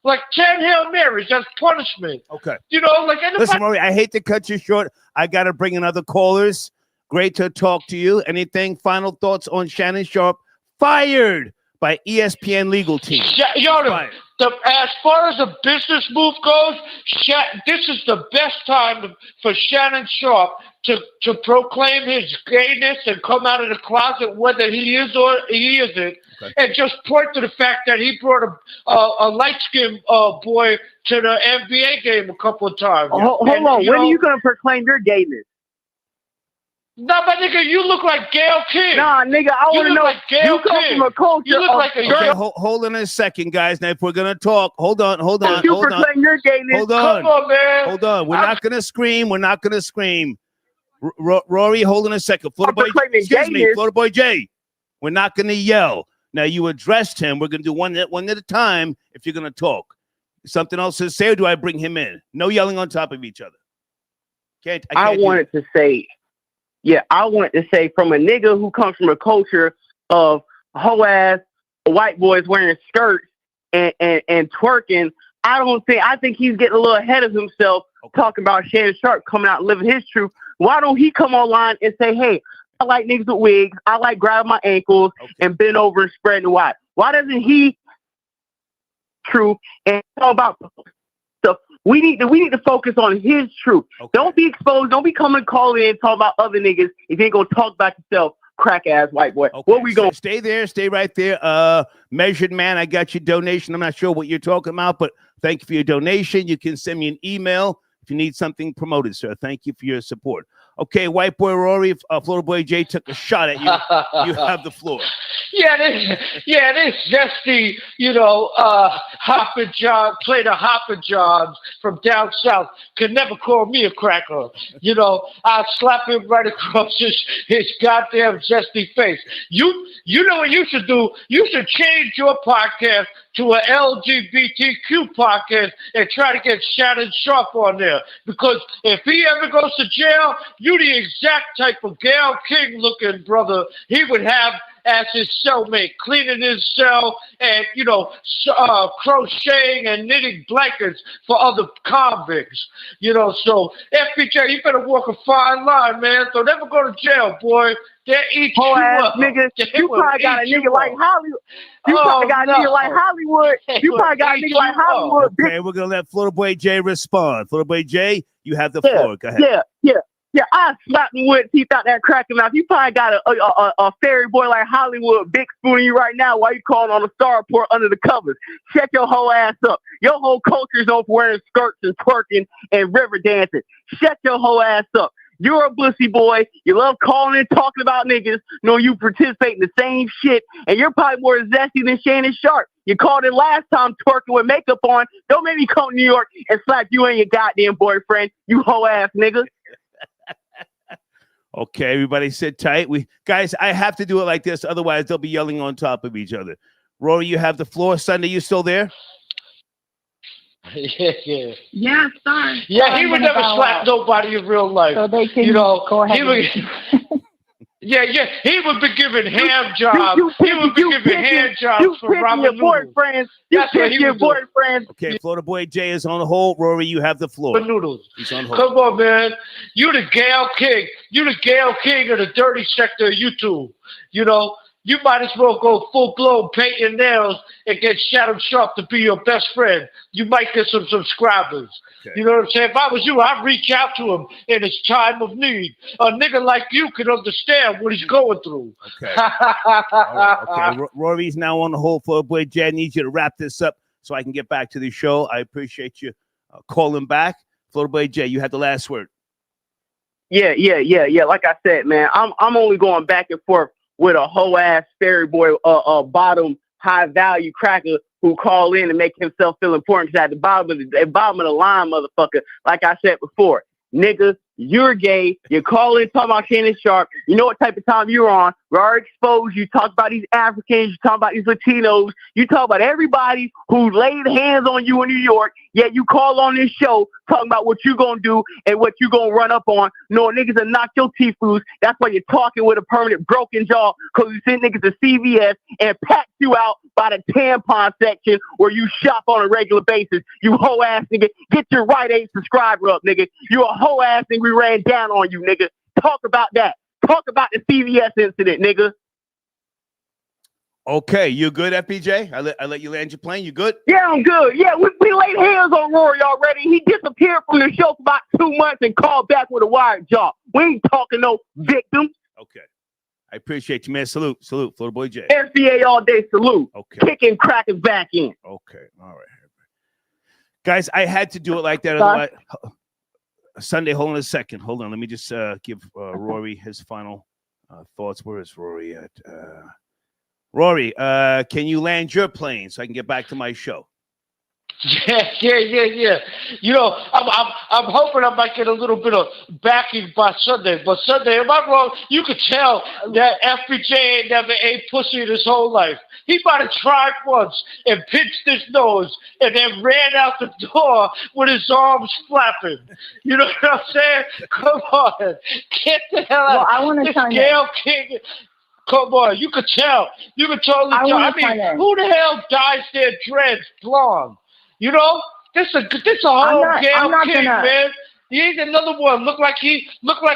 Like 10 Hail Marys as punishment. Okay. You know, like... Listen, Rory, I hate to cut you short. I got to bring in other callers. Great to talk to you. Anything, final thoughts on Shannon Sharpe? Fired by ESPN legal team. As far as the business move goes, this is the best time for Shannon Sharpe to proclaim his gayness and come out of the closet, whether he is or he isn't, and just point to the fact that he brought a light-skinned boy to the NBA game a couple of times. Hold on, when are you going to proclaim your gayness? Nah, but nigga, you look like Gayle King. Nah, nigga, I want to know. Like you come from a culture. You look like a girl. Hold on a second, guys. Now, if we're gonna talk, hold on. You proclaim your gayness. Hold on. Come on, man. Hold on. We're not gonna scream. We're not gonna scream. Rory, hold on a second. Florida Boy J. We're not gonna yell. Now, you addressed him. We're gonna do one at a time. If you're gonna talk, something else to say, or do I bring him in? No yelling on top of each other. I wanted to say. Yeah, I wanted to say, from a nigga who comes from a culture of hoe-ass white boys wearing skirts and twerking, I think he's getting a little ahead of himself talking about Shannon Sharpe coming out and living his truth. Why don't he come online and say, hey, I like niggas with wigs, I like grabbing my ankles and bend over and spreading the wide? Why doesn't he truth and talk about stuff? We need to focus on his truth. Don't be exposed. Don't be coming calling in talking about other niggas if you ain't gonna talk about yourself, crack ass white boy. Where we going? Stay there. Stay right there. Measured Man, I got your donation. I'm not sure what you're talking about, but thank you for your donation. You can send me an email if you need something promoted, sir. Thank you for your support. Okay, white boy Rory, Florida Boy Jay took a shot at you. You have the floor. This zesty, Hoppin' John, play the Hoppin' Johns from down south, could never call me a cracker. I'd slap him right across his goddamn zesty face. You know what you should do? You should change your podcast to an LGBTQ podcast and try to get Shannon Sharpe on there. Because if he ever goes to jail, you the exact type of Gayle King looking brother he would have as his cellmate, cleaning his cell and, crocheting and knitting blankets for other convicts. So FBJ, you better walk a fine line, man. So never go to jail, boy. They'll eat you up. Nigga, you probably got a nigga like Hollywood. You probably got a nigga like Hollywood. You probably got a nigga like Hollywood. Okay, we're going to let Florida Boy Jay respond. Florida Boy Jay, you have the floor. Go ahead. Yeah. Yeah, I slapped him with teeth out that cracking mouth. You probably got a fairy boy like Hollywood big spooning you right now while you calling on the star report under the covers. Check your whole ass up. Your whole culture is over wearing skirts and twerking and river dancing. Shut your whole ass up. You're a pussy boy. You love calling and talking about niggas. No, you participate in the same shit, and you're probably more zesty than Shannon Sharpe. You called it last time twerking with makeup on. Don't make me come to New York and slap you and your goddamn boyfriend, you hoe ass nigga. Okay, everybody sit tight. Guys, I have to do it like this, otherwise they'll be yelling on top of each other. Rory, you have the floor. Sunday, you still there? Yeah. Yeah, sorry. Yeah, he would never slap nobody in real life. So they can go ahead. Yeah, he would be giving hand jobs. He would be giving hand jobs for Robin boyfriends. That's what he your would do. boyfriends. Okay, Florida Boy Jay is on hold. Rory, you have the floor. Noodles. He's on hold. Come on, man. You the Gail King. You the Gail King of the dirty sector of YouTube. You know, you might as well go full-blown paint your nails and get Shannon Sharpe to be your best friend. You might get some subscribers. Okay. You know what I'm saying? If I was you, I'd reach out to him in his time of need. A nigga like you can understand what he's going through. Okay. Right. Okay. Rory's now on the hold. Florida Boy Jay, I need you to wrap this up so I can get back to the show. I appreciate you calling back. Florida Boy Jay, you had the last word. Yeah. Like I said, man, I'm only going back and forth with a whole ass fairy boy, bottom high value cracker who call in and make himself feel important. Because at the bottom of the line, motherfucker, like I said before, nigga, you're gay. You call in talking about Shannon Sharpe. You know what type of time you're on. We are exposed. You talk about these Africans. You talk about these Latinos. You talk about everybody who laid hands on you in New York. Yet you call on this show talking about what you gonna do and what you gonna run up on. No, niggas will knock your teeth loose. That's why you're talking with a permanent broken jaw, because you send niggas to CVS and pack you out by the tampon section where you shop on a regular basis. You hoe ass nigga. Get your Rite Aid subscriber up, nigga. You a hoe ass nigga. We ran down on you, nigga. Talk about that. Talk about the CVS incident, nigga. Okay, you good, FPJ? I let you land your plane. You good? Yeah, I'm good. Yeah, we laid hands on Rory already. He disappeared from the show for about 2 months and called back with a wired jaw. We ain't talking no victims. Okay. I appreciate you, man. Salute, Florida Boy Jay. FCA all day salute. Okay. Kicking crackers back in. Okay, all right. Guys, I had to do it like that. Otherwise, Sunday, hold on a second. Hold on. Let me just give Rory his final thoughts. Where is Rory at? Rory, can you land your plane so I can get back to my show? Yeah. You know, I'm hoping I might get a little bit of backing by Sunday. But Sunday, am I wrong? You could tell that FBJ ain't never ate pussy in his whole life. He might have tried once and pinched his nose and then ran out the door with his arms flapping. You know what I'm saying? Come on. Get the hell out. Well, I want to chime in. Gail King. Come on, you could tell. You could totally tell. I mean, who the hell dyes their dreads blonde? You know, this a whole Gail King, man. He ain't another one. Look like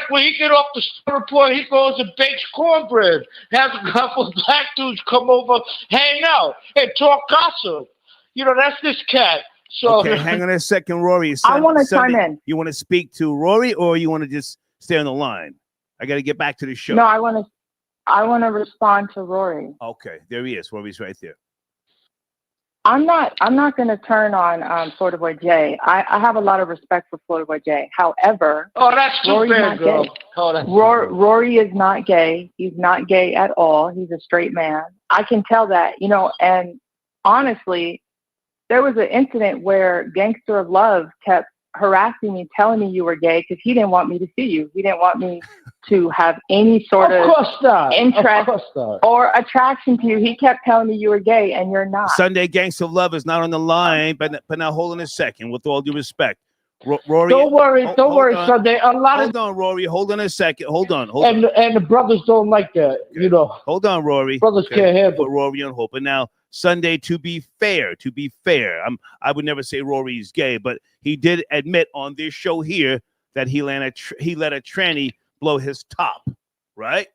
when he get off the report, he goes and bakes cornbread. Has a couple of black dudes come over, hang out, and talk gossip. You know, that's this cat. So okay, hang on a second, Rory. I want to chime in. You want to speak to Rory, or you want to just stay on the line? I got to get back to the show. No, I want to respond to Rory. Okay, there he is. Rory's right there. I'm not going to turn on Florida Boy Jay. I have a lot of respect for Florida Boy Jay. However, that's too bad, girl. Rory is not gay. He's not gay at all. He's a straight man. I can tell that, you know, and honestly, there was an incident where Gangster of Love kept harassing me, telling me you were gay because he didn't want me to see you. He didn't want me to have any sort of interest or attraction to you. He kept telling me you were gay and you're not. Sunday Gangster of Love is not on the line, but now hold on a second. With all due respect, Rory. Don't worry, Sunday. Hold on, Rory. Hold on a second. Hold on. And the brothers don't like that, you know. Hold on, Rory. Brothers can't handle. Put Rory on hold. But now, Sunday, to be fair, I would never say Rory's gay, but he did admit on this show here that he let a tranny blow his top, right?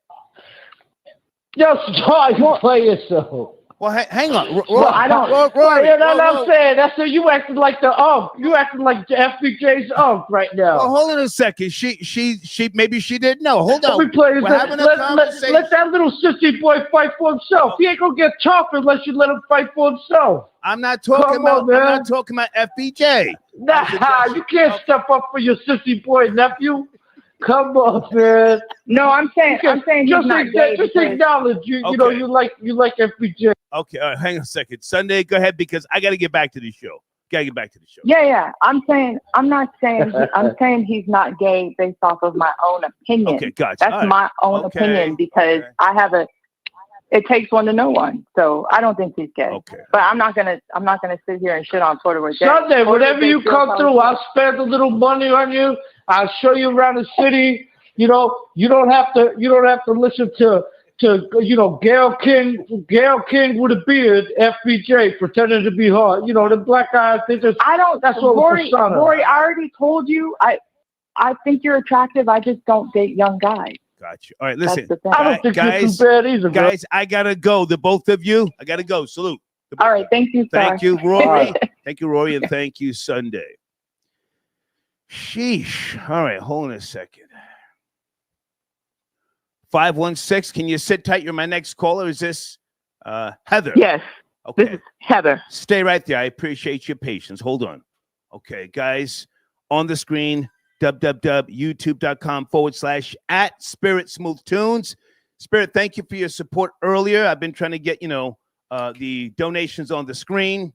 Just try to play yourself. Well, hang on. Well, I don't. Rory, you know what I'm saying? That's what you acting like the You acting like the FBJ's right now. Well, hold on a second. She maybe she didn't know. Hold on. We're having a conversation. Let that little sissy boy fight for himself. He ain't gonna get tough unless you let him fight for himself. I'm not talking about FBJ. Nah, you can't step up for your sissy boy nephew. Come on, man. No, I'm saying he's just not gay. Just acknowledge you know you like FBJ. Okay, all right, hang on a second. Sunday, go ahead because I got to get back to the show. Yeah. I'm not saying I'm saying he's not gay based off of my own opinion. Okay, gotcha. That's my own opinion because it takes one to know one. So I don't think he's gay. Okay. But I'm not gonna sit here and shit on Twitter with Sunday, whenever you come through, I'll spend a little money on you. I'll show you around the city. You know, you don't have to listen to Gail King with a beard, FBJ pretending to be hard. You know, the black guys think that's Rory, I already told you I think you're attractive. I just don't date young guys. Gotcha. All right, listen. I don't think you're too bad either, bro. Guys, I gotta go. The both of you, I gotta go. Salute. All right, thank you, sir. Thank you, Rory. Thank you, Rory, and thank you, Sunday. Sheesh. All right, hold on a second. 516, can you sit tight? You're my next caller. Is this Heather? Yes. Okay. This is Heather. Stay right there. I appreciate your patience. Hold on. Okay, guys, on the screen, www.youtube.com/@SpiritSmoothTunes. Spirit, thank you for your support earlier. I've been trying to get, the donations on the screen.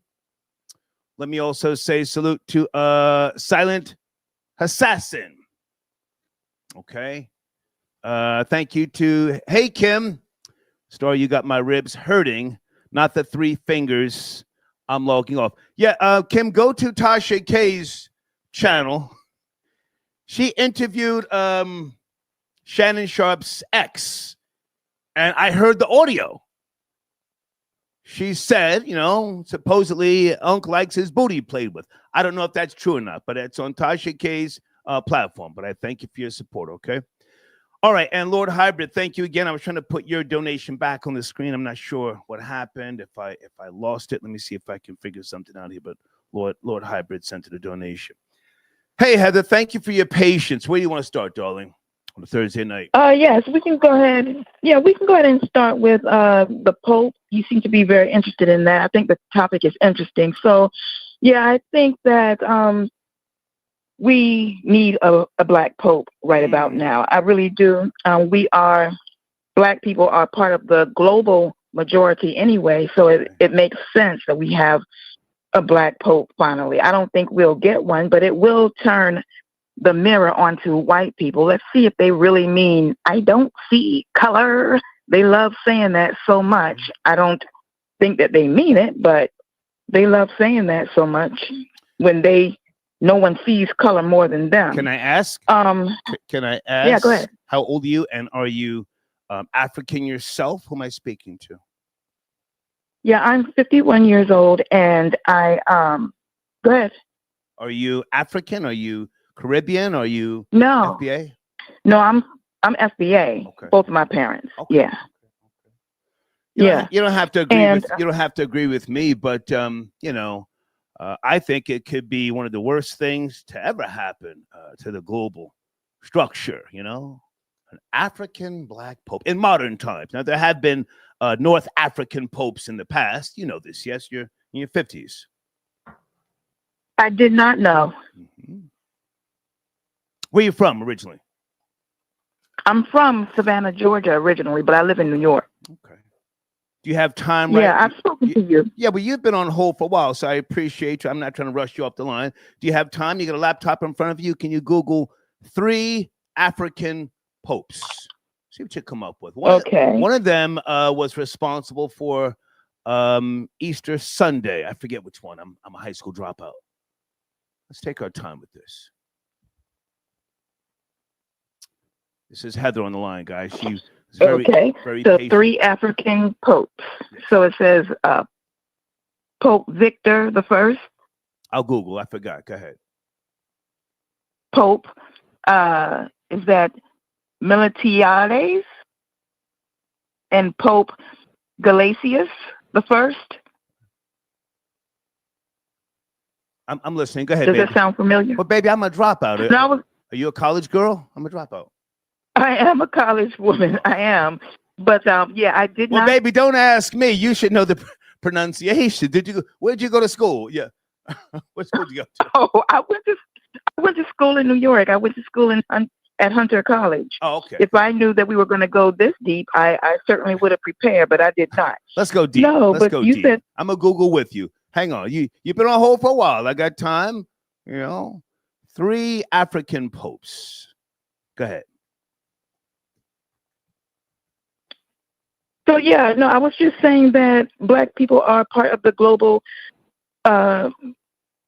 Let me also say salute to Silent Assassin. Okay. Thank you to Hey Kim. Star, you got my ribs hurting, not the 3 fingers. I'm logging off. Yeah, Kim, go to Tasha K's channel. She interviewed Shannon Sharpe's ex, and I heard the audio. She said, supposedly Unc likes his booty played with. I don't know if that's true or not, but it's on Tasha K's platform. But I thank you for your support, okay? All right, and Lord Hybrid, thank you again. I was trying to put your donation back on the screen. I'm not sure what happened. If I lost it, let me see if I can figure something out here. But Lord Hybrid sent it a donation. Hey, Heather, thank you for your patience. Where do you want to start, darling, on a Thursday night? Yes, we can go ahead. Yeah, we can go ahead and start with the Pope. You seem to be very interested in that. I think the topic is interesting. So, yeah, I think that we need a black Pope right about now. I really do. Black people are part of the global majority anyway, so it makes sense that we have a black Pope finally. I don't think we'll get one, but it will turn the mirror onto white people. Let's see if they really mean, I don't see color. They love saying that so much. I don't think that they mean it, but they love saying that so much when no one sees color more than them. Can I ask? Can I ask? Yeah, go ahead. How old are you, and are you African yourself? Who am I speaking to? Yeah, I'm 51 years old, and I go ahead. Are you African? Are you Caribbean? Are you No. FBA? No, I'm FBA. Okay. Both of my parents. Okay. Yeah. You don't have to agree you don't have to agree with me, but I think it could be one of the worst things to ever happen to the global structure, an African black Pope in modern times. Now, there have been North African popes in the past. You know this, yes? You're in your 50s. I did not know. Mm-hmm. Where are you from originally? I'm from Savannah, Georgia originally, but I live in New York. Okay. Do you have time? Right? Yeah, I've spoken to you. Yeah, but you've been on hold for a while, so I appreciate you. I'm not trying to rush you off the line. Do you have time? You got a laptop in front of you? Can you Google 3 African popes? See what you come up with. One of them was responsible for Easter Sunday. I forget which one. I'm a high school dropout. Let's take our time with this. This is Heather on the line, guys. She's very patient. 3 African popes. So it says Pope Victor the First. I'll Google. I forgot. Go ahead. Pope is that Miltiades and Pope Gelasius the first. I'm listening. Go ahead, Does baby. that sound familiar? Well, baby, I'm a dropout. No, Are you a college girl? I'm a dropout. I am a college woman. I am. But yeah, I did not. Well, baby, don't ask me. You should know the pronunciation. Where'd you go to school? Yeah. What school did you go to? Oh, I went to school in New York. I went to school at Hunter College. Oh, okay. If I knew that we were going to go this deep, I certainly would have prepared, but I did not. Let's go deep. No, Let's but go you deep. said I'm gonna Google with you. Hang on. You've been on hold for a while. I got time. 3 African popes. Go ahead. So yeah, no, I was just saying that Black people are part of the global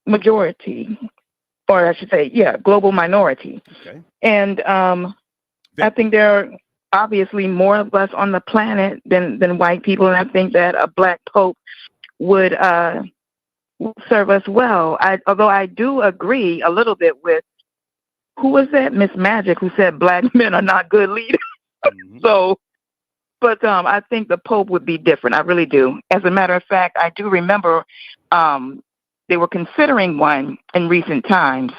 majority, or I should say, yeah, global minority. Okay. And I think there are obviously more of us on the planet than white people, and I think that a Black pope would serve us well. Although I do agree a little bit with, who was that, Miss Magic, who said Black men are not good leaders. So, but I think the Pope would be different. I really do. As a matter of fact, I do remember they were considering one in recent times.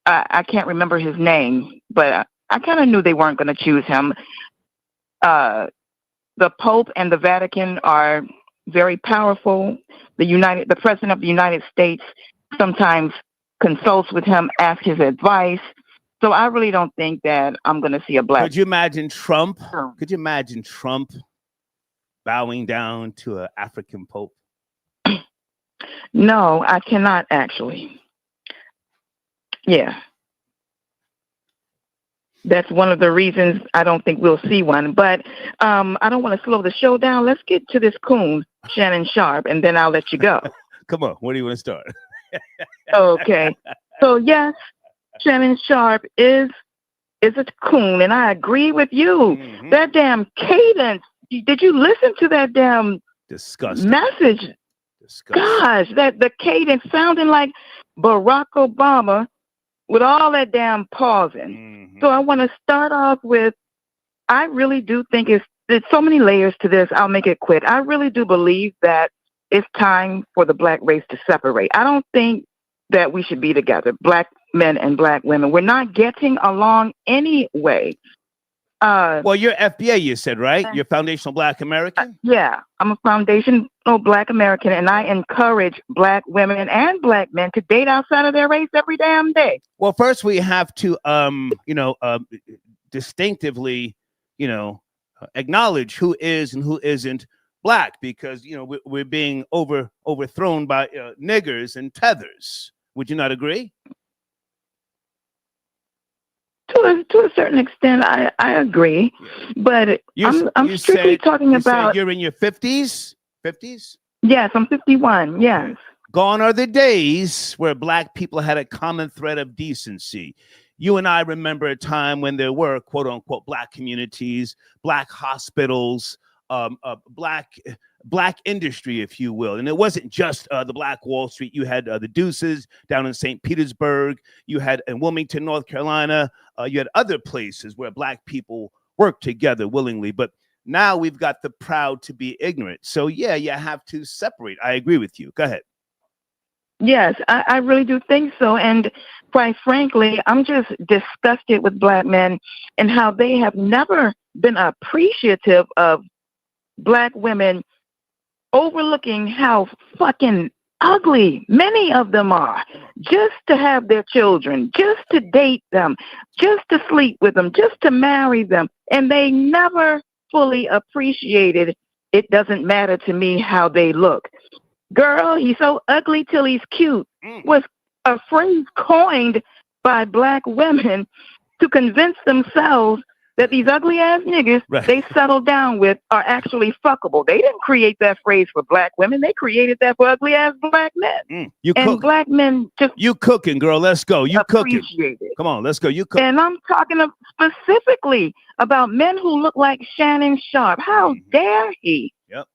I can't remember his name, but I kind of knew they weren't going to choose him. The Pope and the Vatican are very powerful. The President of the United States sometimes consults with him, asks his advice. So I really don't think that I'm going to see a Black. Could you imagine Trump? Could you imagine Trump bowing down to an African pope? No, I cannot actually. Yeah. That's one of the reasons I don't think we'll see one. But I don't want to slow the show down. Let's get to this coon, Shannon Sharpe, and then I'll let you go. Come on. Where do you want to start? Okay. So, yes, Shannon Sharpe is a coon, and I agree with you. Mm-hmm. That damn cadence. Did you listen to that damn disgusting message? Disgusting. Gosh, the cadence sounding like Barack Obama with all that damn pausing. Mm-hmm. So I want to start off with, I really do think there's so many layers to this. I'll make it quick. I really do believe that it's time for the Black race to separate. I don't think that we should be together, Black men and Black women. We're not getting along anyway. Well, you're FBA, you said, right? You're Foundational Black American? Yeah, I'm a foundational Black American, and I encourage Black women and Black men to date outside of their race every damn day. Well, first we have to, distinctively, acknowledge who is and who isn't Black, because, we're being overthrown by niggers and tethers. Would you not agree? To a certain extent, I agree, but I'm strictly talking about. You're in your 50s? 50s? Yes, I'm 51. Yes. Gone are the days where Black people had a common thread of decency. You and I remember a time when there were quote unquote Black communities, Black hospitals, Black industry, if you will. And it wasn't just the Black Wall Street. You had the Deuces down in St. Petersburg. You had in Wilmington, North Carolina. You had other places where Black people worked together willingly. But now we've got the proud to be ignorant. So, yeah, you have to separate. I agree with you. Go ahead. Yes, I really do think so. And quite frankly, I'm just disgusted with Black men and how they have never been appreciative of Black women, overlooking how fucking ugly many of them are, just to have their children, just to date them, just to sleep with them, just to marry them. And they never fully appreciated, it doesn't matter to me how they look. Girl, he's so ugly till he's cute was a phrase coined by Black women to convince themselves that these ugly ass niggas they settled down with are actually fuckable. They didn't create that phrase for Black women. They created that for ugly ass Black men. Black men just you cooking, girl. Let's go. You cooking. Come on, let's go. You cook. And I'm talking specifically about men who look like Shannon Sharpe. How dare he? Yep.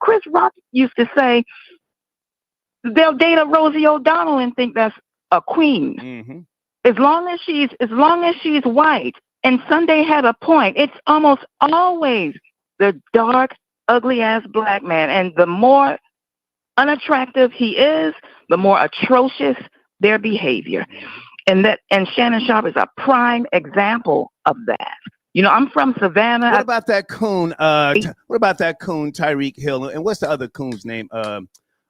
Chris Rock used to say they'll date a Rosie O'Donnell and think that's a queen. Mm-hmm. As long as she's white. And Sunday had a point. It's almost always the dark, ugly ass black man. And the more unattractive he is, the more atrocious their behavior. And Shannon Sharpe is a prime example of that. You know, I'm from Savannah. What about that coon? What about that coon, Tyreek Hill? And what's the other coon's name?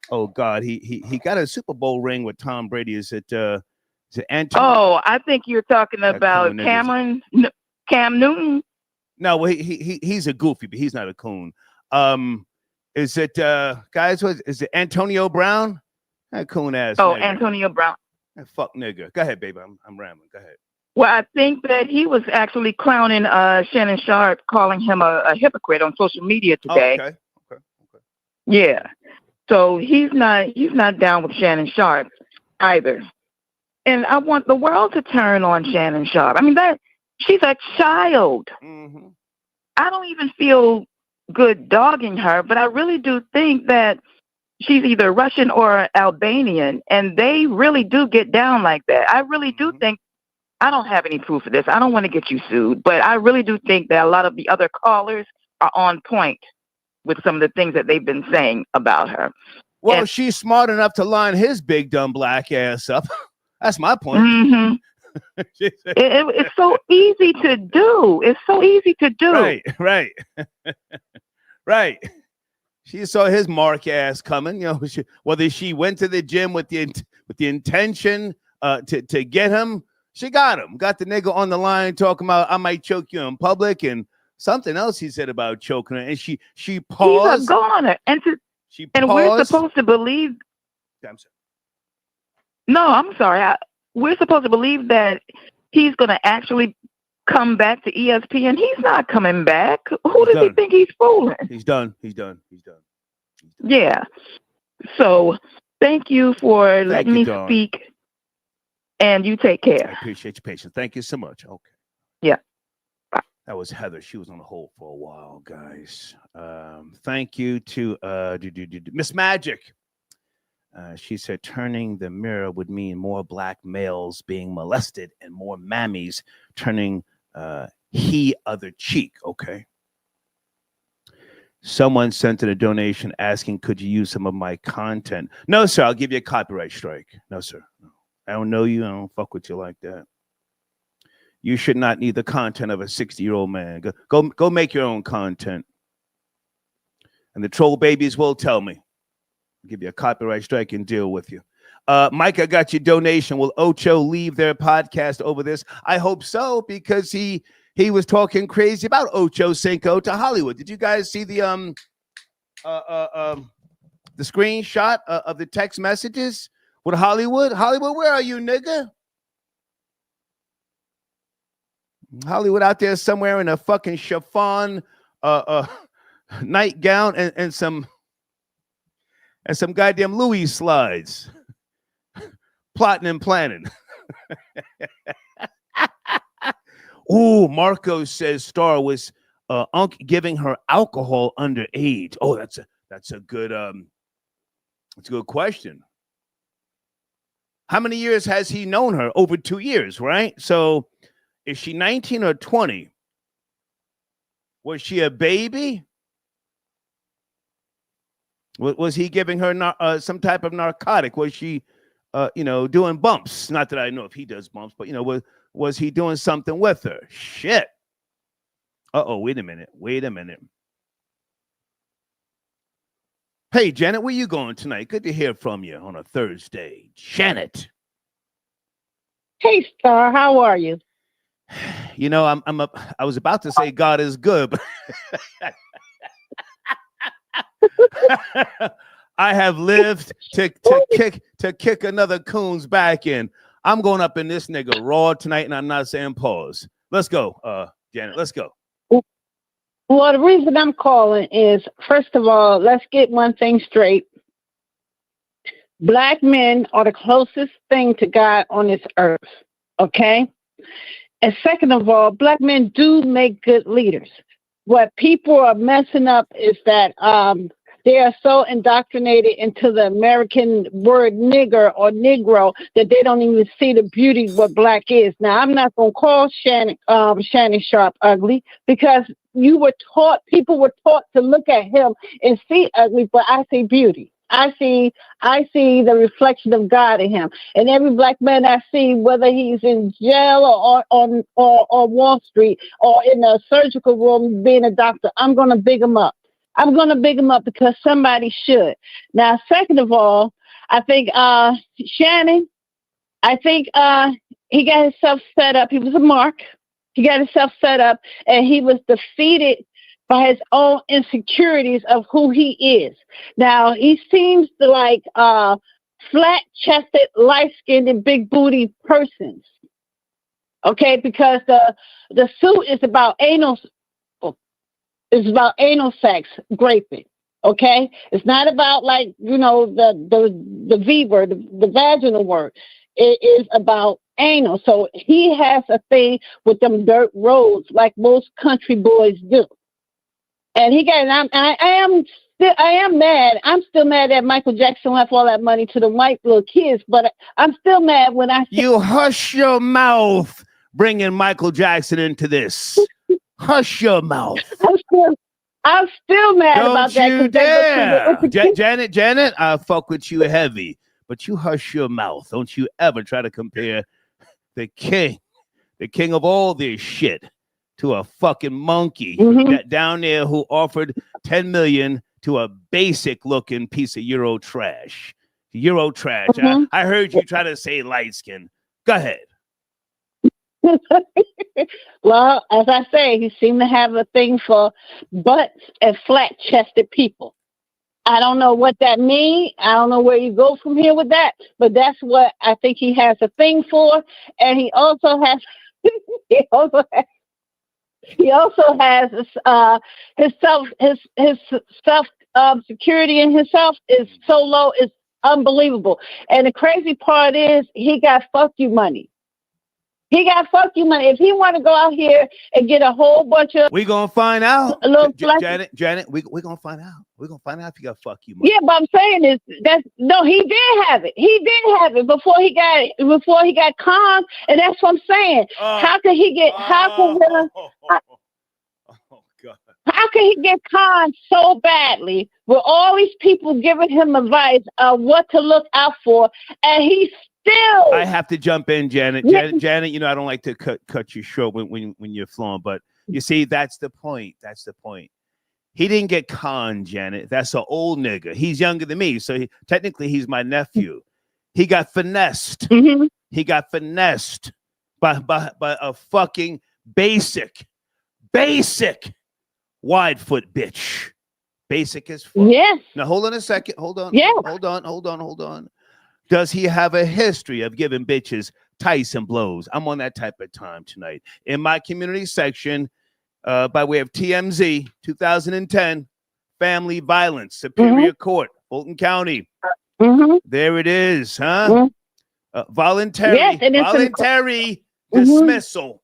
Oh God, he got a Super Bowl ring with Tom Brady. Is it Anthony? Oh, I think you're talking about Cam Newton. No, well, he's a goofy, but he's not a coon. Is it guys? Is it Antonio Brown? That coon ass. Oh, nigga. Antonio Brown. That fuck nigga. Go ahead, baby. I'm rambling. Go ahead. Well, I think that he was actually clowning Shannon Sharpe, calling him a hypocrite on social media today. Oh, okay. Yeah. So he's not down with Shannon Sharpe either. And I want the world to turn on Shannon Sharpe. I mean, she's a child. Mm-hmm. I don't even feel good dogging her, but I really do think that she's either Russian or Albanian, and they really do get down like that. I really do think, I don't have any proof of this. I don't want to get you sued, but I really do think that a lot of the other callers are on point with some of the things that they've been saying about her. Well, she's smart enough to line his big dumb black ass up. That's my point. Mm-hmm. It's so easy to do. It's so easy to do. Right. Right. She saw his mark ass coming. You know, whether she went to the gym with the intention to get him, she got him. Got the nigga on the line talking about I might choke you in public and something else he said about choking her. And she paused. He's a goner. And we're supposed to believe. I'm sorry. No, I'm sorry. We're supposed to believe that he's going to actually come back to ESPN. He's not coming back. Who does he think he's fooling? He's done. Yeah. So thank you for letting me speak. And you take care. I appreciate your patience. Thank you so much. Okay. Yeah. Bye. That was Heather. She was on the hold for a while, guys. Thank you to Miss Magic. She said turning the mirror would mean more black males being molested and more mammies turning other cheek. Okay. Someone sent in a donation asking, could you use some of my content? No, sir. I'll give you a copyright strike. No, sir. No. I don't know you. I don't fuck with you like that. You should not need the content of a 60-year-old man. Go make your own content. And the troll babies will tell me. I'll give you a copyright strike and deal with you. Mike, I got your donation. Will Ocho leave their podcast over this? I hope so, because he was talking crazy about Ocho Cinco to Hollywood. Did you guys see the screenshot of the text messages with Hollywood? Hollywood, where are you, nigga? Hollywood out there somewhere in a fucking chiffon nightgown and some goddamn Louis slides. Plotting and planning. Ooh, Marco says Star was giving her alcohol underage. Oh, that's a good question. How many years has he known her? Over 2 years, right? So is she 19 or 20? Was she a baby? Was he giving her some type of narcotic? Was she doing bumps? Not that I know if he does bumps, but was he doing something with her? Shit. Wait a minute. Hey, Janet, where you going tonight? Good to hear from you on a Thursday. Janet. Hey, Star, how are you? You know, I was about to say God is good, but I have lived to kick another coon's back in. I'm going up in this nigga raw tonight, and I'm not saying pause. Let's go, Janet. Let's go. Well, the reason I'm calling is, first of all, let's get one thing straight. Black men are the closest thing to God on this earth, okay? And second of all, black men do make good leaders. What people are messing up is that they are so indoctrinated into the American word nigger or Negro that they don't even see the beauty what black is. Now, I'm not going to call Shannon Sharpe ugly because people were taught to look at him and see ugly, but I see beauty. I see the reflection of God in him. And every black man I see, whether he's in jail or on Wall Street or in a surgical room being a doctor, I'm going to big him up. I'm going to big him up because somebody should. Now, second of all, I think Shannon, he got himself set up. He was a mark. He got himself set up, and he was defeated by his own insecurities of who he is. Now, he seems like flat-chested, light-skinned, and big-booty persons. Okay, because the suit is about anal sex, graping. Okay, it's not about the V word, the vaginal word. It is about anal. So he has a thing with them dirt roads, like most country boys do. And I am mad. I'm still mad that Michael Jackson left all that money to the white little kids, but I'm still mad when I see— You hush your mouth, bringing Michael Jackson into this. Hush your mouth. I'm still mad about that. Don't you dare. Janet, I fuck with you heavy, but you hush your mouth. Don't you ever try to compare the king of all this shit, to a fucking monkey that down there who offered $10 million to a basic looking piece of Euro trash. I heard you try to say light skin. Go ahead. Well, as I say, he seemed to have a thing for butts and flat-chested people. I don't know what that means. I don't know where you go from here with that, but that's what I think he has a thing for. And he also has his self security in himself is so low, it's unbelievable. And the crazy part is he got fuck you money. If he want to go out here and get a whole bunch of— we gonna find out. Janet, we gonna find out. We're gonna find out if he got fuck you money. Yeah, but I'm saying is he did have it. He did have it before he got conned, and that's what I'm saying. How can he get conned so badly with all these people giving him advice on what to look out for, and he's still— I have to jump in, Janet. Janet, you know I don't like to cut you short when you're flowing, but you see, that's the point. He didn't get conned, Janet. That's an old nigga. He's younger than me, so technically he's my nephew. He got finessed. He got finessed by a fucking basic wide foot bitch. Basic as fuck. Yes. Now hold on a second. Hold on. Yeah. Hold on. Does he have a history of giving bitches Tyson blows? I'm on that type of time tonight. In my community section, by way of TMZ, 2010, family violence, Superior Court, Fulton County. There it is, huh? Voluntary dismissal.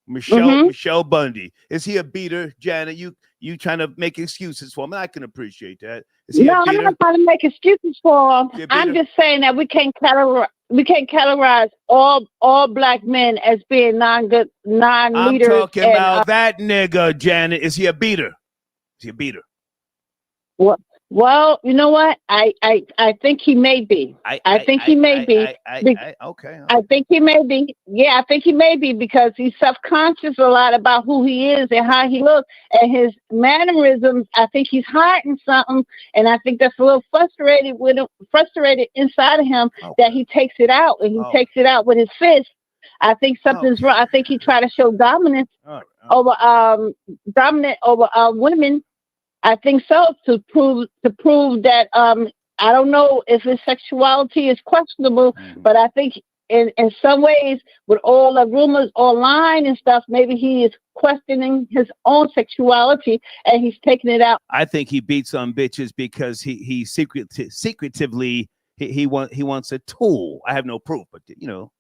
Michelle Bundy. Is he a beater, Janet? You trying to make excuses for him? I can appreciate that. Is he a beater? I'm not trying to make excuses for him. I'm just saying that we can't categorize all black men as being non-leaders. I'm talking about that nigga, Janet. Is he a beater? Well, you know what? I think he may be. I think he may be. Okay. I think he may be. Yeah, I think he may be because he's self-conscious a lot about who he is and how he looks and his mannerisms. I think he's hiding something, and I think that's a little frustrated inside of him that he takes it out, and he takes it out with his fist. I think something's wrong. I think he tried to show dominance over women. I think so, to prove that I don't know if his sexuality is questionable, but I think in some ways with all the rumors online and stuff, maybe he is questioning his own sexuality and he's taking it out. I think he beats on bitches because he secretively he wants a tool. I have no proof, but you know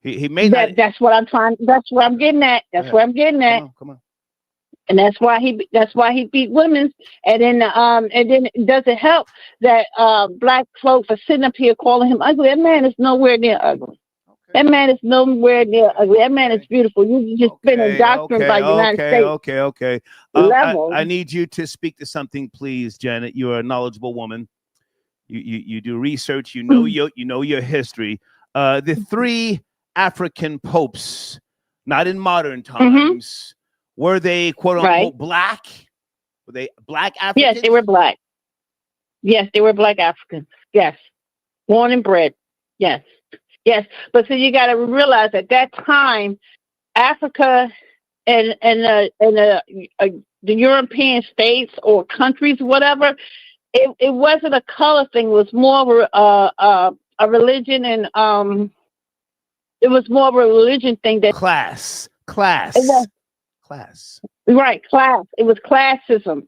he may not. That's what I'm getting at. That's what I'm getting at. Come on. And that's why he beat women. And then it doesn't help that black folks are sitting up here calling him ugly. That man is nowhere near ugly. That man is nowhere near ugly. That man is beautiful. You just been indoctrinated by United States. Okay. Level. I need you to speak to something, please, Janet. You're a knowledgeable woman. You do research. You know your history. The 3 African popes, not in modern times, were they quote unquote black? Were they black Africans? Yes, they were black. Yes, they were black Africans. Yes, born and bred. Yes. Yes, but so you got to realize at that time, Africa and the European states or countries, whatever, it wasn't a color thing. It was more of a religion, and it was more of a religion thing. That class. Right, class. It was classism.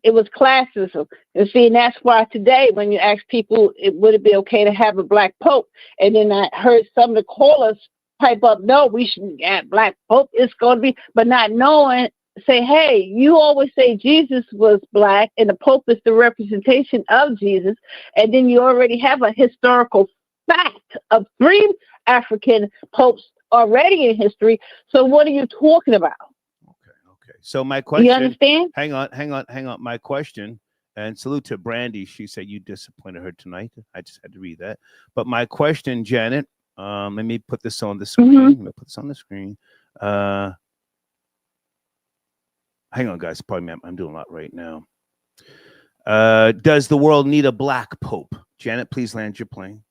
And see, and that's why today, when you ask people, would it be okay to have a black pope? And then I heard some of the callers pipe up, no, we shouldn't have black pope. It's going to be, but not knowing, say, hey, you always say Jesus was black and the pope is the representation of Jesus. And then you already have a historical fact of 3 African popes already in history. So what are you talking about? So my question, you understand? Hang on. My question, and salute to Brandy. She said you disappointed her tonight. I just had to read that. But my question, Janet, let me put this on the screen. Let me put this on the screen. Hang on, guys. Pardon me. I'm doing a lot right now. Does the world need a black pope? Janet, please land your plane.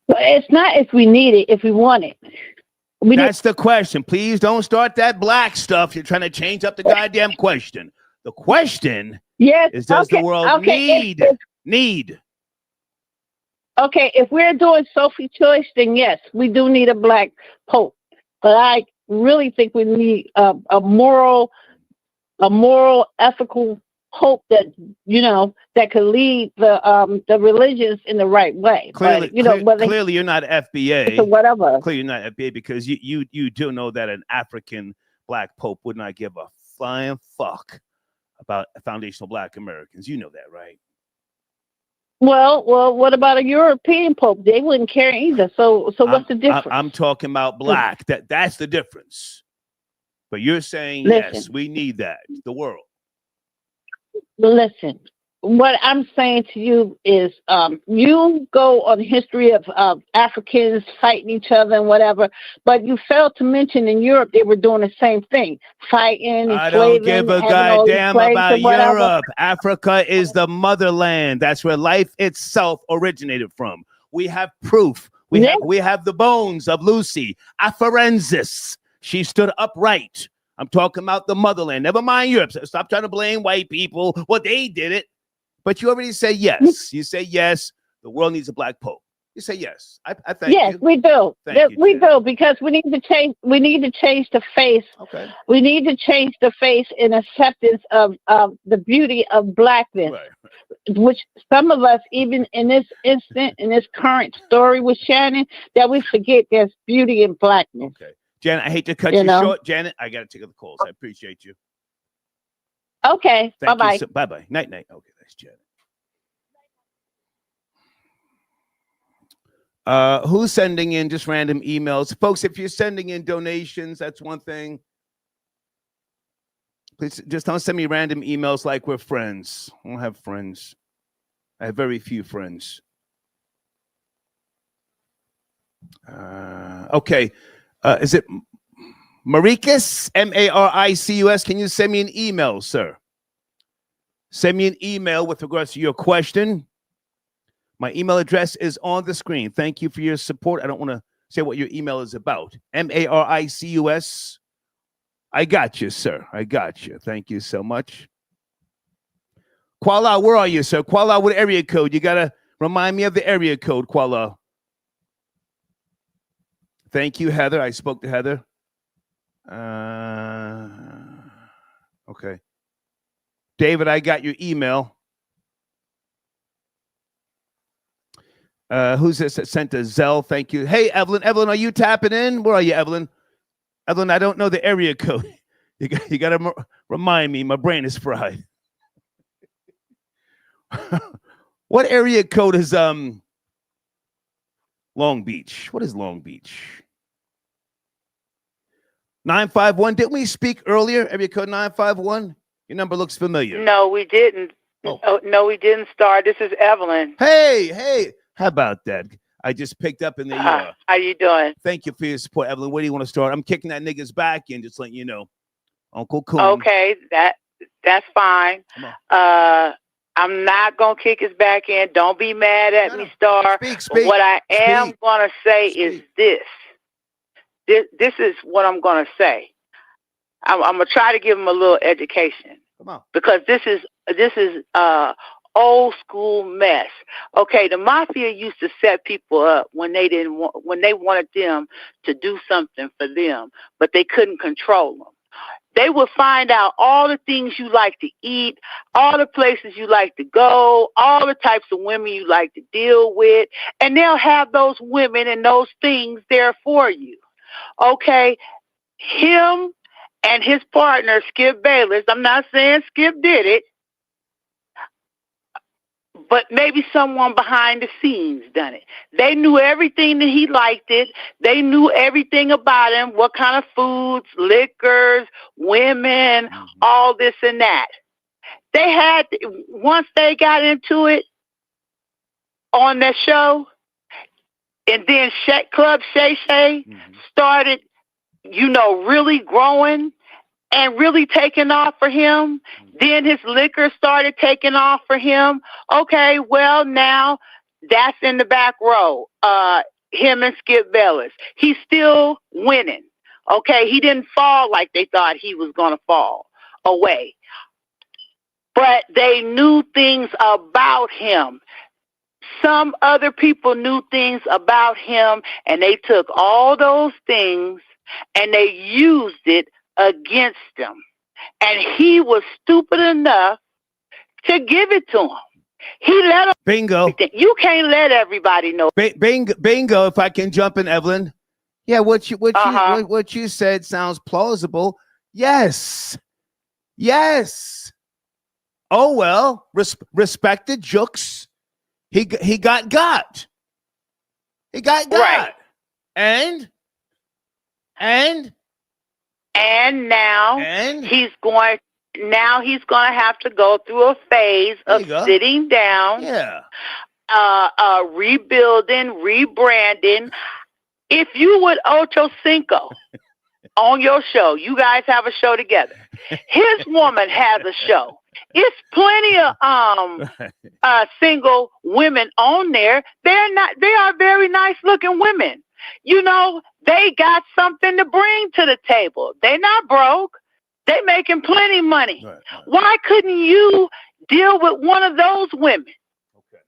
Well, it's not if we need it, if we want it. That's the question. Please don't start that black stuff. You're trying to change up the goddamn question. The question is, does the world need? Okay, if we're doing Sophie choice, then yes, we do need a black pope. But I really think we need a moral, ethical pope that that could lead the religions in the right way. Clearly, but, clearly you're not FBA. So whatever. Clearly you're not FBA because you do know that an African black pope would not give a flying fuck about foundational black Americans. You know that, right? Well, what about a European pope? They wouldn't care either. So what's the difference? I'm talking about black. That's the difference. But you're saying yes, we need that. The world. Listen, what I'm saying to you is you go on the history of Africans fighting each other and whatever, but you failed to mention in Europe they were doing the same thing, fighting, I don't give a goddamn about Europe. Africa is the motherland. That's where life itself originated from. We have proof. We have the bones of Lucy, a forensis. She stood upright. I'm talking about the motherland. Never mind Europe. Stop trying to blame white people. Well, they did it. But you already say yes. You say yes. The world needs a black pope. You say yes. I thank you. Yes, we do. We do, because we need to change. We need to change the face. Okay. We need to change the face in acceptance of the beauty of blackness, which some of us, even in this instant, in this current story with Shannon, that we forget there's beauty in blackness. Okay. Janet, I hate to cut you short. Janet, I got to take the calls. I appreciate you. Okay. Bye-bye. Bye-bye. Night-night. Okay, that's Janet. Who's sending in just random emails? Folks, if you're sending in donations, that's one thing. Please just don't send me random emails like we're friends. I don't have friends. I have very few friends. Okay. Is it Maricus? Maricus? Can you send me an email, sir? Send me an email with regards to your question. My email address is on the screen. Thank you for your support. I don't want to say what your email is about. Maricus. I got you, sir. I got you. Thank you so much. Kuala, where are you, sir? Kuala, what area code? You got to remind me of the area code, Kuala. Thank you, Heather. I spoke to Heather. Okay. David, I got your email. Who's this that sent a Zelle? Thank you. Hey, Evelyn. Evelyn, are you tapping in? Where are you, Evelyn? Evelyn, I don't know the area code. You got to remind me. My brain is fried. What area code is Long Beach? What is Long Beach? 951. Didn't we speak earlier? Area code 951. Your number looks familiar. No, we didn't. Oh, no, we didn't start. This is Evelyn. Hey. How about that? I just picked up in the How you doing? Thank you for your support, Evelyn. Where do you want to start? I'm kicking that nigga's back in, just letting you know. Uncle Coon. Okay, that's fine. I'm not gonna kick his back in. Don't be mad at me, Star. Speak. What I am gonna say is this. This is what I'm gonna say. I'm gonna try to give him a little education. Come on. Because this is old school mess. Okay, the mafia used to set people up when they wanted them to do something for them, but they couldn't control them. They would find out all the things you like to eat, all the places you like to go, all the types of women you like to deal with, and they'll have those women and those things there for you. Okay? Him and his partner, Skip Bayless, I'm not saying Skip did it, but maybe someone behind the scenes done it. They knew everything that he liked it. They knew everything about him, what kind of foods, liquors, women, all this and that. They had, once they got into it on that show, and then Club Shay Shay started, really growing and really taking off for him. Then his liquor started taking off for him. Okay, well, now that's in the back row. Him and Skip Bayless. He's still winning. Okay, he didn't fall like they thought he was going to fall away. But they knew things about him. Some other people knew things about him, and they took all those things and they used it against him. And he was stupid enough to give it to him. He let him. Bingo. You can't let everybody know. Bingo. If I can jump in, Evelyn. Yeah, what you said sounds plausible. Yes. Oh well, respected Jooks. He got. He got. Right. And now he's going to have to go through a phase of sitting down, rebuilding, rebranding. If you would Ocho Cinco on your show, you guys have a show together. His woman has a show. It's plenty of single women on there. They are very nice looking women. They got something to bring to the table. They're not broke. They making plenty money. Right. Why couldn't you deal with one of those women? Okay.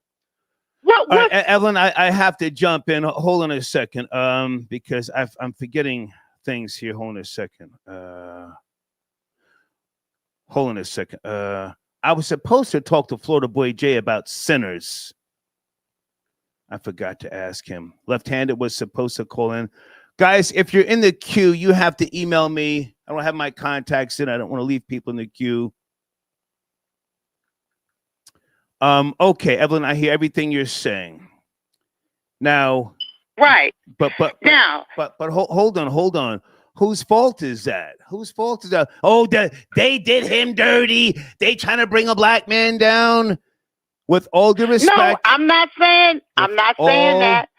What? Right, Evelyn, I have to jump in. Hold on a second, because I'm forgetting things here. Hold on a second. I was supposed to talk to Florida Boy Jay about Sinners. I forgot to ask him. Left-handed was supposed to call in. Guys, if you're in the queue, you have to email me. I don't have my contacts in. I don't want to leave people in the queue. Okay, Evelyn, I hear everything you're saying. Now, right. But hold on. Whose fault is that? Oh, they did him dirty. They trying to bring a black man down. With all due respect. No, I'm not saying that. I'm not saying that.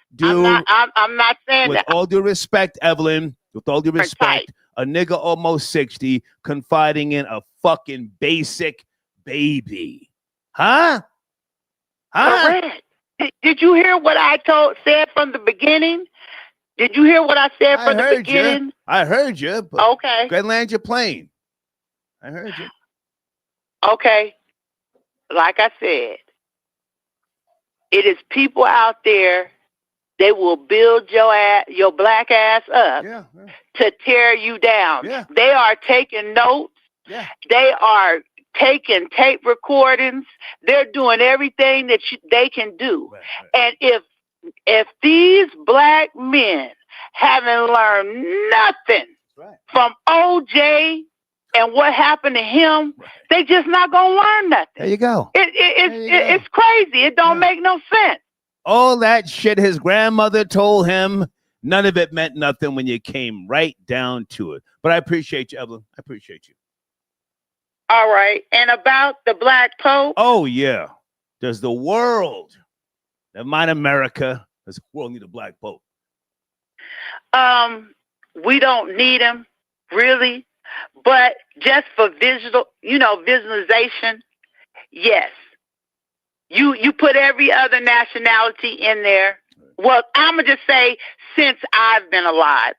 With all due respect, Evelyn, with all due respect, a nigga almost 60 confiding in a fucking basic baby. Huh? Correct. Did you hear what I said from the beginning? Did you hear what I said from the beginning? I heard you. Okay. Go ahead and land your plane. I heard you. Okay. Like I said, it is people out there, they will build your black ass up to tear you down. Yeah. They are taking notes. Yeah. They are taking tape recordings. They're doing everything that they can do. Right. And if these black men haven't learned nothing from OJ and what happened to him, they just not gonna learn nothing. There you go. It's crazy. It don't make no sense. All that shit his grandmother told him, none of it meant nothing when you came right down to it. But I appreciate you, Evelyn. I appreciate you. All right. And about the Black Pope. Oh, yeah. Does the world, never mind America, does the world need a Black Pope? We don't need him, really. But just for visualization, yes. You put every other nationality in there. Well, I'm going to just say since I've been alive.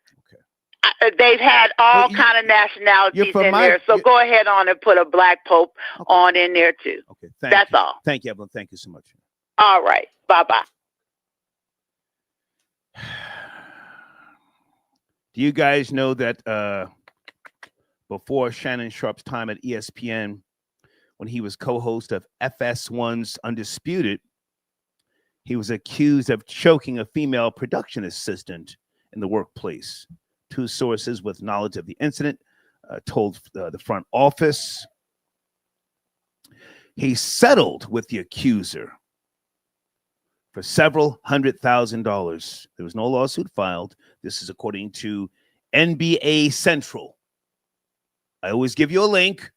They've had all kind of nationalities in there. So go ahead on and put a Black Pope on in there too. Okay, that's all. Thank you, Evelyn. Thank you so much. All right. Bye-bye. Do you guys know that before Shannon Sharpe's time at ESPN, when he was co-host of FS1's Undisputed, he was accused of choking a female production assistant in the workplace? Two sources with knowledge of the incident told the front office. He settled with the accuser for several $100,000. There was no lawsuit filed. This is according to NBA Central. I always give you a link.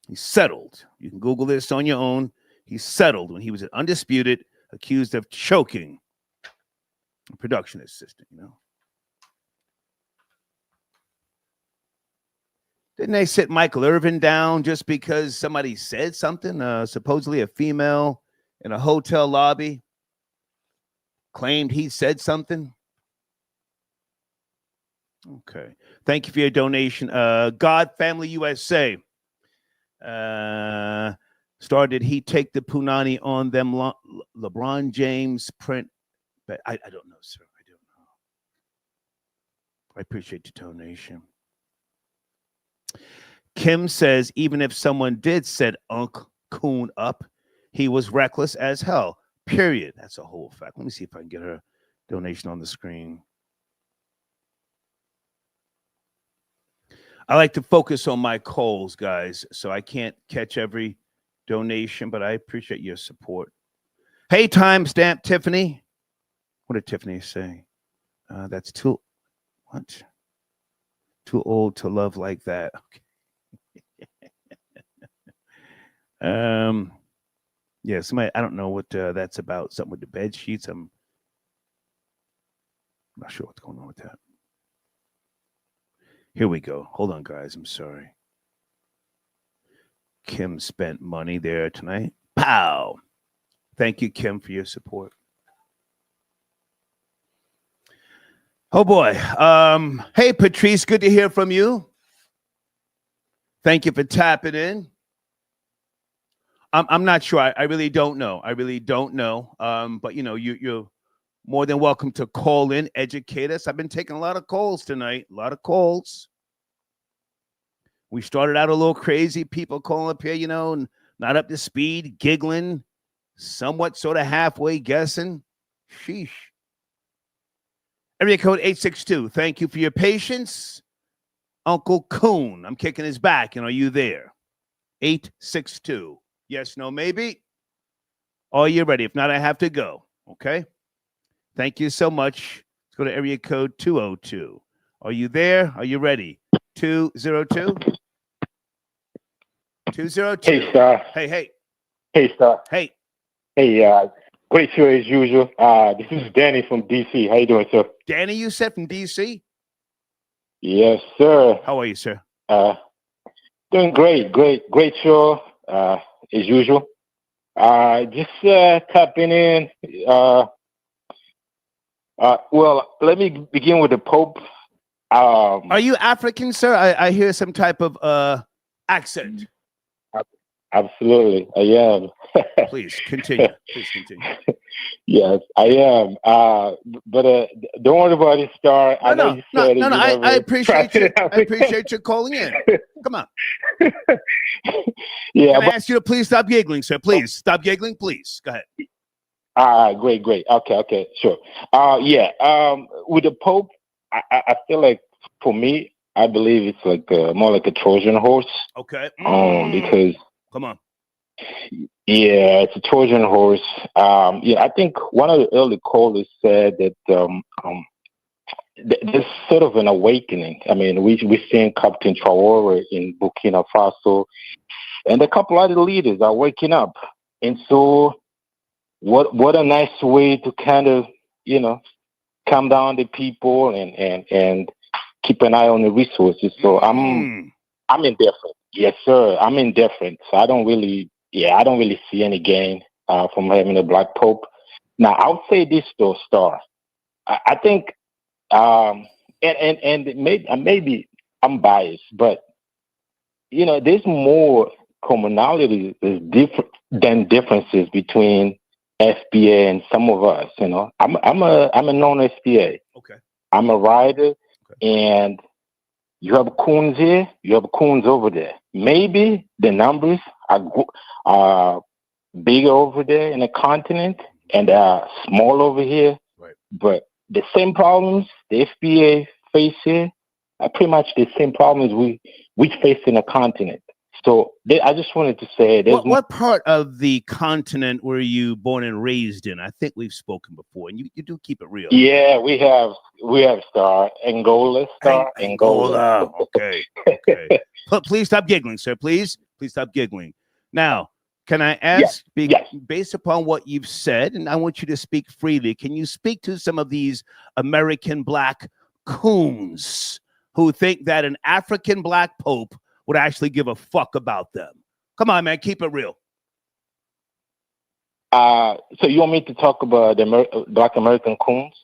He settled. You can Google this on your own. He settled when he was at Undisputed, accused of choking a production assistant, Didn't they sit Michael Irvin down just because somebody said something? Supposedly a female in a hotel lobby claimed he said something. Okay. Thank you for your donation. God Family USA. Started he take the punani on them LeBron James print? But I don't know, sir. I don't know. I appreciate your donation. Kim says, even if someone did set Unc Coon up, he was reckless as hell. Period. That's a whole fact. Let me see if I can get her donation on the screen. I like to focus on my calls, guys, so I can't catch every donation, but I appreciate your support. Hey, timestamp, Tiffany. What did Tiffany say? That's too old to love like that. Okay. Yeah, somebody, I don't know what that's about. Something with the bed sheets. I'm not sure what's going on with that. Here we go. Hold on, guys. I'm sorry. Kim spent money there tonight. Pow! Thank you, Kim, for your support. Oh, boy. Hey, Patrice, good to hear from you. Thank you for tapping in. I'm not sure. I really don't know. But, you're more than welcome to call in, educate us. I've been taking a lot of calls tonight. A lot of calls. We started out a little crazy. People calling up here, not up to speed, giggling, somewhat sort of halfway guessing. Sheesh. Area code 862. Thank you for your patience. Uncle Coon, I'm kicking his back. And are you there? 862. Yes, no, maybe. Are you ready? If not, I have to go. Okay. Thank you so much. Let's go to area code 202. Are you there? Are you ready? 202? 202. Hey, Star. Hey. Hey, Star. Hey. Hey, great show as usual. This is Danny from D.C. How you doing, sir? Danny, you said from D.C.? Yes, sir. How are you, sir? Doing great. Great show as usual. Just tapping in. Well, let me begin with the Pope. Are you African, sir? I hear some type of accent. Absolutely, I am. Please continue. Yes, I am. But don't worry about it, Star. I know you said it. I appreciate you. I appreciate you calling in. Come on. Yeah. Can I ask you to please stop giggling, sir? Please stop giggling. Please go ahead. All right, great. Okay, sure. With the Pope, I feel like for me, I believe it's like more like a Trojan horse. Okay. Because come on. Yeah, it's a Trojan horse. Yeah, I think one of the early callers said that there's sort of an awakening. I mean, we're seeing Captain Traore in Burkina Faso, and a couple other leaders are waking up. And so, what a nice way to kind of, calm down the people and keep an eye on the resources. So I'm indifferent. Yes, sir. I'm indifferent. So I don't really see any gain from having a black pope. Now, I'll say this though, Star. I think, and maybe I'm biased, but there's more commonalities than differences between FBA and some of us. I'm a non-FBA. Okay. I'm a rider, and you have coons here, you have coons over there. Maybe the numbers are bigger over there in the continent and small over here. Right. But the same problems the FBA face here are pretty much the same problems we face in the continent. So I just wanted to say, what part of the continent were you born and raised in? I think we've spoken before, and you do keep it real. Yeah, we have Star Angola, Angola. Okay. Please stop giggling, sir. Please stop giggling. Now, can I ask, based upon what you've said, and I want you to speak freely, can you speak to some of these American black coons who think that an African black pope would actually give a fuck about them? Come on, man, keep it real. So you want me to talk about the black American coons?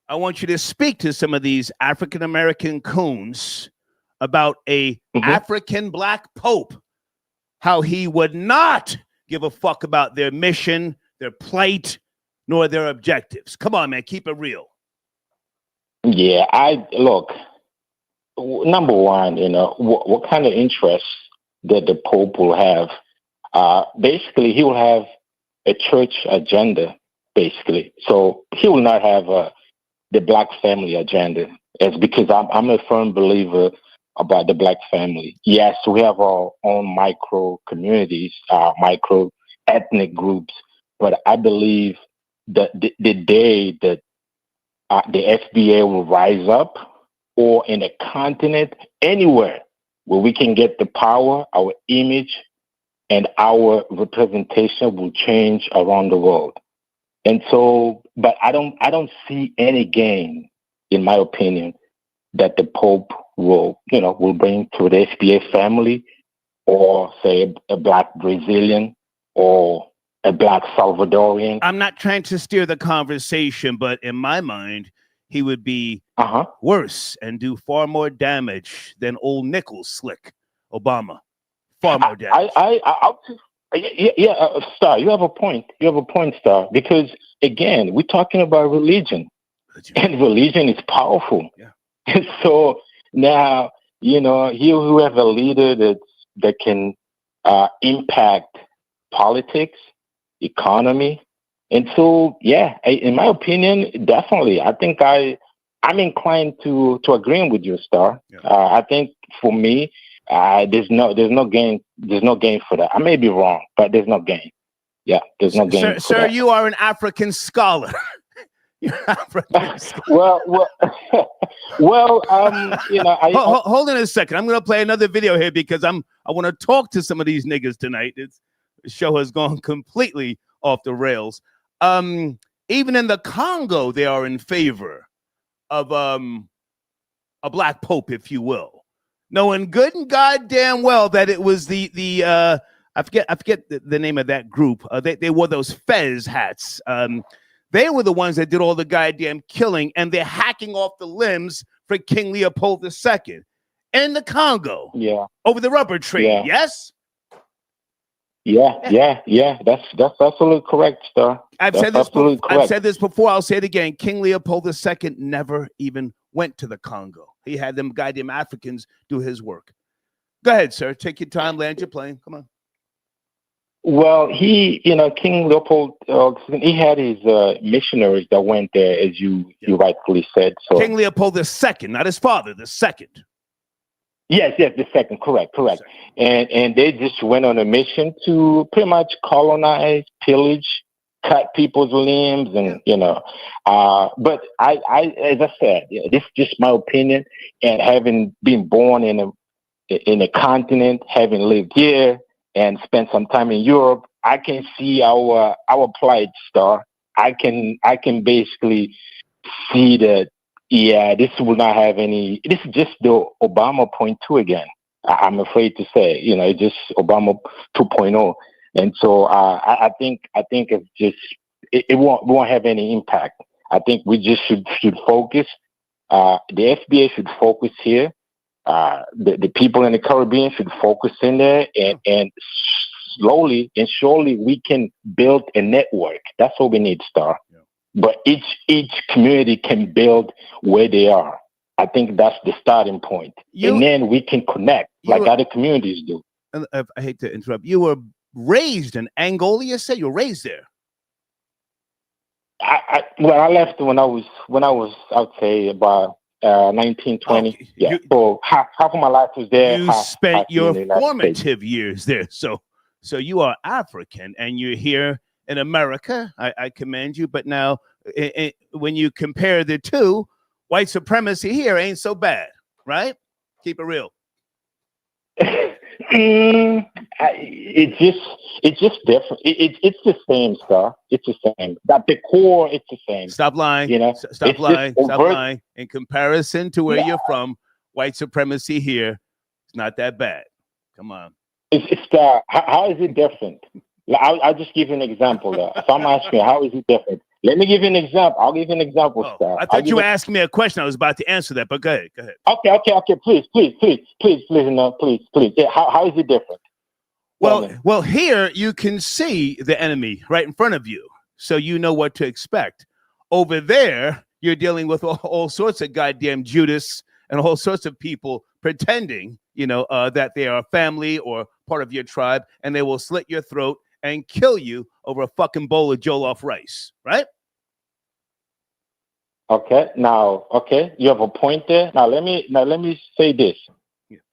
I want you to speak to some of these African American coons about a African black pope, how he would not give a fuck about their mission, their plight, nor their objectives. Come on, man, keep it real. Yeah, look. Number one, what kind of interest that the Pope will have? Basically, he will have a church agenda, basically. So he will not have the black family agenda. It's because I'm a firm believer about the black family. Yes, we have our own micro communities, micro ethnic groups, but I believe that the day that the FBA will rise up, or in a continent, anywhere where we can get the power, our image, and our representation will change around the world. And so, but I don't see any gain, in my opinion, that the Pope will bring to the FBA family, or say a black Brazilian or a black Salvadorian. I'm not trying to steer the conversation, but in my mind, he would be worse and do far more damage than old Nichols Slick Obama. Far more damage. Star, you have a point. You have a point, Star, because again, we're talking about religion. And religion is powerful. Yeah. And so now, you have a leader that can impact politics, economy. And so, yeah, in my opinion, definitely, I think I'm inclined to agreeing with you, Star. Yeah. I think for me, there's no gain for that. I may be wrong, but there's no gain. Yeah, there's no gain. Sir, you are an African scholar. You're African scholar. Well, hold on a second. I'm going to play another video here because I want to talk to some of these niggas tonight. The show has gone completely off the rails. Even in the Congo, they are in favor of a black pope, if you will, knowing good and goddamn well that it was the I forget the name of that group. They wore those fez hats. They were the ones that did all the goddamn killing, and they're hacking off the limbs for King Leopold II in the Congo. Yeah, over the rubber tree. Yeah. Yes. Yeah. That's absolutely correct, Star. I've said this before. I'll say it again. King Leopold II never even went to the Congo. He had them goddamn Africans do his work. Go ahead, sir. Take your time. Land your plane. Come on. Well, King Leopold, he had his missionaries that went there, as you rightfully said. So King Leopold II, not his father, the second. Yes, the second, correct. And they just went on a mission to pretty much colonize, pillage, cut people's limbs, and but I as I said, this is just my opinion, and having been born in a continent, having lived here and spent some time in Europe, I can see our plight, Star. I can basically see that. Yeah, this will not have any. This is just the Obama 0.2 again. I'm afraid to say, it's just Obama 2.0, and so I think it's just it won't have any impact. I think we just should focus. The FBA should focus here. The people in the Caribbean should focus in there, and slowly and surely we can build a network. That's what we need, Star. Yeah. But each community can build where they are. I think that's the starting point. And then we can connect like other communities do. I hate to interrupt. You were raised in Angola, you said? You were raised there. I left when I was I'd say about 1920. So half of my life was there. You spent your formative years there. So you are African and you're here in America. I commend you. But now when you compare the two, white supremacy here ain't so bad, right? Keep it real. It's just different. It's the same, Star. It's the same. At the core, it's the same. Stop lying. Stop lying. Stop lying. In comparison to where you're from, white supremacy here, it's not that bad. Come on. It's how is it different? I'll just give you an example. If I'm asking you, how is it different? Let me give you an example. I'll give you an example, Star. I thought you were asking me a question. I was about to answer that, but go ahead. Okay. Please, no, please. Yeah, how is it different? Well, here you can see the enemy right in front of you, so you know what to expect. Over there, you're dealing with all sorts of goddamn Judas and all sorts of people pretending, that they are family or part of your tribe, and they will slit your throat and kill you over a fucking bowl of jollof rice, right? Okay, you have a point there. Now let me say this.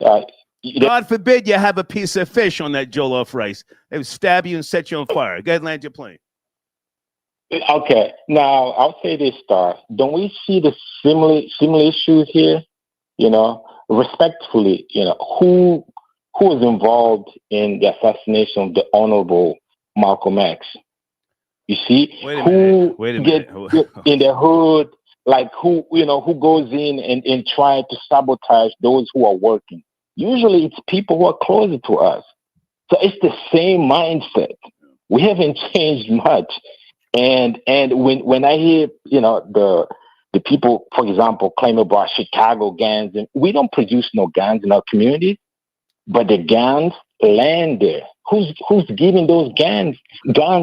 God forbid you have a piece of fish on that jollof rice. They would stab you and set you on fire. Go ahead, land your plane. Okay, now I'll say this, Star. Don't we see the similar issues here? Respectfully, who was involved in the assassination of the Honorable Malcolm X? You see, who gets in the hood, like who goes in and try to sabotage those who are working. Usually it's people who are closer to us. So it's the same mindset. We haven't changed much. And when I hear, the people, for example, claim about Chicago gangs, and we don't produce no gangs in our community, but the gangs land there. Who's giving those guns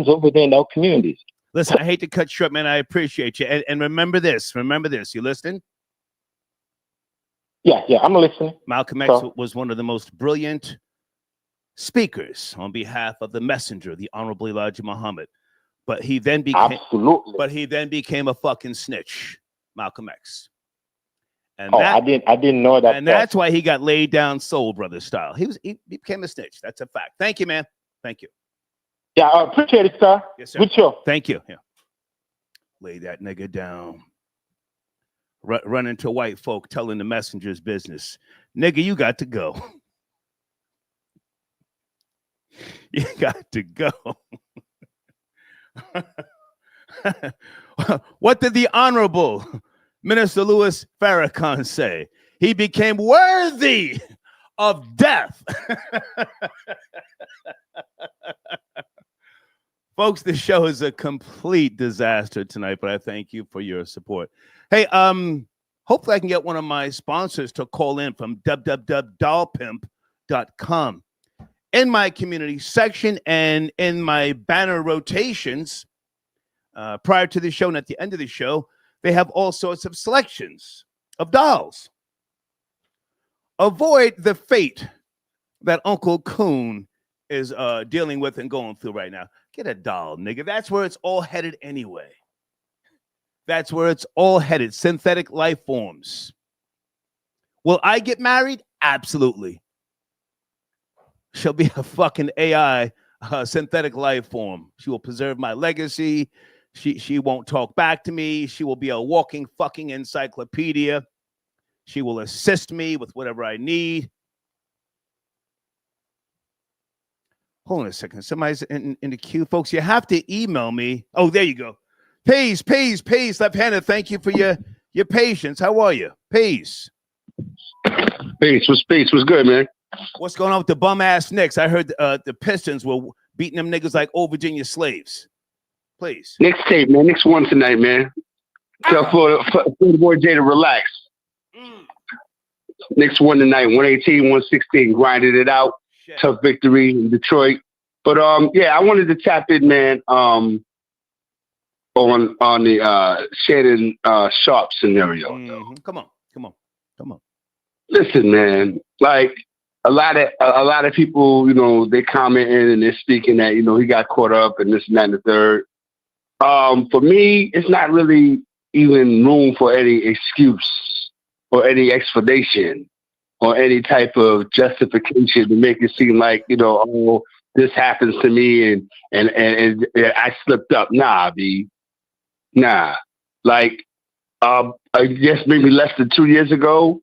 over there in our communities? Listen, I hate to cut short, man. I appreciate you. And remember this. You listening? Yeah, I'm listening. Malcolm X was one of the most brilliant speakers on behalf of the messenger, the Honorable Elijah Muhammad. But he then became a fucking snitch, Malcolm X. And I didn't know that. And that's why he got laid down soul brother style. He became a snitch. That's a fact. Thank you, man. Thank you. Yeah, I appreciate it, sir. Yes, sir. Good show. Thank you. Yeah. Lay that nigga down. Run into white folk telling the messenger's business. Nigga, you got to go. You got to go. What did the Honorable Minister Louis Farrakhan say? He became worthy of death. Folks, the show is a complete disaster tonight, but I thank you for your support. Hey, hopefully I can get one of my sponsors to call in from www.dollpimp.com. In my community section and in my banner rotations, prior to the show and at the end of the show, they have all sorts of selections of dolls. Avoid the fate that Uncle Coon is dealing with and going through right now. Get a doll, nigga. That's where it's all headed anyway. That's where it's all headed. Synthetic life forms. Will I get married? Absolutely. She'll be a fucking AI, synthetic life form. She will preserve my legacy. She won't talk back to me. She will be a walking fucking encyclopedia. She will assist me with whatever I need. Hold on a second. Somebody's in the queue, folks. You have to email me. Oh, there you go. Peace. Left-handed, thank you for your patience. How are you? Peace. Peace. What's good, man? What's going on with the bum-ass Knicks? I heard the Pistons were beating them niggas like old Virginia slaves. Please. Knicks tape, man. Knicks won tonight, man. Tell for the boy Jay to relax. Knicks won tonight, 118-116. Grinded it out. Shit. Tough victory in Detroit. But yeah, I wanted to tap in, man, on the Shannon Sharpe scenario. Mm-hmm. Come on. Listen, man, like a lot of people, you know, they commenting and they're speaking that, you know, he got caught up and this and that and the third. For me, it's not really even room for any excuse or any explanation or any type of justification to make it seem like, you know, oh, this happens to me and I slipped up. Nah, B. Nah. Like, I guess maybe less than 2 years ago,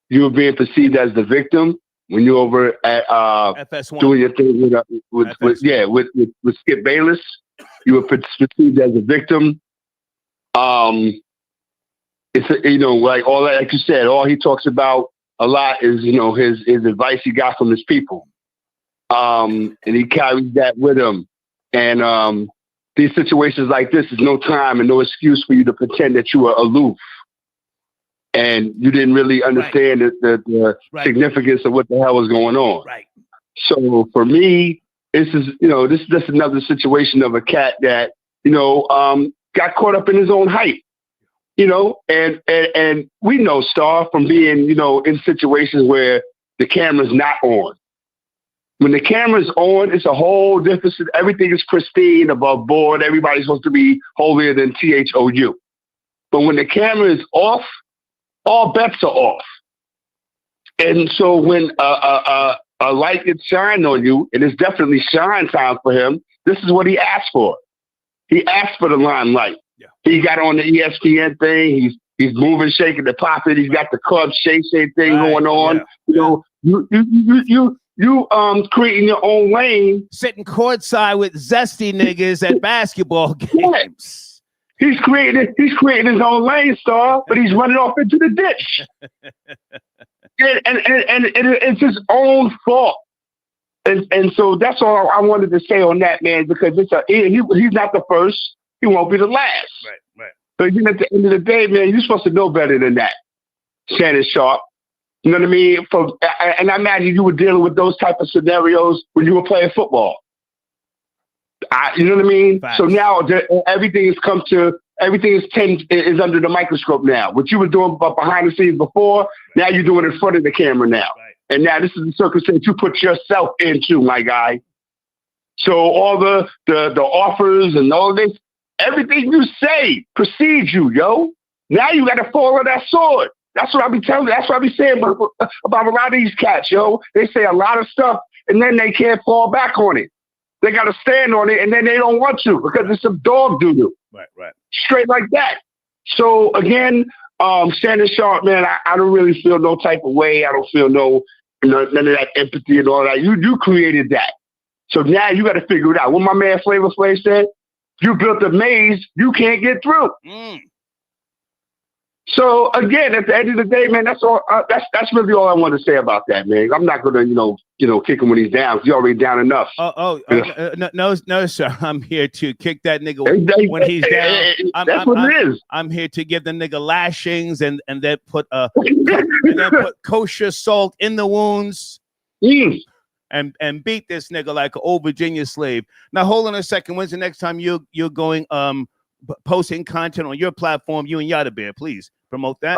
you were being perceived as the victim when you were over at FS1. Doing your thing with Skip Bayless. You were perceived as a victim. It's you know, like all that, like you said, all he talks about a lot is, you know, his advice he got from his people. And he carries that with him. And these situations like this is no time and no excuse for you to pretend that you were aloof and you didn't really understand the significance of what the hell was going on. Right. So for me, this is just another situation of a cat that, you know, got caught up in his own hype. You know, and we know Star from being, you know, in situations where the camera's not on. When the camera's on, it's a whole different. Everything is pristine, above board. Everybody's supposed to be holier than THOU. But when the camera is off, all bets are off. And so when a light gets shined on you, and it's definitely shine time for him, this is what he asked for. He asked for the limelight. Yeah. He got on the ESPN thing. He's moving, shaking, the popping. He's got the club shake thing going on. Yeah. You know, you creating your own lane. Sitting courtside with zesty niggas at basketball games. He's creating his own lane, Star, but he's running off into the ditch. and it's his own fault. And so that's all I wanted to say on that, man, because he's not the first. He won't be the last. Right. But at the end of the day, man, you're supposed to know better than that, Shannon Sharpe. You know what I mean? And I imagine you were dealing with those type of scenarios when you were playing football. You know what I mean? Facts. So now everything is under the microscope now. What you were doing behind the scenes before, now you're doing it in front of the camera now. Right. And now this is the circumstance you put yourself into, my guy. So all the offers and all this, everything you say precedes you, yo. Now you got to follow that sword. That's what I be telling you. That's what I be saying about a lot of these cats, yo. They say a lot of stuff, and then they can't fall back on it. They got to stand on it, and then they don't want to because it's some dog doo-doo. Right. Straight like that. So, again, Shannon Sharpe, man, I don't really feel no type of way. I don't feel none of that empathy and all that. You created that. So now you got to figure it out. What my man Flavor Flav said, you built a maze you can't get through. So again, at the end of the day, man, that's all. That's really all I want to say about that, man. I'm not gonna, you know, kick him when he's down. He's already down enough. No, sir. I'm here to kick that nigga when he's down. That's what it is. I'm here to give the nigga lashings and then put kosher salt in the wounds. And beat this nigga like an old Virginia slave. Now hold on a second. When's the next time you're going posting content on your platform? You and Yada Bear, please promote that.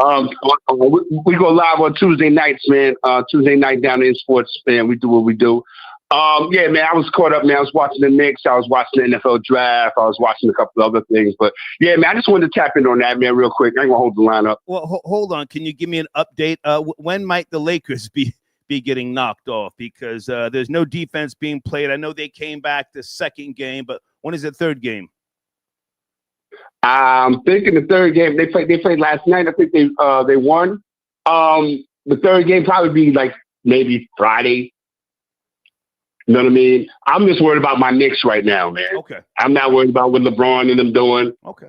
We go live on Tuesday nights, man. Tuesday night down in sports, man. We do what we do. Yeah, man, I was caught up, man. I was watching the Knicks. I was watching the NFL draft. I was watching a couple of other things. But, yeah, man, I just wanted to tap in on that, man, real quick. I ain't going to hold the line up. Well, hold on. Can you give me an update? When might the Lakers be getting knocked off? Because there's no defense being played. I know they came back the second game, but when is the third game? I'm thinking the third game. They played last night. I think they won. The third game probably be like maybe Friday. You know what I mean? I'm just worried about my Knicks right now, man. Okay. I'm not worried about what LeBron and them doing. Okay.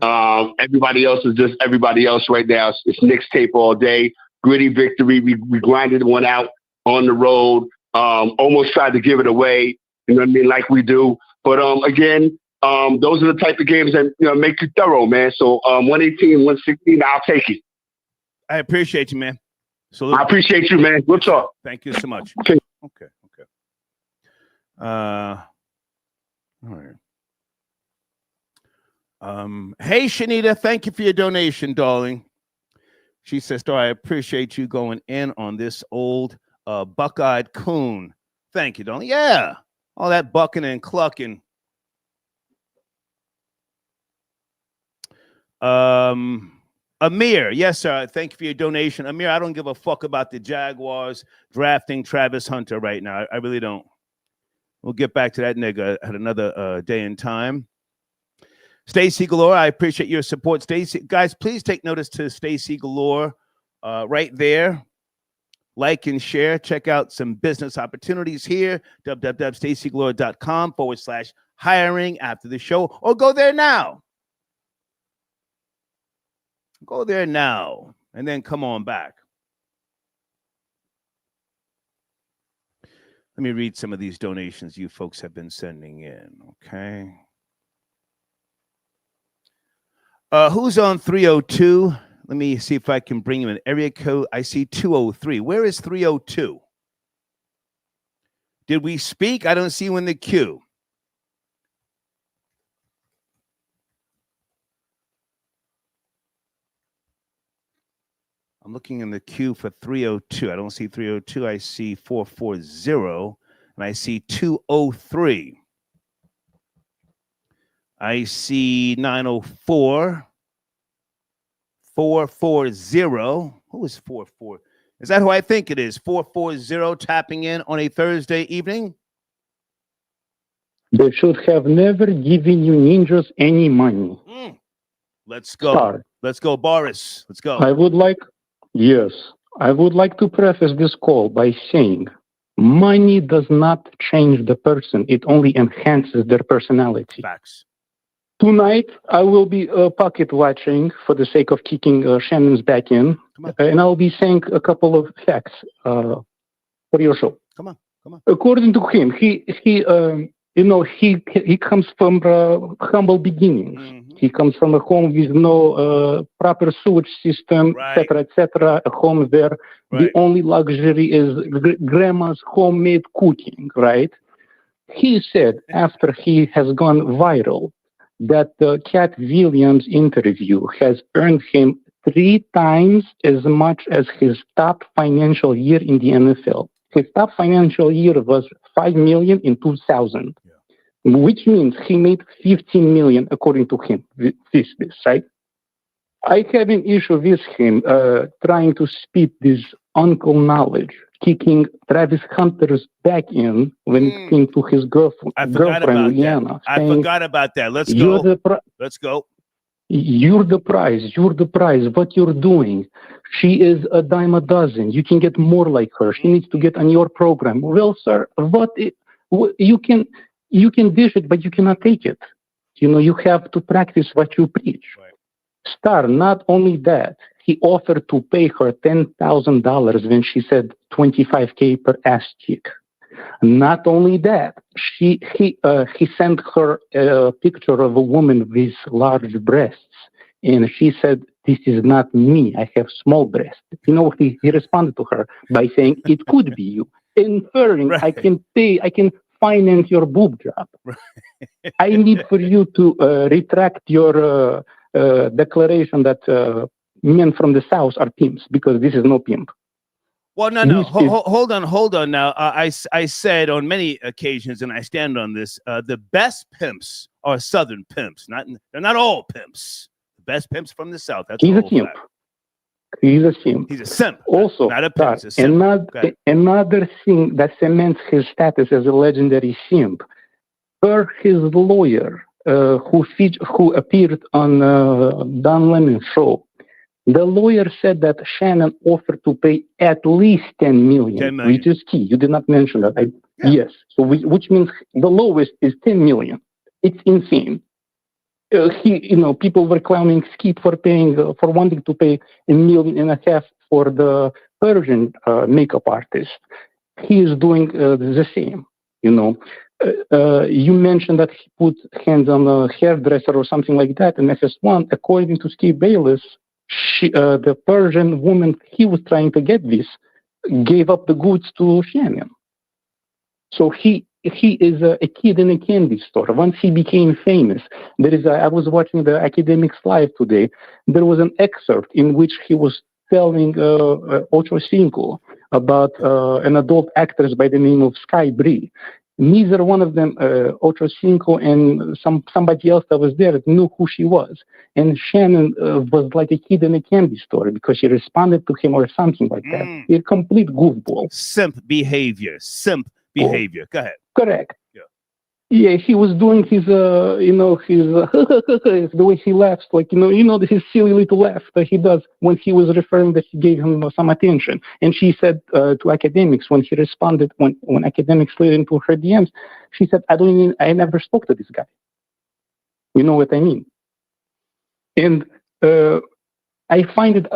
Everybody else is just everybody else right now. It's Knicks tape all day. Gritty victory. We grinded one out on the road. Almost tried to give it away. You know what I mean? Like we do. But again, those are the type of games that make you thorough, man. So 118, 116, I'll take it. I appreciate you, man. So I appreciate you, man. We'll talk. Thank you so much. Okay. All right. Hey, Shanita, thank you for your donation, darling. She says, I appreciate you going in on this old buck-eyed coon. Thank you, darling. Yeah. All that bucking and clucking. Amir, yes, sir. Thank you for your donation. Amir, I don't give a fuck about the Jaguars drafting Travis Hunter right now. I really don't. We'll get back to that nigga at another day and time. Stacy Galore, I appreciate your support. Stacy, guys, please take notice to Stacy Galore right there. Like and share. Check out some business opportunities here. www.stacygalore.com/hiring after the show. Or go there now. Go there now. And then come on back. Let me read some of these donations you folks have been sending in, okay? Who's on 302? Let me see if I can bring you an area code. I see 203. Where is 302? Did we speak? I don't see you in the queue. I'm looking in the queue for 302. I don't see 302. I see 440, and I see 203. I see 904, 440. Who is 44? Is that who I think it is? 440 tapping in on a Thursday evening? They should have never given you ninjas any money. Let's go. Star. Let's go, Boris. Let's go. I would like to preface this call by saying money does not change the person. It only enhances their personality. Facts. Tonight, I will be pocket watching for the sake of kicking Shannon's back in. And I'll be saying a couple of facts for your show. Come on. According to him, he comes from humble beginnings. Mm-hmm. He comes from a home with no proper sewage system, etc., etc. A home where the only luxury is grandma's homemade cooking, right? He said after he has gone viral that the Cat Williams interview has earned him 3 times as much as his top financial year in the NFL. His top financial year was $5 million in 2000. Which means he made 15 million, according to him, with this, right? I have an issue with him trying to spit this uncle knowledge, kicking Travis Hunter's back in when it came to his girlfriend, Rihanna. I forgot about that. Let's go. Let's go. You're the prize. You're the prize. What you're doing, she is a dime a dozen. You can get more like her. She needs to get on your program. Well, sir, you can dish it, but you cannot take it. You have to practice what you preach. Star, not only that, he offered to pay her $10,000 when she said $25K per ass cheek. Not only that, he sent her a picture of a woman with large breasts, and she said, "This is not me. I have small breasts." You know what he responded to her by saying, "It could be you," inferring, "I can pay. I can finance your boob job." I need for you to retract your declaration that men from the South are pimps, because this is no pimp. Well, no. Hold on now. I said on many occasions, and I stand on this, the best pimps are Southern pimps. They're not all pimps. The best pimps from the South. That's He's a simp. He's a simp. He's a simp. Also, not a pimp. He's a simp. Another thing that cements his status as a legendary simp, per his lawyer, who appeared on Don Lemon's show, the lawyer said that Shannon offered to pay at least 10 million, which is key. You did not mention that. Yes. So which means the lowest is 10 million. It's insane. People were clowning Skip for wanting to pay $1.5 million for the Persian makeup artist. He is doing the same. You mentioned that he put hands on a hairdresser or something like that in FS1. According to Steve Bayless, the Persian woman he was trying to get this gave up the goods to Shannon. So he is a kid in a candy store. Once he became famous, I was watching the Academics Live today. There was an excerpt in which he was telling Ocho Cinco about an adult actress by the name of Sky Bree. Neither one of them, Ocho Cinco and somebody else that was there, knew who she was. And Shannon was like a kid in a candy store because she responded to him or something like that. A complete goofball. Simp behavior. Go ahead. Correct. Yeah, he was doing his, the way he laughs, his silly little laugh that he does when he was referring that he gave him some attention. And she said to Academics, when he responded, when Academics slid into her DMs, she said, I never spoke to this guy. You know what I mean? And I find it...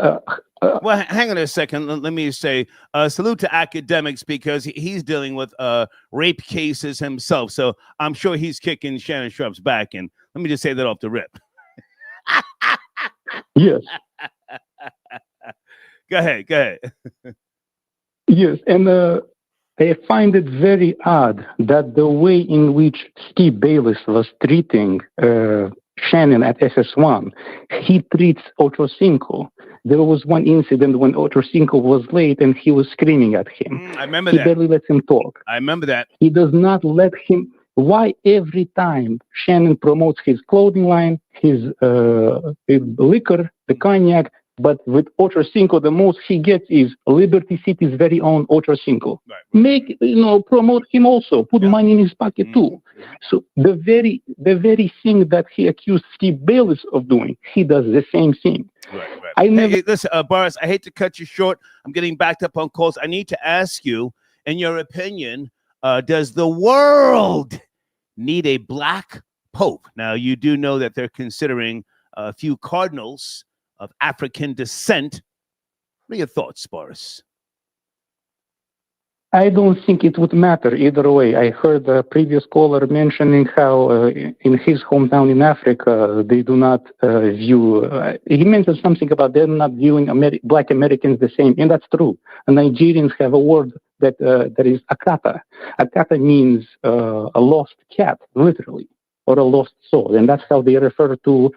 well, hang on a second. Let me say salute to Academics because he's dealing with rape cases himself. So I'm sure he's kicking Shannon Sharpe's back. And let me just say that off the rip. Yes. Go ahead. Yes. And I find it very odd that the way in which Steve Bayless was treating Shannon at SS1, he treats Ocho Cinco. There was one incident when Ocho Cinco was late and he was screaming at him. I remember that. He barely lets him talk. I remember that. He does not let him. Why every time Shannon promotes his clothing line, his liquor, the cognac, but with Ocho Cinco, the most he gets is Liberty City's very own Ocho Cinco. Right. Promote him also. Put money in his pocket too. So the very thing that he accused Steve Bayless of doing, he does the same thing. Right. Hey, listen, Boris, I hate to cut you short. I'm getting backed up on calls. I need to ask you, in your opinion, does the world need a black pope? Now, you do know that they're considering a few cardinals of African descent. What are your thoughts, Boris? I don't think it would matter either way. I heard a previous caller mentioning how in his hometown in Africa, they do not view... he mentioned something about them not viewing Black Americans the same, and that's true. And Nigerians have a word that is akata. Akata means a lost cat, literally, or a lost soul, and that's how they refer to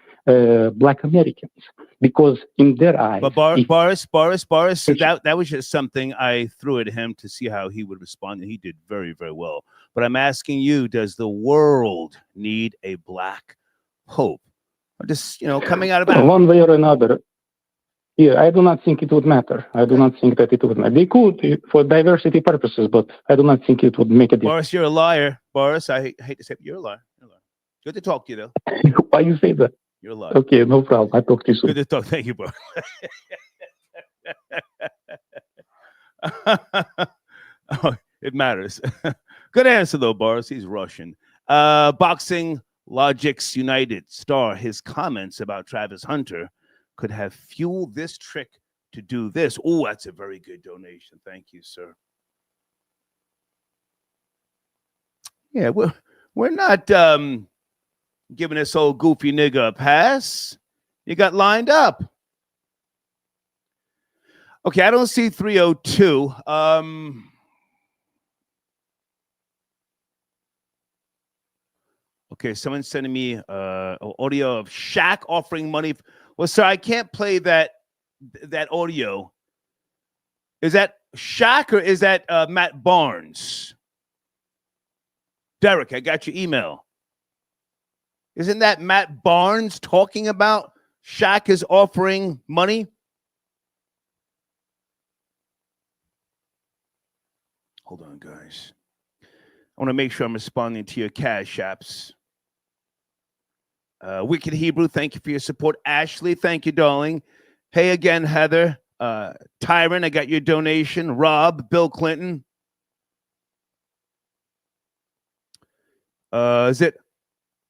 Black Americans. Because in their eyes... But Boris, that was just something I threw at him to see how he would respond, and he did very, very well. But I'm asking you, does the world need a black pope? Or just, coming out of Africa? One way or another. Yeah, I do not think it would matter. I do not think that it would matter. They could for diversity purposes, but I do not think it would make a difference. Boris, you're a liar. Boris, I hate to say it, you're a liar. Good to talk to you, though. Why you say that? You're a liar. Okay, no problem. I talk to you soon. Good to talk. Thank you, bro. Oh, it matters. Good answer, though, Boris. He's Russian. Boxing Logics United star. His comments about Travis Hunter could have fueled this trick to do this. Oh, that's a very good donation. Thank you, sir. Yeah, we're not giving this old goofy nigga a pass. You got lined up. Okay, I don't see 302. Okay, someone's sending me audio of Shaq offering money. Well, sir, I can't play that audio. Is that Shaq, or is that Matt Barnes? Derek, I got your email. Isn't that Matt Barnes talking about Shaq is offering money? Hold on, guys. I want to make sure I'm responding to your cash apps. Wicked Hebrew, thank you for your support. Ashley, thank you, darling. Hey again, Heather. Tyron, I got your donation. Rob, Bill Clinton. Is it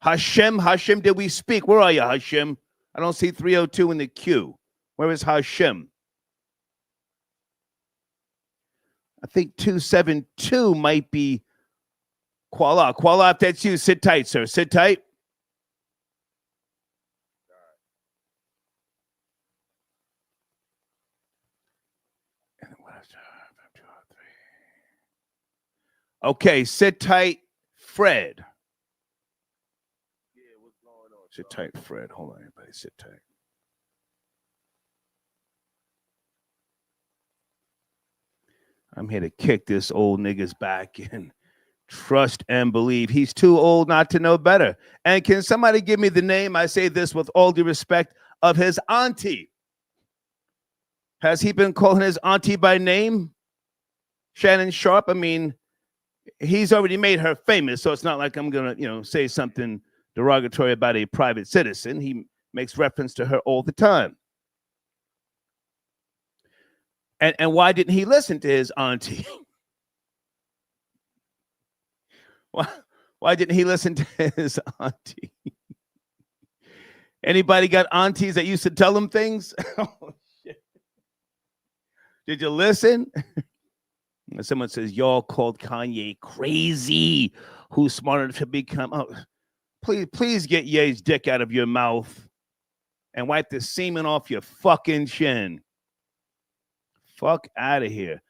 Hashem? Hashem, did we speak? Where are you, Hashem? I don't see 302 in the queue. Where is Hashem? I think 272 might be Kuala. Kuala, if that's you, sit tight, sir. Sit tight. Okay, sit tight, Fred. Sit tight, Fred. Hold on, everybody. Sit tight. I'm here to kick this old nigga's back in. Trust and believe. He's too old not to know better. And can somebody give me the name? I say this with all due respect, of his auntie. Has he been calling his auntie by name? Shannon Sharpe? I mean, he's already made her famous, so it's not like I'm going to, say something derogatory about a private citizen. He makes reference to her all the time. And why didn't he listen to his auntie? Why didn't he listen to his auntie? Anybody got aunties that used to tell him things? Oh, shit. Did you listen? Someone says, y'all called Kanye crazy. Who's smart enough to become? Oh, please get Ye's dick out of your mouth and wipe the semen off your fucking chin. Fuck out of here.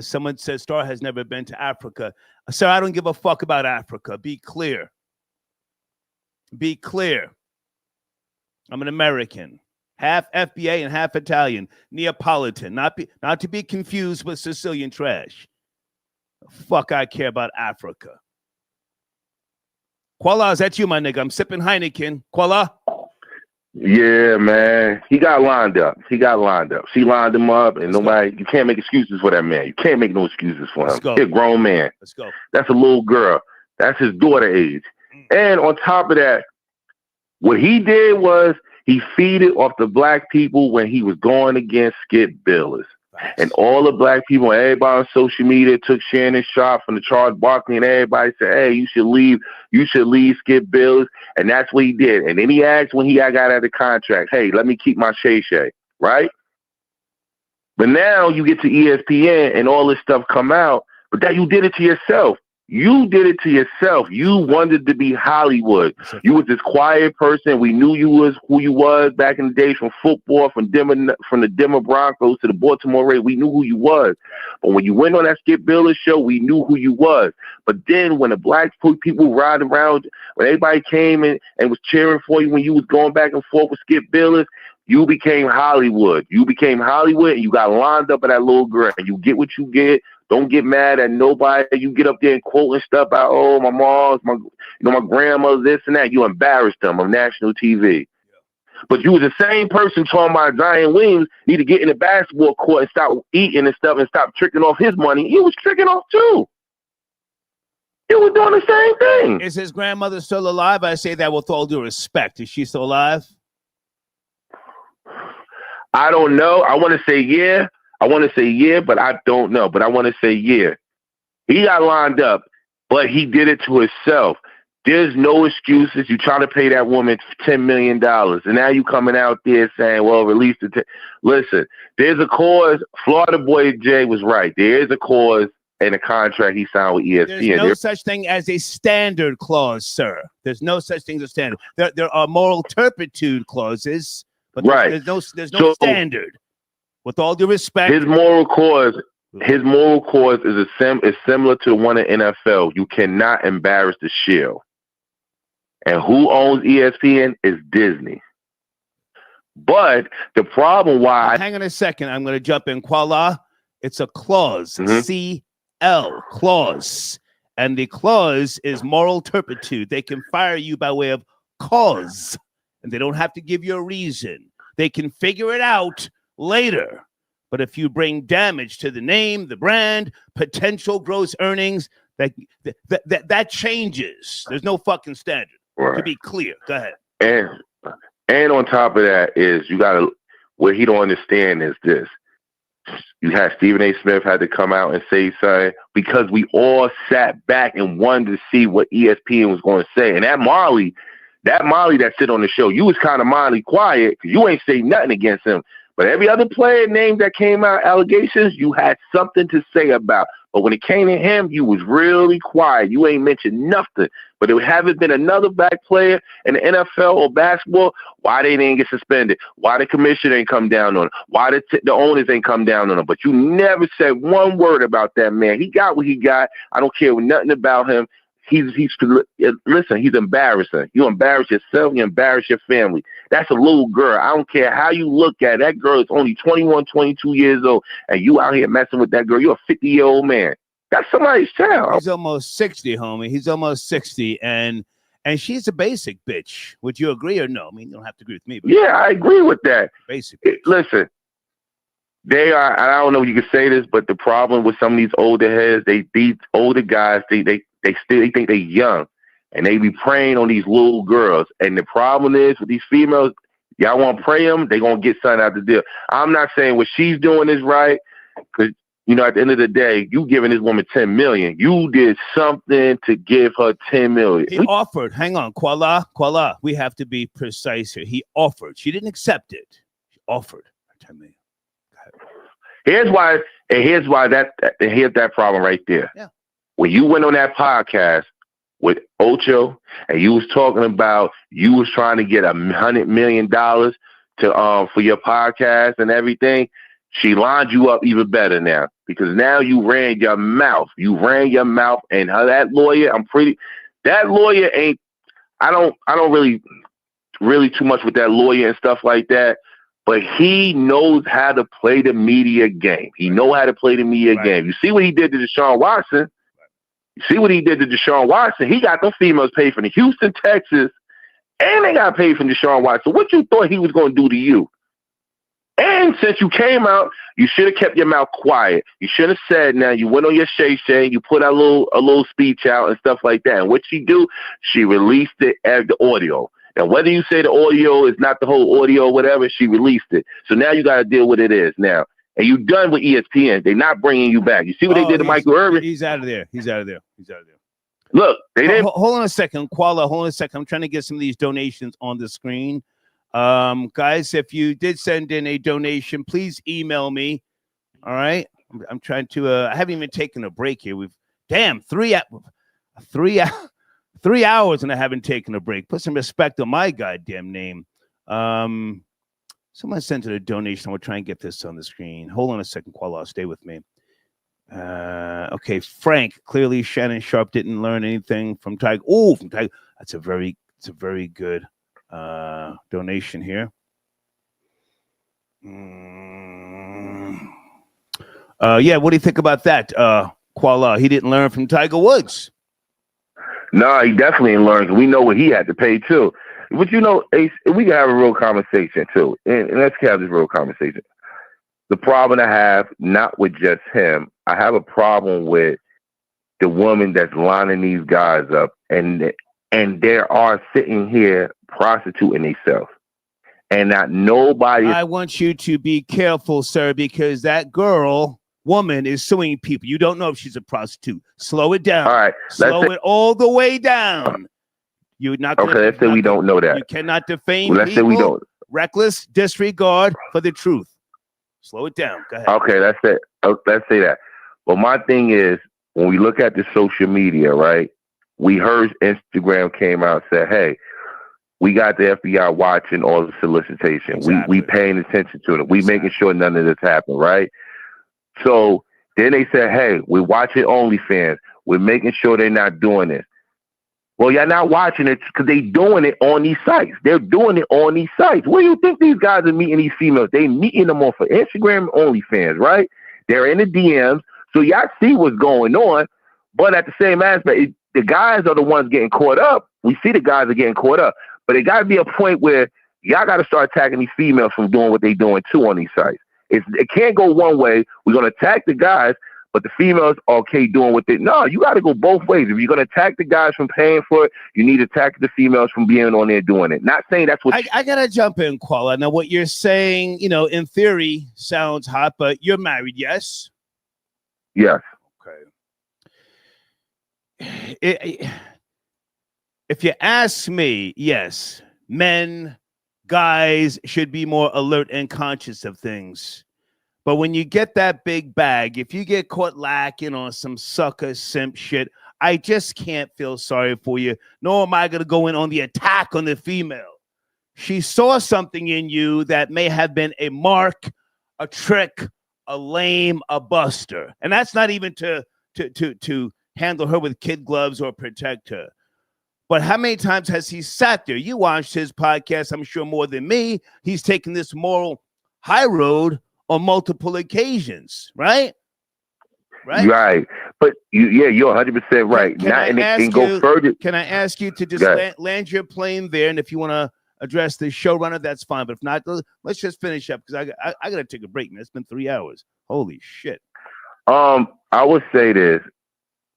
Someone says Star has never been to Africa. Sir, I don't give a fuck about Africa. Be clear. Be clear. I'm an American. Half FBA and half Italian. Neapolitan. Not to be confused with Sicilian trash. Fuck, I care about Africa. Kuala, is that you, my nigga? I'm sipping Heineken. Kuala? Yeah, man. He got lined up. She lined him up, and you can't make excuses for that man. You can't make no excuses for him. He's a grown man. Let's go. That's a little girl. That's his daughter age. And on top of that, what he did was he feeded off the black people when he was going against Skip Bayless. And all the black people, everybody on social media took Shannon Sharpe from the Charles Barkley, and everybody said, hey, you should leave Skip Bayless. And that's what he did. And then he asked when he got out of the contract, hey, let me keep my Shay, right? But now you get to ESPN and all this stuff come out, but that you did it to yourself. You did it to yourself. You wanted to be Hollywood. You was this quiet person. We knew you was who you was back in the days, from football, from the Denver Broncos to the Baltimore Ravens. We knew who you was. But when you went on that Skip Bayless show, we knew who you was. But then when the black people ride around, when everybody came and was cheering for you when you was going back and forth with Skip Bayless, you became Hollywood. You became Hollywood, and you got lined up at that little girl. And you get what you get. Don't get mad at nobody. You get up there and quoting stuff about, oh, my mom's, my grandmother, this and that. You embarrassed them on national TV. Yeah. But you was the same person talking about Zion Williams need to get in the basketball court and stop eating and stuff and stop tricking off his money. He was tricking off too. He was doing the same thing. Is his grandmother still alive? I say that with all due respect. Is she still alive? I don't know. I want to say yeah. But I don't know. But I want to say yeah. He got lined up, but he did it to himself. There's no excuses. You trying to pay that woman $10 million, and now you coming out there saying, well, release the Listen, there's a cause. Florida boy Jay was right. There is a cause in a contract he signed with ESPN. There's no such thing as a standard clause, sir. There's no such thing as a standard. There are moral turpitude clauses, but there's no standard. With all due respect, his moral cause is similar to the one in NFL. You cannot embarrass the shield. And who owns ESPN is Disney. But the problem why... Hang on a second. I'm going to jump in. Kuala, It's a clause. C-L, clause. And the clause is moral turpitude. They can fire you by way of cause, and they don't have to give you a reason. They can figure it out later. But if you bring damage to the name, the brand, potential gross earnings, that changes. There's no fucking standard. To be clear. Go ahead. And on top of that is you gotta, what he don't understand is this. You had Stephen A. Smith had to come out and say something because we all sat back and wanted to see what ESPN was going to say. And that Marley that sit on the show, you was kind of mildly quiet because you ain't say nothing against him. But every other player name that came out, allegations, you had something to say about. But when it came to him, you was really quiet. You ain't mentioned nothing. But there haven't been another black player in the NFL or basketball. Why they didn't get suspended? Why the commissioner ain't come down on him? Why the owners ain't come down on him? But you never said one word about that man. He got what he got. I don't care nothing about him. Listen, he's embarrassing. You embarrass yourself, you embarrass your family. That's a little girl. I don't care how you look at it. That girl is only 21, 22 years old, and you out here messing with that girl. You're a 50-year-old man. That's somebody's child. He's almost 60, homie. He's almost 60, and she's a basic bitch. Would you agree or no? I mean, you don't have to agree with me. But yeah, I agree with that. Basic. Listen, they are, I don't know if you can say this, but the problem with some of these older heads, these older guys, they think they're young, and they be preying on these little girls. And the problem is with these females, y'all want to prey them, they gonna get something out the deal. I'm not saying what she's doing is right, because at the end of the day, you giving this woman $10 million. You did something to give her $10 million. He offered. Hang on, Kuala. We have to be precise here. He offered. She didn't accept it. She offered $10 million. Here's that problem right there. Yeah. When you went on that podcast with Ocho and you was talking about you was trying to get $100 million to for your podcast and everything, she lined you up even better now because now you ran your mouth. And that lawyer, that lawyer ain't. I don't really too much with that lawyer and stuff like that. But he knows how to play the media game. He know how to play the media game. You see what he did to Deshaun Watson. He got them females paid from Houston, Texas, and they got paid from Deshaun Watson. What you thought he was going to do to you? And since you came out, you should have kept your mouth quiet. You should have said, now you went on your Shay, you put a little speech out and stuff like that. And what she do? She released it as the audio. And whether you say the audio is not the whole audio or whatever, she released it. So now you got to deal with it is now. And you done with ESPN. They're not bringing you back. You see what they did to Michael Irvin? He's out of there. Look, they didn't. Hold on a second, Kuala. Hold on a second. I'm trying to get some of these donations on the screen. Guys, if you did send in a donation, please email me. All right. I'm trying to, I haven't even taken a break here. Three hours and I haven't taken a break. Put some respect on my goddamn name. Someone sent in a donation. We'll try and get this on the screen. Hold on a second, Kuala. Stay with me. Okay, Frank. Clearly, Shannon Sharpe didn't learn anything from Tiger. Oh, from Tiger. It's a very good donation here. Yeah, what do you think about that, Kuala? He didn't learn from Tiger Woods. No, he definitely didn't learn. We know what he had to pay too. But Ace, we can have a real conversation too, and let's have this real conversation. The problem I have, not with just him, I have a problem with the woman that's lining these guys up, and they are sitting here prostituting themselves, and not nobody. I want you to be careful, sir, because that woman is suing people. You don't know if she's a prostitute. Slow it down. All right, slow it all the way down. You're not okay. Let's say we don't know that. You cannot defame let's people. Say we don't. Reckless disregard for the truth. Slow it down. Go ahead. Okay, let's say that. Well, my thing is, when we look at the social media, right? We heard Instagram came out and said, "Hey, we got the FBI watching all the solicitation. Exactly. We paying attention to it. We making sure none of this happened, right?" So then they said, "Hey, we're watching OnlyFans. We're making sure they're not doing this." Well, y'all not watching it because they doing it on these sites. They're doing it on these sites. Where do you think these guys are meeting these females? They meeting them off of Instagram and OnlyFans, right? They're in the DMs, so y'all see what's going on. But at the same aspect, the guys are the ones getting caught up. We see the guys are getting caught up, but it got to be a point where y'all got to start attacking these females from doing what they're doing too on these sites. It can't go one way. We're gonna attack the guys, but the females are okay doing what they. No, you got to go both ways. If you're gonna attack the guys from paying for it, you need to attack the females from being on there doing it. Not saying that's what. I gotta jump in, Koala. Now, what you're saying, in theory, sounds hot, but you're married, yes? Yes. Okay. If you ask me, yes, men, guys should be more alert and conscious of things. But when you get that big bag, if you get caught lacking on some sucker simp shit, I just can't feel sorry for you, nor am I going to go in on the attack on the female. She saw something in you that may have been a mark, a trick, a lame, a buster. And that's not even to handle her with kid gloves or protect her. But how many times has he sat there? You watched his podcast, I'm sure more than me. He's taken this moral high road on multiple occasions, right? Right. But you're 100% right. Go further. Can I ask you to just land your plane there? And if you want to address the showrunner, that's fine. But if not, let's just finish up because I got to take a break, man. It's been 3 hours. Holy shit. I would say this.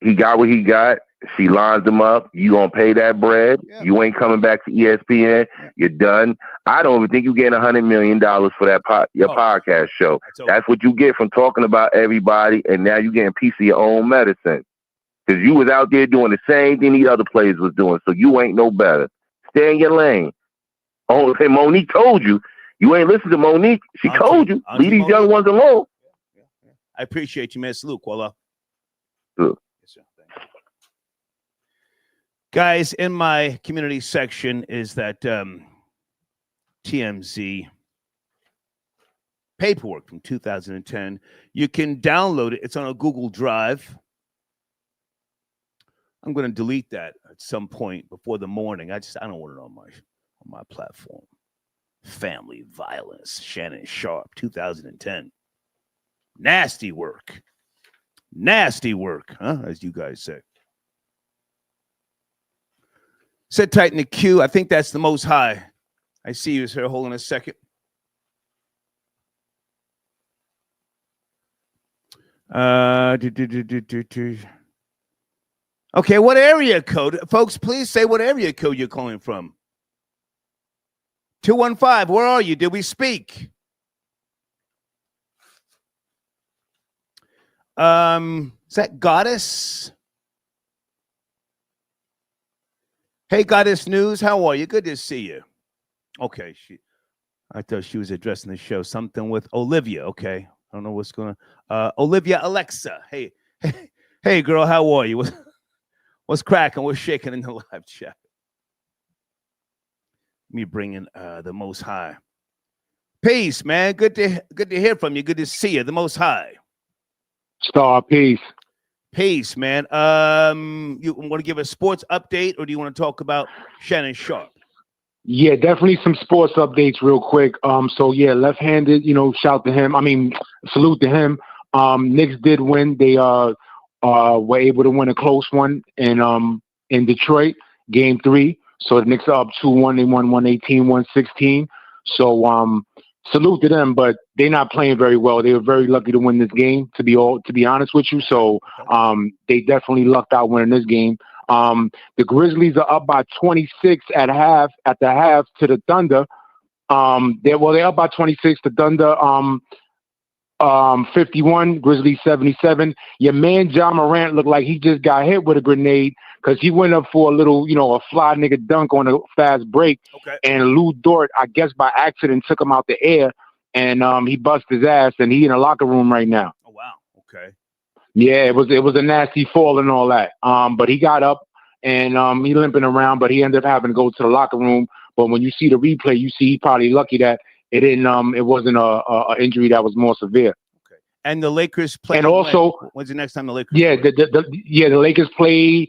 He got what he got. She lines him up. You gonna pay that bread. Yeah. You ain't coming back to ESPN. Yeah. You're done. I don't even think you getting $100 million for that podcast show. That's what you get from talking about everybody, and now you getting a piece of your own medicine. Because you was out there doing the same thing the other players was doing, so you ain't no better. Stay in your lane. Oh, and Monique told you. You ain't listened to Monique. She told you. Leave these young ones alone. I appreciate you, man. Salute, Koala. Good. Guys, in my community section is that TMZ paperwork from 2010. You can download it. It's on a Google Drive. I'm going to delete that at some point before the morning. I don't want it on my platform. Family violence. Shannon Sharpe, 2010. Nasty work. Nasty work, huh? As you guys say. Sit tight in the queue. I think that's the most high. I see you, sir. Hold on a second. Okay, what area code? Folks, please say what area code you're calling from. 215, where are you? Did we speak? Is that Goddess? Hey, Goddess News, how are you? Good to see you. Okay, I thought she was addressing the show. Something with Olivia. Okay, I don't know what's going on. Olivia Alexa. Hey, girl, how are you? What's cracking? What's shaking in the live chat? Me bringing the Most High. Peace, man. Good to hear from you. Good to see you. The Most High. Star, peace. Peace, man. You want to give a sports update, or do you want to talk about Shannon Sharpe? Yeah, definitely some sports updates real quick. So yeah, left-handed, shout to him. I mean, salute to him. Knicks did win. They were able to win a close one in Detroit, game 3. So the Knicks are up 2-1. They won 118-116. So salute to them, but they're not playing very well. They were very lucky to win this game, to be honest with you. So they definitely lucked out winning this game. The Grizzlies are up by 26 at the half to the Thunder. They're up by 26. The Thunder 51, Grizzlies 77. Your man John Morant looked like he just got hit with a grenade because he went up for a little, a fly nigga dunk on a fast break. Okay. And Lou Dort, I guess by accident, took him out the air, and he bust his ass, and he in the locker room right now. Oh wow. Okay. Yeah, it was a nasty fall and all that. But he got up and he limping around, but he ended up having to go to the locker room. But when you see the replay, you see he's probably lucky that it didn't. It wasn't a injury that was more severe. Okay. And the Lakers play. And also, when's the next time the Lakers? Yeah, the Lakers play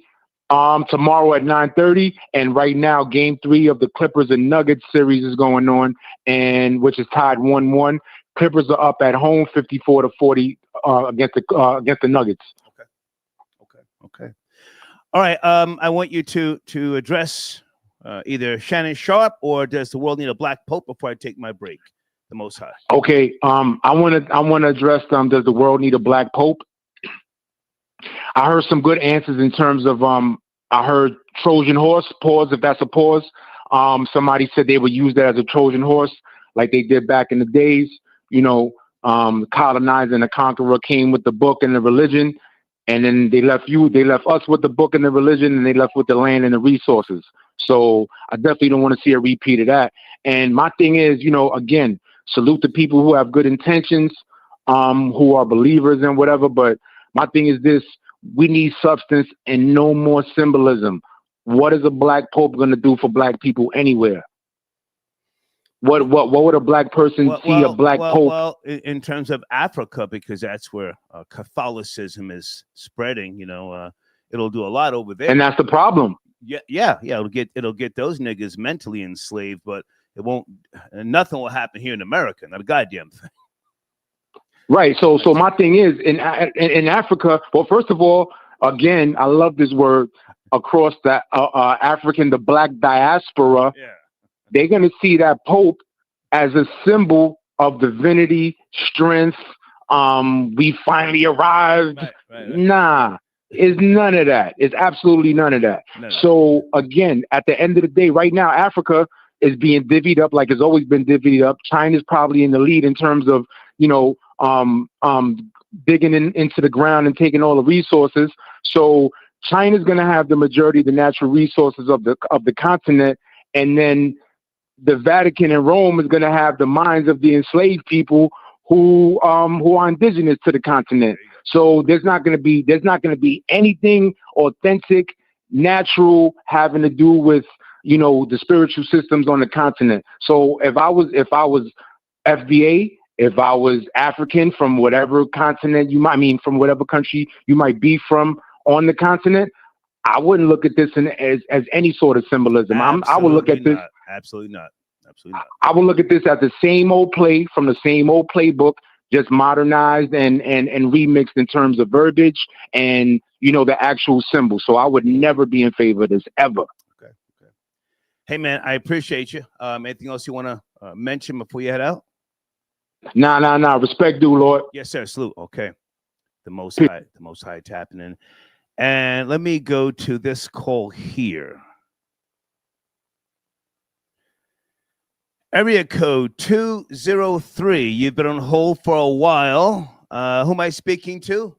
tomorrow at 9:30, and right now Game 3 of the Clippers and Nuggets series is going on, and which is tied 1-1. Clippers are up at home 54-40 against the Nuggets. Okay. All right. I want you to address either Shannon Sharpe or does the world need a black pope before I take my break? The Most High. Okay. I want to address does the world need a black pope? I heard some good answers in terms of I heard Trojan horse, pause if that's a pause. Somebody said they would use that as a Trojan horse like they did back in the days. Colonizer and the conqueror came with the book and the religion, and then they left us with the book and the religion, and they left with the land and the resources. So I definitely don't want to see a repeat of that. And my thing is, again, salute the people who have good intentions, who are believers and whatever. But my thing is this: we need substance and no more symbolism. What is a black pope going to do for black people anywhere? What would a black person see a black pope? Well, in terms of Africa, because that's where Catholicism is spreading. It'll do a lot over there, and that's the problem. Yeah. It'll get those niggas mentally enslaved, but it won't. Nothing will happen here in America. Not a goddamn thing. Right. So my thing is in Africa. Well, first of all, again, I love this word across the the black diaspora. Yeah. They're going to see that Pope as a symbol of divinity, strength. We finally arrived. Right. Nah, it's none of that. It's absolutely none of that. No. So again, at the end of the day, right now, Africa is being divvied up like it's always been divvied up. China's probably in the lead in terms of, digging into the ground and taking all the resources. So China's going to have the majority of the natural resources of the continent, and then the Vatican and Rome is going to have the minds of the enslaved people who are indigenous to the continent. So there's not going to be anything authentic, natural, having to do with the spiritual systems on the continent. So if I was FBA, if I was African from whatever continent from whatever country you might be from on the continent, I wouldn't look at this as any sort of symbolism. I would look at this. Absolutely not. I would look at this as the same old play from the same old playbook, just modernized and remixed in terms of verbiage and the actual symbol. So I would never be in favor of this ever. Okay. Hey man, I appreciate you. Anything else you want to mention before you head out? Nah. Respect due, Lord. Yes, sir. Salute. Okay. The Most High tapping in. And let me go to this call here. Area code 203. You've been on hold for a while. Who am I speaking to?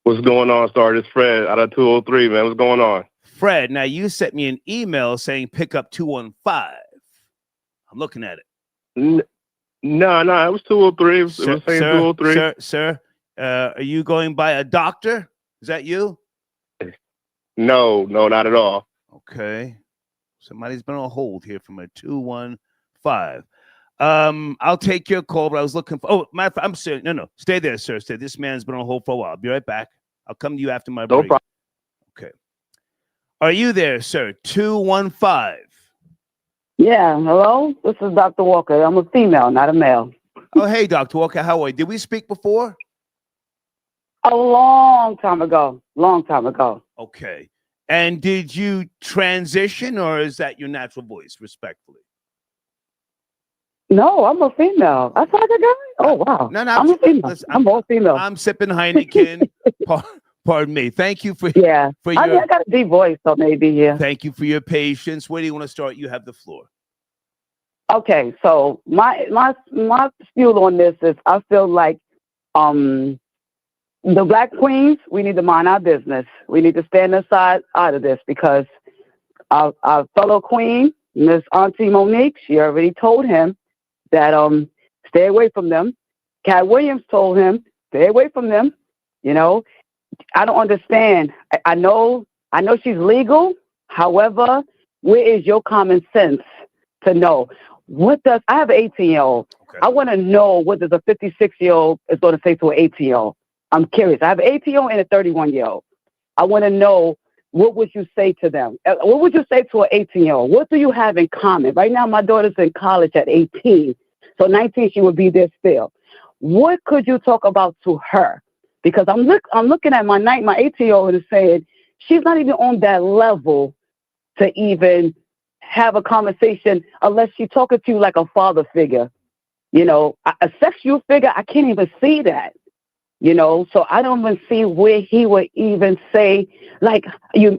What's going on, Star? It's Fred out of 203, man. What's going on? Fred, now you sent me an email saying pick up 215. I'm looking at it. No, it was 203. It was saying 203. Sir, are you going by a doctor? Is that you? No, not at all. Okay. Somebody's been on hold here from a 215. I'll take your call, but I was looking for. Oh, matter of fact, I'm serious. No. Stay there, sir. Stay. This man's been on hold for a while. I'll be right back. I'll come to you after my break. No problem. Okay. Are you there, sir? 215. Yeah, hello? This is Dr. Walker. I'm a female, not a male. Oh, hey, Dr. Walker. How are you? Did we speak before? A long time ago. Okay. And did you transition, or is that your natural voice, respectfully? No, I'm a female. I sound like a guy? Oh, wow. No, I'm a female. Listen, I'm all female. I'm sipping Heineken. Pardon me. Thank you for I your. got a deep voice, so maybe, yeah. Thank you for your patience. Where do you want to start? You have the floor. Okay, so my spiel on this is I feel like the Black queens, we need to mind our business. We need to stand aside out of this because our fellow queen, Miss Auntie Monique, she already told him that stay away from them. Cat Williams told him, stay away from them. I don't understand. I know she's legal. However, where is your common sense to know? I have an 18-year-old. Okay. I want to know what does a 56-year-old is going to say to an 18-year-old. I'm curious. I have an 18-year-old and a 31-year-old. I want to know, what would you say to them? What would you say to an 18-year-old? What do you have in common? Right now, my daughter's in college at 18. So 19, she would be there still. What could you talk about to her? Because I'm looking at my 18-year-old and saying she's not even on that level to even have a conversation unless she's talking to you like a father figure. You know, a sexual figure, I can't even see that. You know, so I don't even see where he would even say, like,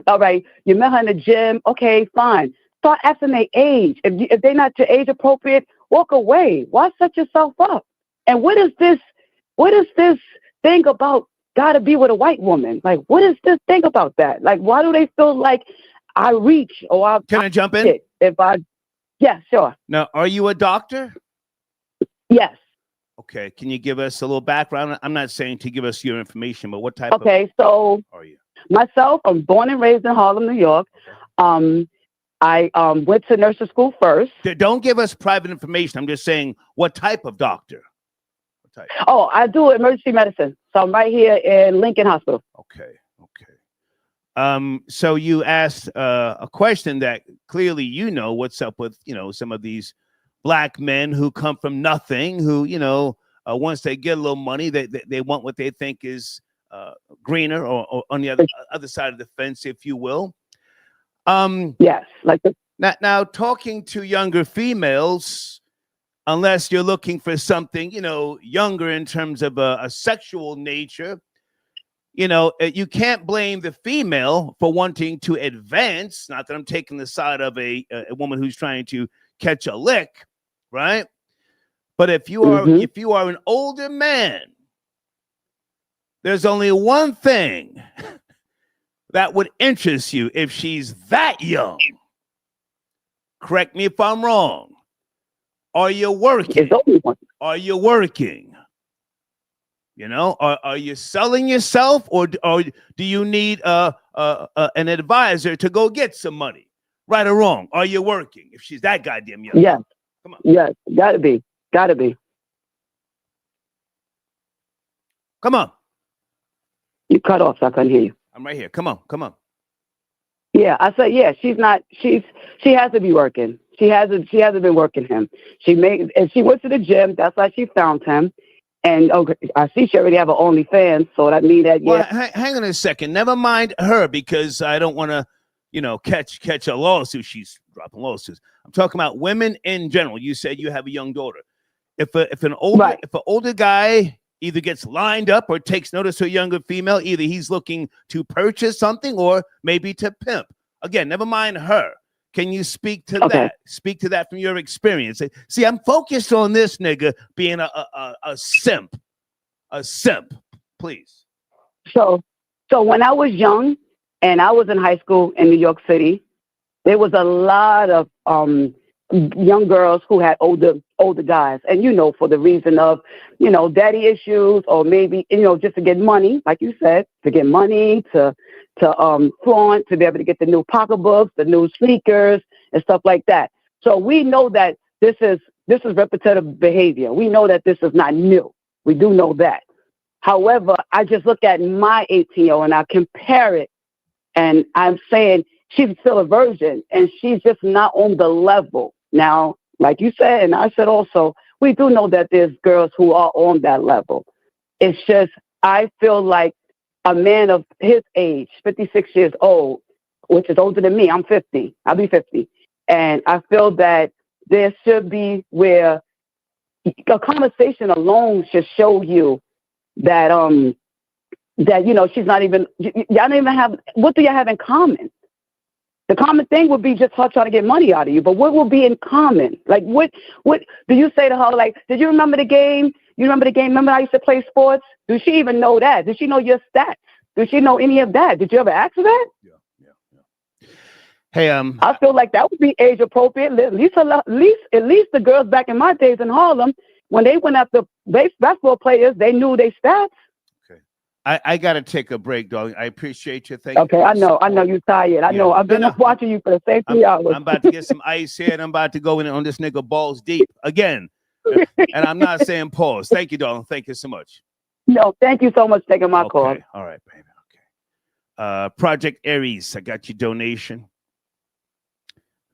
all right, you met her in the gym. Okay, fine. Start asking their age. If they're not your age appropriate, walk away. Why set yourself up? And what is this thing about gotta be with a white woman? Like, what is this thing about that? Like, why do they feel like I reach or Can I jump in? Yeah, sure. Now, are you a doctor? Yes. Okay. Can you give us a little background? I'm not saying to give us your information, but what type so are you? Myself, I'm born and raised in Harlem, New York. I went to nursing school first. Don't give us private information. I'm just saying, what type of doctor? What type? Oh, I do emergency medicine. So I'm right here in Lincoln Hospital. Okay. So you asked a question that clearly you know what's up with, some of these black men who come from nothing, who, once they get a little money, they want what they think is greener or on the other side of the fence, if you will. Yes. Now talking to younger females, unless you're looking for something, younger in terms of a sexual nature, you can't blame the female for wanting to advance. Not that I'm taking the side of a woman who's trying to catch a lick, right? But if you are an older man, there's only one thing that would interest you if she's that young. Correct me if I'm wrong. Are you working? Are you working? Are you selling yourself, or do you need an advisor to go get some money? Right or wrong? Are you working? If she's that goddamn young. Yes. Come on. Yes. Gotta be. Come on. You cut off, so I couldn't hear you. I'm right here. Come on. Yeah, I said, yeah, she has to be working. She hasn't been working him. She went to the gym. That's why she found him. And I see she already have an OnlyFans, so that means that, yeah. Well, hang on a second. Never mind her, because I don't want to, catch a lawsuit. She's dropping lawsuits. I'm talking about women in general. You said you have a young daughter. If an older guy either gets lined up or takes notice to a younger female, either he's looking to purchase something or maybe to pimp. Again, never mind her. Can you speak to that? Speak to that from your experience. See, I'm focused on this nigga being a simp. A simp, please. So when I was young and I was in high school in New York City, there was a lot of young girls who had older guys. And, for the reason of, daddy issues, or maybe, just to get money, like you said, to get money, to flaunt, to be able to get the new pocketbooks, the new sneakers and stuff like that. So we know that this is repetitive behavior. We know that this is not new. We do know that. However, I just look at my 18-year-old and I compare it, and I'm saying she's still a virgin and she's just not on the level. Now, like you said, and I said also, we do know that there's girls who are on that level. It's just, I feel like a man of his age, 56 years old, which is older than me, I'm 50, I'll be 50. And I feel that there should be where a conversation alone should show you that, she's not even, y'all don't even have, what do y'all have in common? The common thing would be just her trying to get money out of you. But what will be in common? Like, what do you say to her? Like, did you remember the game? You remember the game? Remember I used to play sports? Does she even know that? Does she know your stats? Does she know any of that? Did you ever ask her that? Yeah. Hey, I feel like that would be age appropriate. At least the girls back in my days in Harlem, when they went after basketball players, they knew their stats. I got to take a break, dog. I appreciate you. Thank you. Okay, I know you're tired. I know. I've been up watching you for the same 3 hours. I'm about to get some ice here, and I'm about to go in on this nigga balls deep again. And I'm not saying pause. Thank you, darling. Thank you so much. No, thank you so much for taking my call. All right, baby. Okay. Project Aries, I got your donation.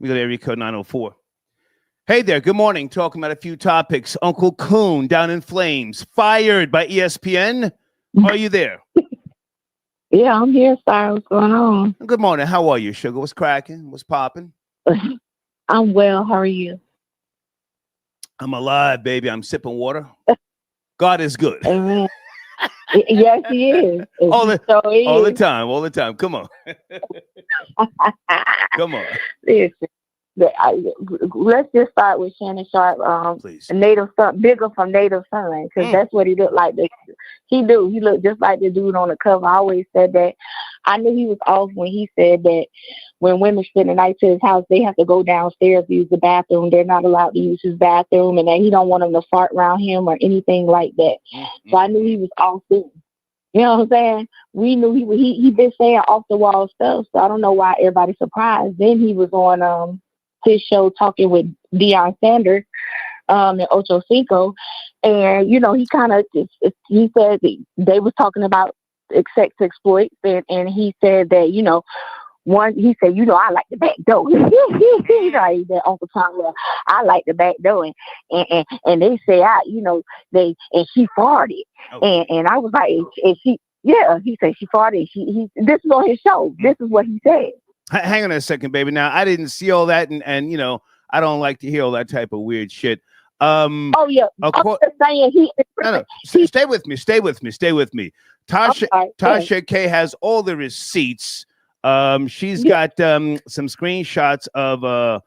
We go to area code 904. Hey there. Good morning. Talking about a few topics. Uncle Coon down in flames, fired by ESPN. Are you there? Yeah, I'm here. Sorry, what's going on? Good morning. How are you, Sugar? What's cracking? What's popping? I'm well. How are you? I'm alive, baby. I'm sipping water. God is good. Amen. Yes, he is. all the is. time. All the time. Come on. Come on. Listen, let's just start with Shannon Sharpe, Please. Native Son, bigger from Native Son, because that's what he looked like. He looked just like the dude on the cover. I always said that. I knew he was off when he said that when women spend the night to his house, they have to go downstairs to use the bathroom. They're not allowed to use his bathroom, and that he don't want them to fart around him or anything like that. So I knew he was off too. You know what I'm saying? We knew he been saying off the wall stuff, so I don't know why everybody's surprised. Then he was on his show talking with Deion Sanders and Ocho Cinco, and he kind of he said they was talking about sex exploits, and he said that he said, I like the back door. That Uncle Tom, well, I like the back door, and they say and she farted, and I was like, and she, yeah, he said she farted. This is on his show. This is what he said. Hang on a second, baby. Now I didn't see all that, and I don't like to hear all that type of weird shit. Oh yeah, I'm just saying no. Stay with me. Stay with me. Tasha K has all the receipts. She's got some screenshots of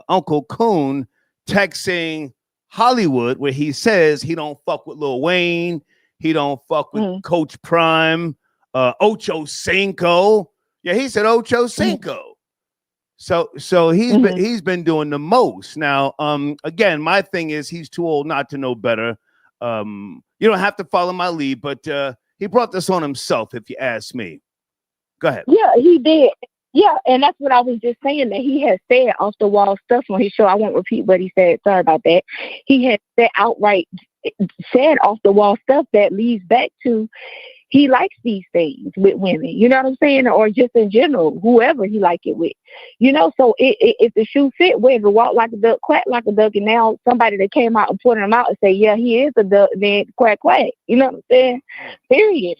Uncle Coon texting Hollywood where he says he don't fuck with Lil Wayne, he don't fuck with Coach Prime, Ocho Cinco. Yeah, he said Ocho Cinco. So he's been doing the most. Now, again, my thing is he's too old not to know better. You don't have to follow my lead, but he brought this on himself, if you ask me. Go ahead. Yeah, he did. Yeah, and that's what I was just saying, that he has said off the wall stuff on his show. I won't repeat what he said. Sorry about that. He has said off the wall stuff that leads back to he likes these things with women. You know what I'm saying? Or just in general, whoever he like it with. So if the shoe fit, where to walk like a duck, quack like a duck, and now somebody that came out and pointed him out and say, yeah, he is a duck, then quack quack. You know what I'm saying? Period.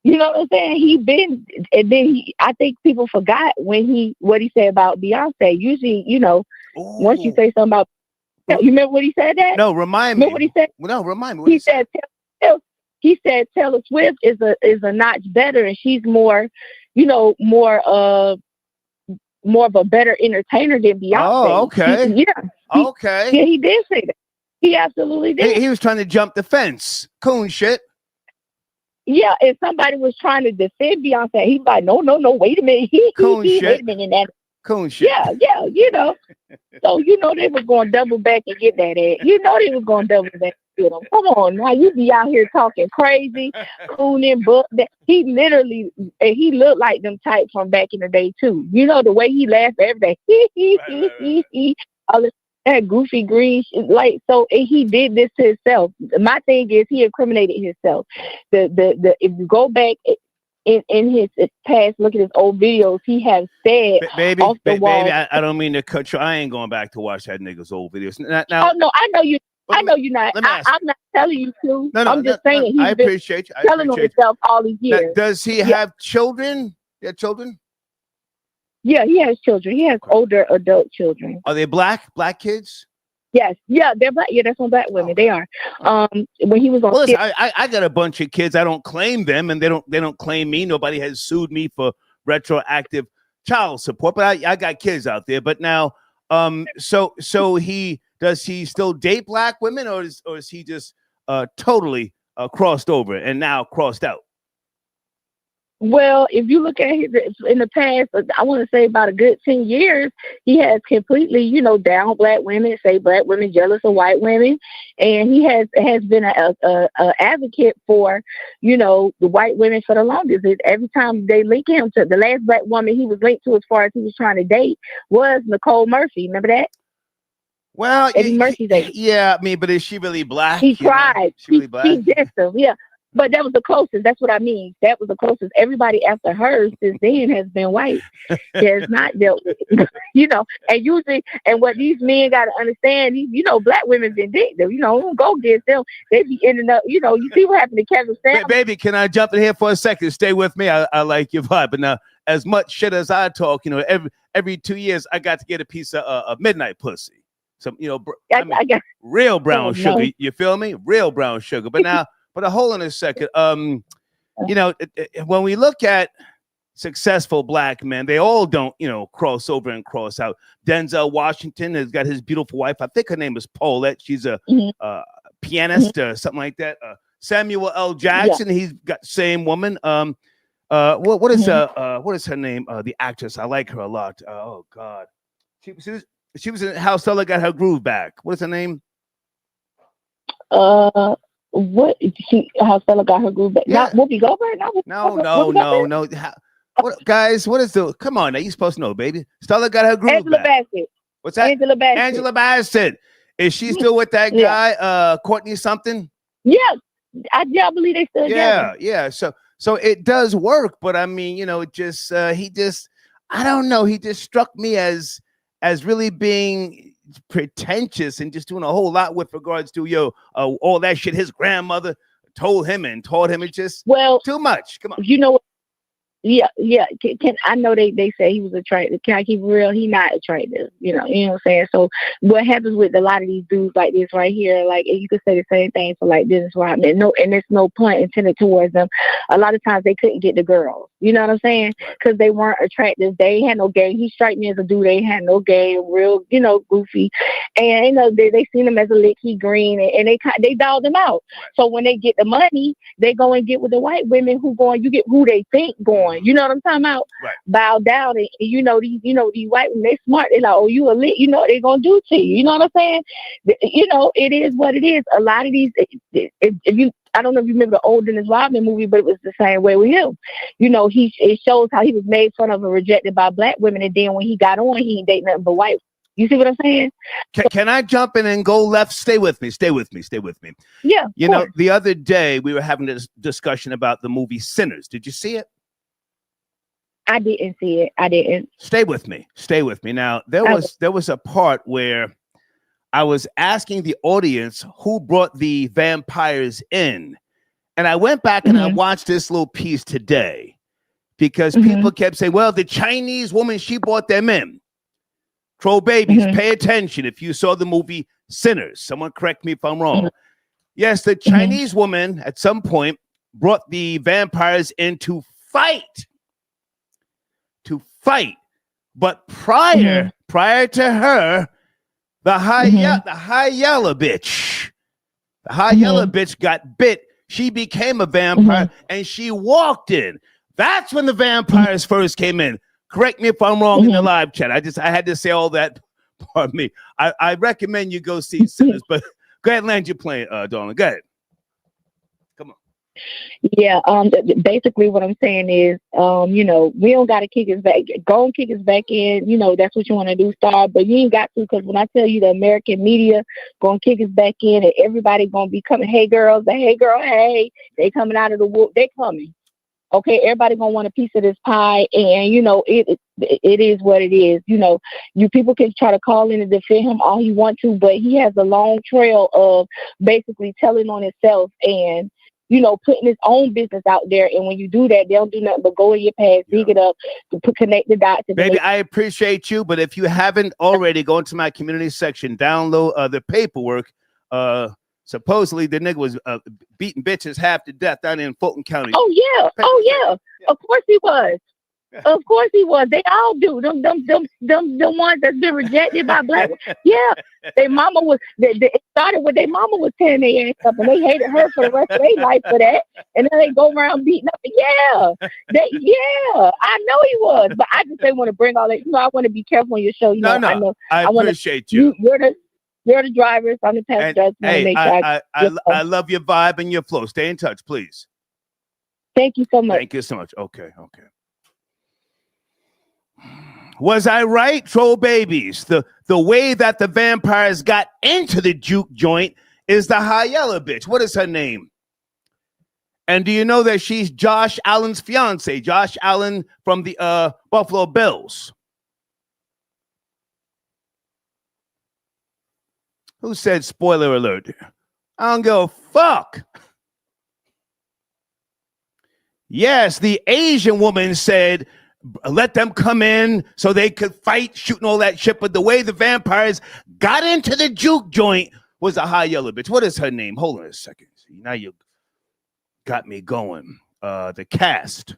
You know what I'm saying? I think people forgot what he said about Beyonce. Usually, once you say something about, you remember what he said that? No, remind me. Remember what he said? No, remind me. What he said Taylor Swift is a notch better, and she's more of a better entertainer than Beyonce. Oh, okay. Okay. Yeah, he did say that. He absolutely did. He was trying to jump the fence. Coon shit. Yeah, if somebody was trying to defend Beyonce, he's like, no, wait a minute. Coon shit. Wait a minute. Coon shit. Yeah. So, they were going to double back and get that ad. They were going to double back and get them. Come on, now you be out here talking crazy, cooning, but he looked like them types from back in the day, too. The way he laughed every day. All this, that goofy green shit, so he did this to himself. My thing is he incriminated himself. The if you go back in his past, look at his old videos, he has said off the wall. Baby, I don't mean to cut you. I ain't going back to watch that nigga's old videos. Now, oh no, I know you. I know you're not. I'm not telling you to. I'm just saying. I appreciate you. Telling on himself all these years. Now, does he have children? Yeah, children. Yeah, he has children. He has older adult children. Are they black kids? Yes. Yeah, they're black. Yeah, that's on black women. They are. When he was on, listen, I got a bunch of kids. I don't claim them, and they don't claim me. Nobody has sued me for retroactive child support. But I got kids out there. But now, so does he still date black women, or is he just totally crossed over and now crossed out? Well, if you look at his in the past, I want to say about a good 10 years, he has completely, down black women, say black women jealous of white women. And he has been a advocate for, the white women for the longest. Every time they link him to the last black woman he was linked to as far as he was trying to date was Nicole Murphy. Remember that? Well, Eddie Murphy's age. Yeah, I mean, but is she really black? He tried. She really black? He dissed him, yeah. But that was the closest. That's what I mean. That was the closest. Everybody after her since then has been white. Has not dealt with it. And usually, and what these men got to understand, black women vindictive. Don't go against them. They be ending up, you see what happened to Kevin Samuels. Baby, can I jump in here for a second? Stay with me. I like your vibe. But now, as much shit as I talk, every 2 years, I got to get a piece of midnight pussy. Some, real brown sugar. No. You feel me? Real brown sugar. But now, hold on a second. When we look at successful black men, they all don't, cross over and cross out. Denzel Washington has got his beautiful wife. I think her name is Paulette. She's a pianist or something like that. Samuel L. Jackson, he's got same woman. What is her name? The actress. I like her a lot. Oh God, she was in How Stella Got Her Groove Back. What is her name? How Stella Got Her Groove Back? Yeah. Not Whoopi Goldberg? No. Guys, what is the? Come on, now you supposed to know, baby. Stella got her groove Angela back. Bassett. What's that? Angela Bassett. Is she still with that guy, Courtney something? Yeah, I believe they still together. Yeah. So it does work, but I mean, it just I don't know. He just struck me as really being pretentious and just doing a whole lot with regards to all that shit his grandmother told him and taught him. It's just too much. Come on. Yeah. Can I know they say he was attractive? Can I keep it real? He not attractive. You know what I'm saying? So what happens with a lot of these dudes like this right here, like you could say the same thing for like Dennis Rodman. And there's no pun intended towards them. A lot of times they couldn't get the girls. You know what I'm saying? Because they weren't attractive. They had no game. He struck me as a dude. They had no game. Real, goofy. And they seen him as a lick. He green, and they dialed him out. So when they get the money, they go and get with the white women you get who they think going. You know what I'm talking about? Right. Bow down, and these white women, they smart. They like, oh, you a lit. What they gonna do to you? You know what I'm saying? It is what it is. A lot of these, I don't know if you remember the old Dennis Rodman movie, but it was the same way with him. It shows how he was made fun of and rejected by black women, and then when he got on, he ain't date nothing but white. You see what I'm saying? Can I jump in and go left? Stay with me. Yeah. The other day we were having this discussion about the movie Sinners. Did you see it? I didn't see it. I didn't. Stay with me. Now, there was a part where I was asking the audience who brought the vampires in. And I went back and I watched this little piece today because people kept saying, well, the Chinese woman, she brought them in. Troll babies, pay attention if you saw the movie Sinners. Someone correct me if I'm wrong. Yes, the Chinese woman at some point brought the vampires in to fight. But prior to her, the high yellow bitch got bit. She became a vampire and she walked in. That's when the vampires first came in. Correct me if I'm wrong in the live chat. I had to say all that. Pardon me. I recommend you go see Sinners, but go ahead and land your plane, darling. Go ahead. Yeah, basically what I'm saying is, we don't got to kick his back. Go and kick his back in. That's what you want to do, Star. But you ain't got to, because when I tell you the American media going to kick his back in and everybody going to be coming, hey, girls, hey, girl, hey, they coming out of the wood. They coming. Okay, everybody going to want a piece of this pie. And, it is what it is. You people can try to call in and defend him all he want to, but he has a long trail of basically telling on himself and, putting his own business out there. And when you do that, they don't do nothing but go in your past, dig it up, connect the dots. Baby, I appreciate you, but if you haven't already, go into my community section, download the paperwork. Supposedly the nigga was beating bitches half to death down in Fulton County. Oh yeah. Of course he was. Of course he was. They all do. Them ones that's been rejected by black. Yeah. Their mama was. It started with their mama was tearing their ass up, and they hated her for the rest of their life for that. And then they go around beating up. Yeah. I know he was, but I just didn't want to bring all that. I want to be careful on your show. I appreciate you. You're the drivers. I'm the passenger. I love your vibe and your flow. Stay in touch, please. Thank you so much. Thank you so much. Okay. Was I right, troll babies? The way that the vampires got into the juke joint is the high yellow bitch. What is her name? And do you know that she's Josh Allen's fiance? Josh Allen from the Buffalo Bills. Who said spoiler alert? I don't give a fuck. Yes, the Asian woman said, let them come in so they could fight, shooting all that shit. But the way the vampires got into the juke joint was a high yellow bitch. What is her name? Hold on a second. See, now you got me going. The cast.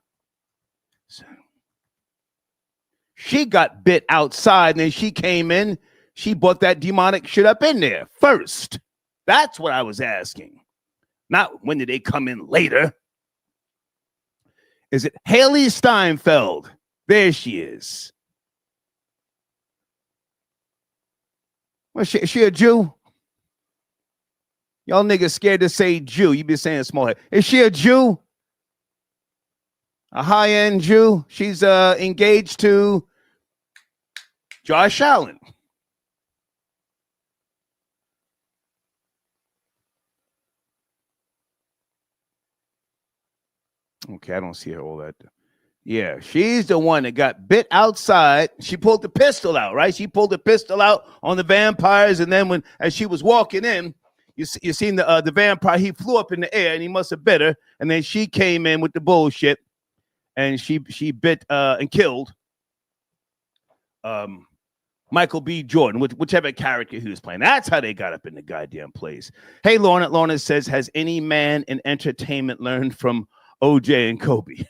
She got bit outside, and then she came in. She brought that demonic shit up in there first. That's what I was asking. Not when did they come in later. Is it Haley Steinfeld? There she is. Well, she a Jew? Y'all niggas scared to say Jew. You be saying small head. Is she a Jew? A high-end Jew? She's engaged to Josh Allen. Okay, I don't see her all that. Yeah, she's the one that got bit outside. She pulled the pistol out, right? She pulled the pistol out on the vampires, and then as she was walking in, you seen the vampire. He flew up in the air, and he must have bit her. And then she came in with the bullshit, and she bit and killed Michael B. Jordan, whichever character he was playing. That's how they got up in the goddamn place. Hey, Lorna. Lorna says, has any man in entertainment learned from OJ and Kobe?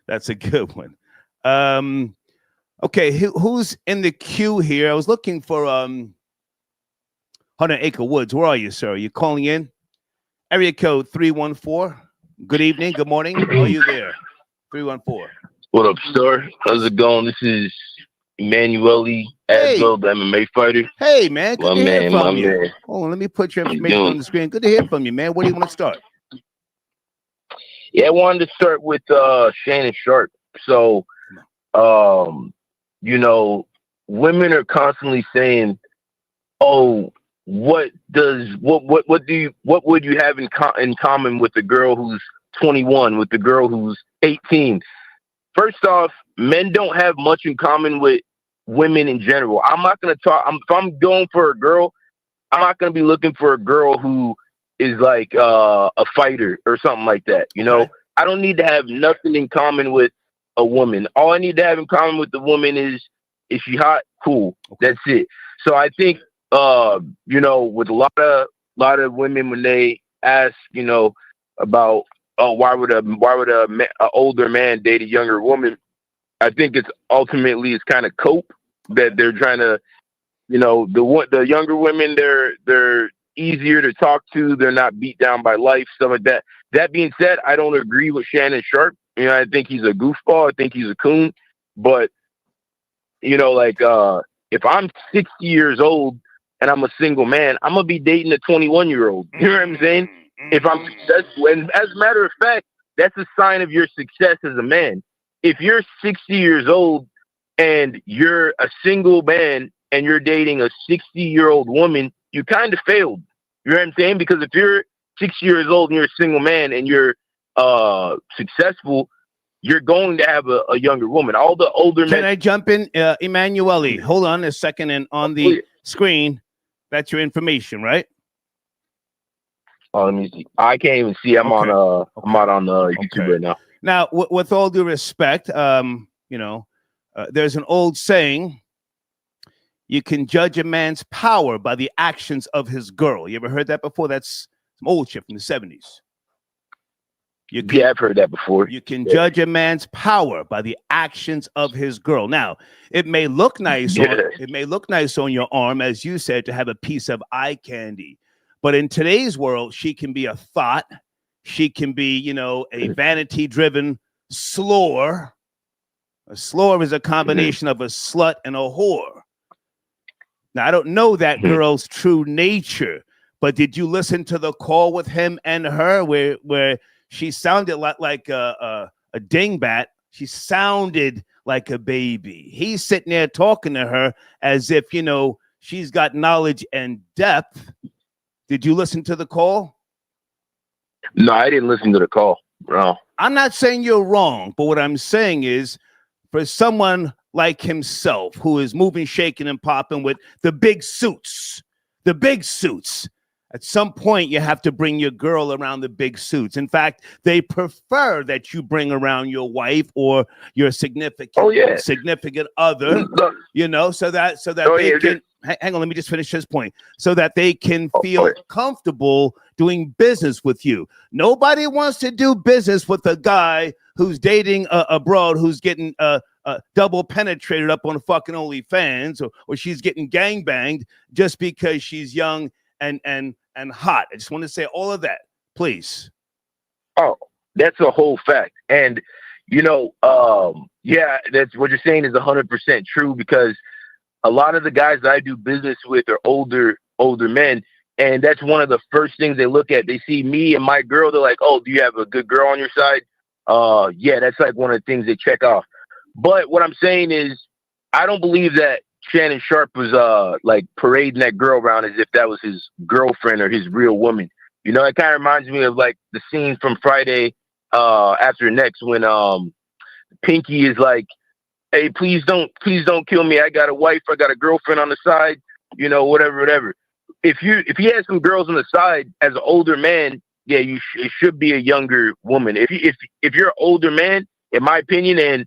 That's a good one. Okay, who's in the queue here? I was looking for 100 Acre Woods. Where are you, sir? Are you calling in? Area code 314. Good evening. Good morning. Are you there? 314. What up, sir? How's it going? This is Emanuele Aswell, the MMA fighter. Hey, man. Good to hear from you. Man. Hold on, let me put your information on the screen. Good to hear from you, man. Where do you want to start? Yeah, I wanted to start with Shannon Sharpe. So, you know, women are constantly saying, "Oh, what would you have in common with the girl who's 21, with the girl who's 18?" First off, men don't have much in common with women in general. I'm not going to talk. If I'm going for a girl, I'm not going to be looking for a girl who is like a fighter or something like that. You know, I don't need to have nothing in common with a woman. All I need to have in common with the woman is she hot? Cool. That's it. So I think, you know, with a lot of women, when they ask, you know, about, oh, why would a older man date a younger woman? I think it's ultimately kind of cope that they're trying to, you know, the younger women, they're easier to talk to. They're not beat down by life, stuff like that. That being said, I don't agree with Shannon Sharpe. You know, I think he's a goofball. I think he's a coon. But, you know, like, if I'm 60 years old and I'm a single man, I'm going to be dating a 21-year-old. You know what I'm saying? If I'm successful. And as a matter of fact, that's a sign of your success as a man. If you're 60 years old and you're a single man and you're dating a 60-year-old woman, you kind of failed. You know what I'm saying? Because if you're 60 years old and you're a single man and you're successful, you're going to have a younger woman. All the older men. Can I jump in? Emanuele, hold on a second. And on the screen, that's your information, right? Oh, let me see. I can't even see. I'm on YouTube right now. Now, with all due respect, you know, there's an old saying, you can judge a man's power by the actions of his girl. You ever heard that before? That's some old shit from the 70s. Yeah, I've heard that before. You can judge a man's power by the actions of his girl. Now, it may look nice. It may look nice on your arm, as you said, to have a piece of eye candy. But in today's world, she can be a thought. She can be, you know, a vanity-driven slore. A slore is a combination of a slut and a whore. Now, I don't know that girl's true nature, but did you listen to the call with him and her where she sounded like a dingbat? She sounded like a baby. He's sitting there talking to her as if, you know, she's got knowledge and depth. Did you listen to the call? No, I didn't listen to the call. No. I'm not saying you're wrong, but what I'm saying is for someone like himself who is moving, shaking, and popping with the big suits, at some point you have to bring your girl around the big suits. In fact, they prefer that you bring around your wife or your significant other, you know, so that they can hang on, let me just finish this point, so that they can feel comfortable doing business with you. Nobody wants to do business with a guy who's dating a broad who's getting double penetrated up on fucking OnlyFans, or she's getting gangbanged just because she's young and hot. I just want to say all of that, please. Oh, that's a whole fact. And, you know, yeah, that's what you're saying is 100% true, because a lot of the guys that I do business with are older men. And that's one of the first things they look at. They see me and my girl. They're like, oh, do you have a good girl on your side? Yeah, that's like one of the things they check off. But what I'm saying is, I don't believe that Shannon Sharpe was like parading that girl around as if that was his girlfriend or his real woman. You know, it kind of reminds me of like the scene from Friday After Next when Pinky is like, hey, please don't kill me. I got a wife, I got a girlfriend on the side, you know, whatever. If he has some girls on the side as an older man, yeah, it should be a younger woman. If you're an older man, in my opinion, and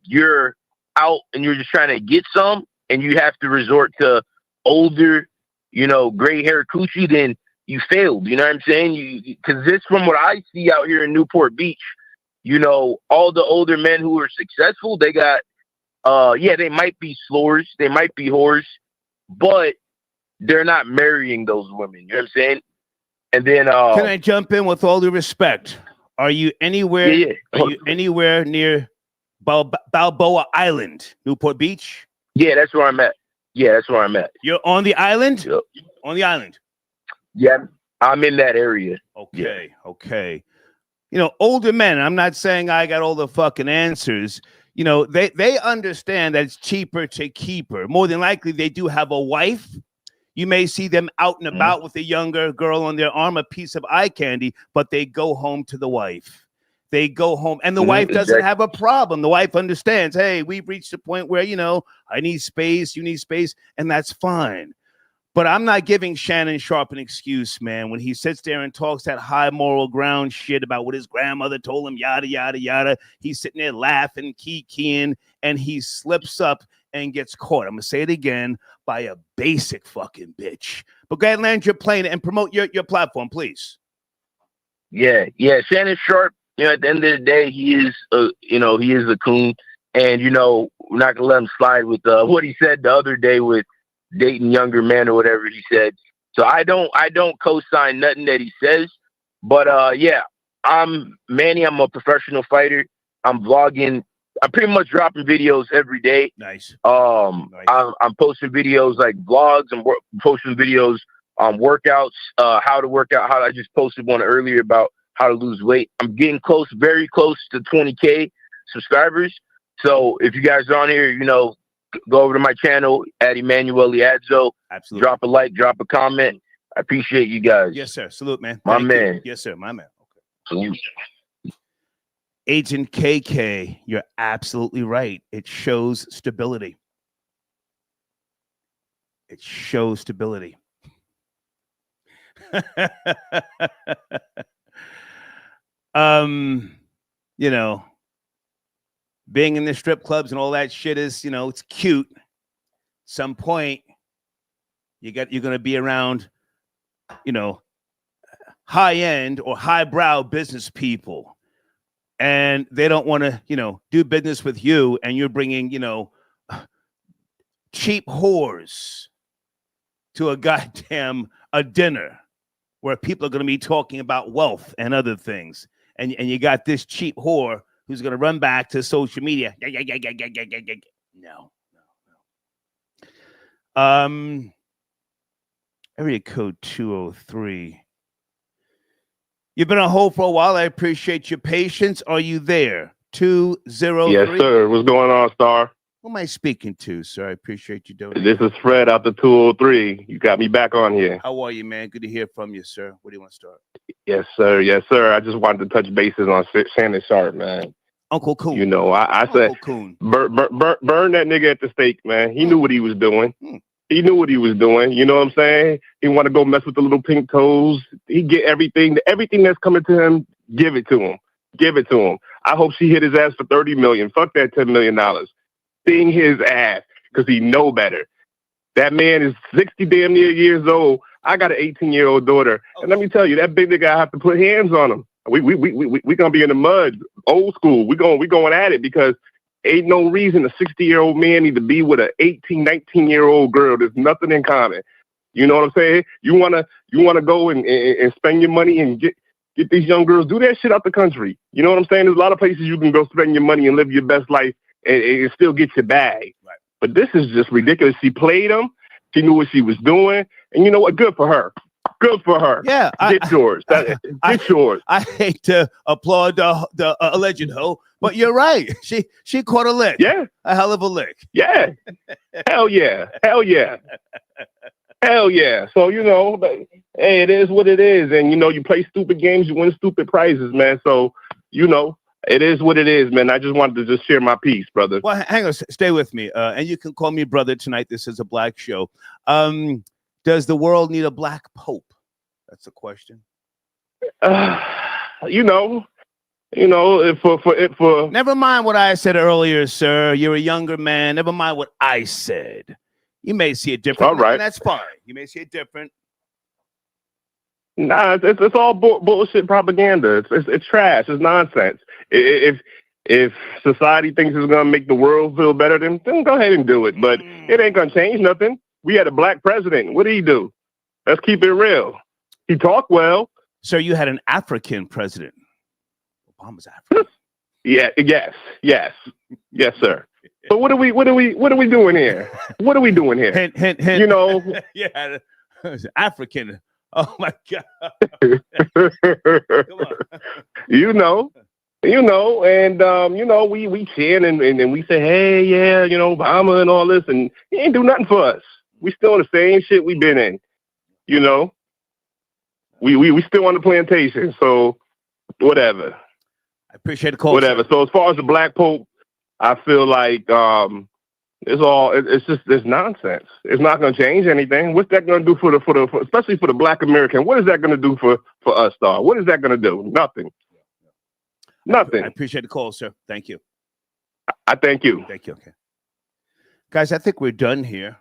you're out and you're just trying to get some, and you have to resort to older, you know, gray hair coochie, then you failed. You know what I'm saying? Because this, from what I see out here in Newport Beach, you know, all the older men who are successful, they got, yeah, they might be slores, they might be whores, but they're not marrying those women. You know what I'm saying? And then, can I jump in with all due respect? Are you anywhere? Yeah. Are you anywhere near Balboa Island, Newport Beach? Yeah, that's where I'm at. You're on the island? Yep. On the island. Yeah, I'm in that area. Okay, yeah. Okay. You know, older men, I'm not saying I got all the fucking answers. You know, they understand that it's cheaper to keep her. More than likely, they do have a wife. You may see them out and about with a younger girl on their arm, a piece of eye candy, but they go home to the wife. They go home, and the wife doesn't have a problem. The wife understands, hey, we've reached a point where, you know, I need space, you need space, and that's fine. But I'm not giving Shannon Sharpe an excuse, man, when he sits there and talks that high moral ground shit about what his grandmother told him, yada, yada, yada. He's sitting there laughing, keying, and he slips up and gets caught. I'm going to say it again, by a basic fucking bitch. But go ahead and land your plane and promote your platform, please. Yeah. Shannon Sharpe, you know, at the end of the day, he is a coon. And, you know, we're not going to let him slide with what he said the other day with dating younger men or whatever he said. So I don't co-sign nothing that he says. But yeah, I'm Manny. I'm a professional fighter. I'm vlogging. I'm pretty much dropping videos every day. Nice. I'm posting videos like vlogs. I'm posting videos on workouts, how to work out. How I just posted one earlier about how to lose weight. I'm getting close, very close to 20K subscribers. So if you guys are on here, you know, go over to my channel at Emmanuel Liazzo. Absolutely. Drop a like, drop a comment. I appreciate you guys. Yes, sir. Salute, man. My Thank man. you. Yes, sir. My man. Okay. Salute. Agent KK, you're absolutely right. It shows stability. It shows stability. You know, being in the strip clubs and all that shit is, you know, it's cute. At some point, you're going to be around, you know, high-end or highbrow business people. And they don't want to, you know, do business with you, and you're bringing, you know, cheap whores to a dinner where people are going to be talking about wealth and other things. And you got this cheap whore who's going to run back to social media. No. Area code 203. You've been on hold for a while. I appreciate your patience. Are you there? 203. Yes, sir. What's going on, Star? Who am I speaking to, sir? I appreciate you doing This is Fred out the 203. You got me back on here. How are you, man? Good to hear from you, sir. Where do you want to start? Yes, sir. Yes, sir. I just wanted to touch bases on Shannon Sharpe, man. Uncle Coon. You know, I said, burn that nigga at the stake, man. He knew what he was doing. He knew what he was doing. You know what I'm saying? He want to go mess with the little pink toes. He get everything that's coming to him. Give it to him. Give it to him. I hope she hit his ass for $30 million. Fuck that $10 million. Sting his ass because he know better. That man is 60 damn near years old. I got an 18-year-old daughter, and let me tell you, that big nigga, I have to put hands on him. We gonna be in the mud, old school. We going at it because ain't no reason a 60-year-old man need to be with an 18, 19-year-old girl. There's nothing in common. You know what I'm saying? You wanna go and spend your money and get these young girls, do that shit out the country. You know what I'm saying? There's a lot of places you can go spend your money and live your best life and still get your bag. Right. But this is just ridiculous. She played him. She knew what she was doing. And you know what? Good for her. Good for her. Yeah. Get yours. Get yours. I hate to applaud the alleged hoe, but you're right. She caught a lick. Yeah. A hell of a lick. Yeah. Hell yeah. Hell yeah. Hell yeah. So, you know, hey, it is what it is. And, you know, you play stupid games, you win stupid prizes, man. So, you know, it is what it is, man. I just wanted to just share my piece, brother. Well, hang on. Stay with me. And you can call me brother tonight. This is a black show. Does the world need a black pope? That's the question. You know, for never mind what I said earlier, sir. You're a younger man. Never mind what I said. You may see it different. All right. And that's fine. You may see it different. Nah, it's all bullshit propaganda. It's trash. It's nonsense. If society thinks it's gonna make the world feel better, then go ahead and do it. But it ain't gonna change nothing. We had a black president. What did he do? Let's keep it real. He talked well. Sir, you had an African president. Obama's African. Yeah. Yes, sir. But what are we doing here? What are we doing here? Hint. You know. Yeah, African. Oh my God. You know, and we cheer and we say, hey, yeah, you know, Obama and all this, and he ain't do nothing for us. We still in the same shit we been in. You know, we still on the plantation. So whatever. I appreciate the call. Whatever. Sir. So as far as the black pope, I feel like it's nonsense. It's not going to change anything. What's that going to do for especially for the black American? What is that going to do for us, though? What is that going to do? Nothing. Nothing. I appreciate the call, sir. Thank you. I thank you. Thank you. Okay. Guys, I think we're done here.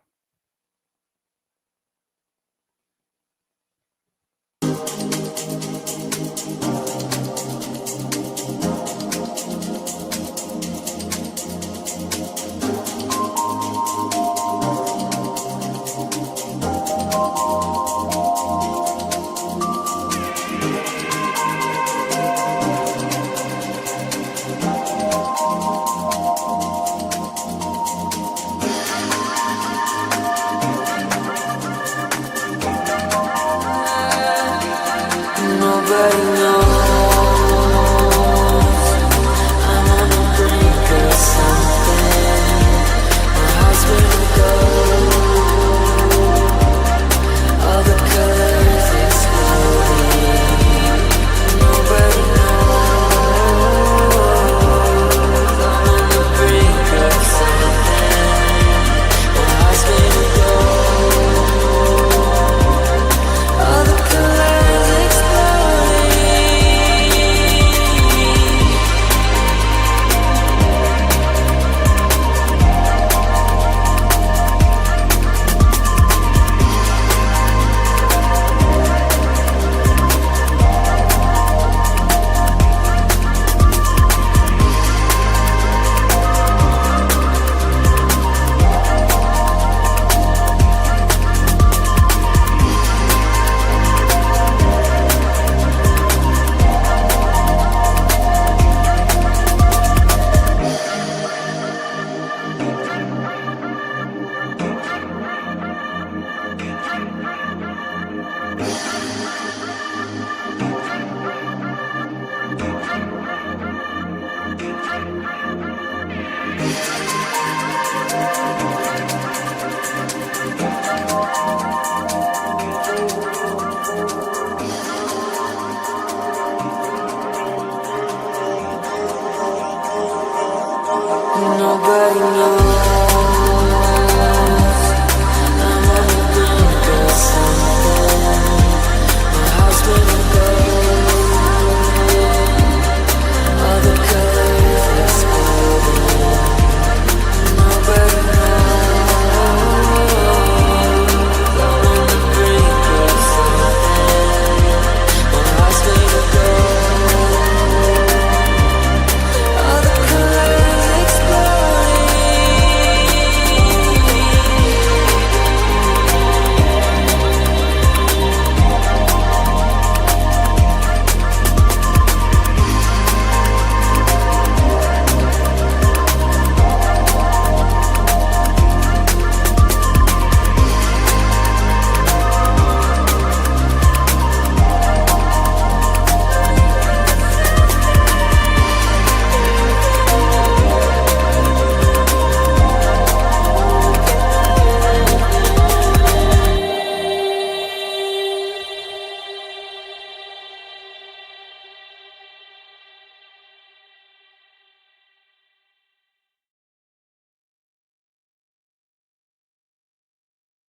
nobody knows.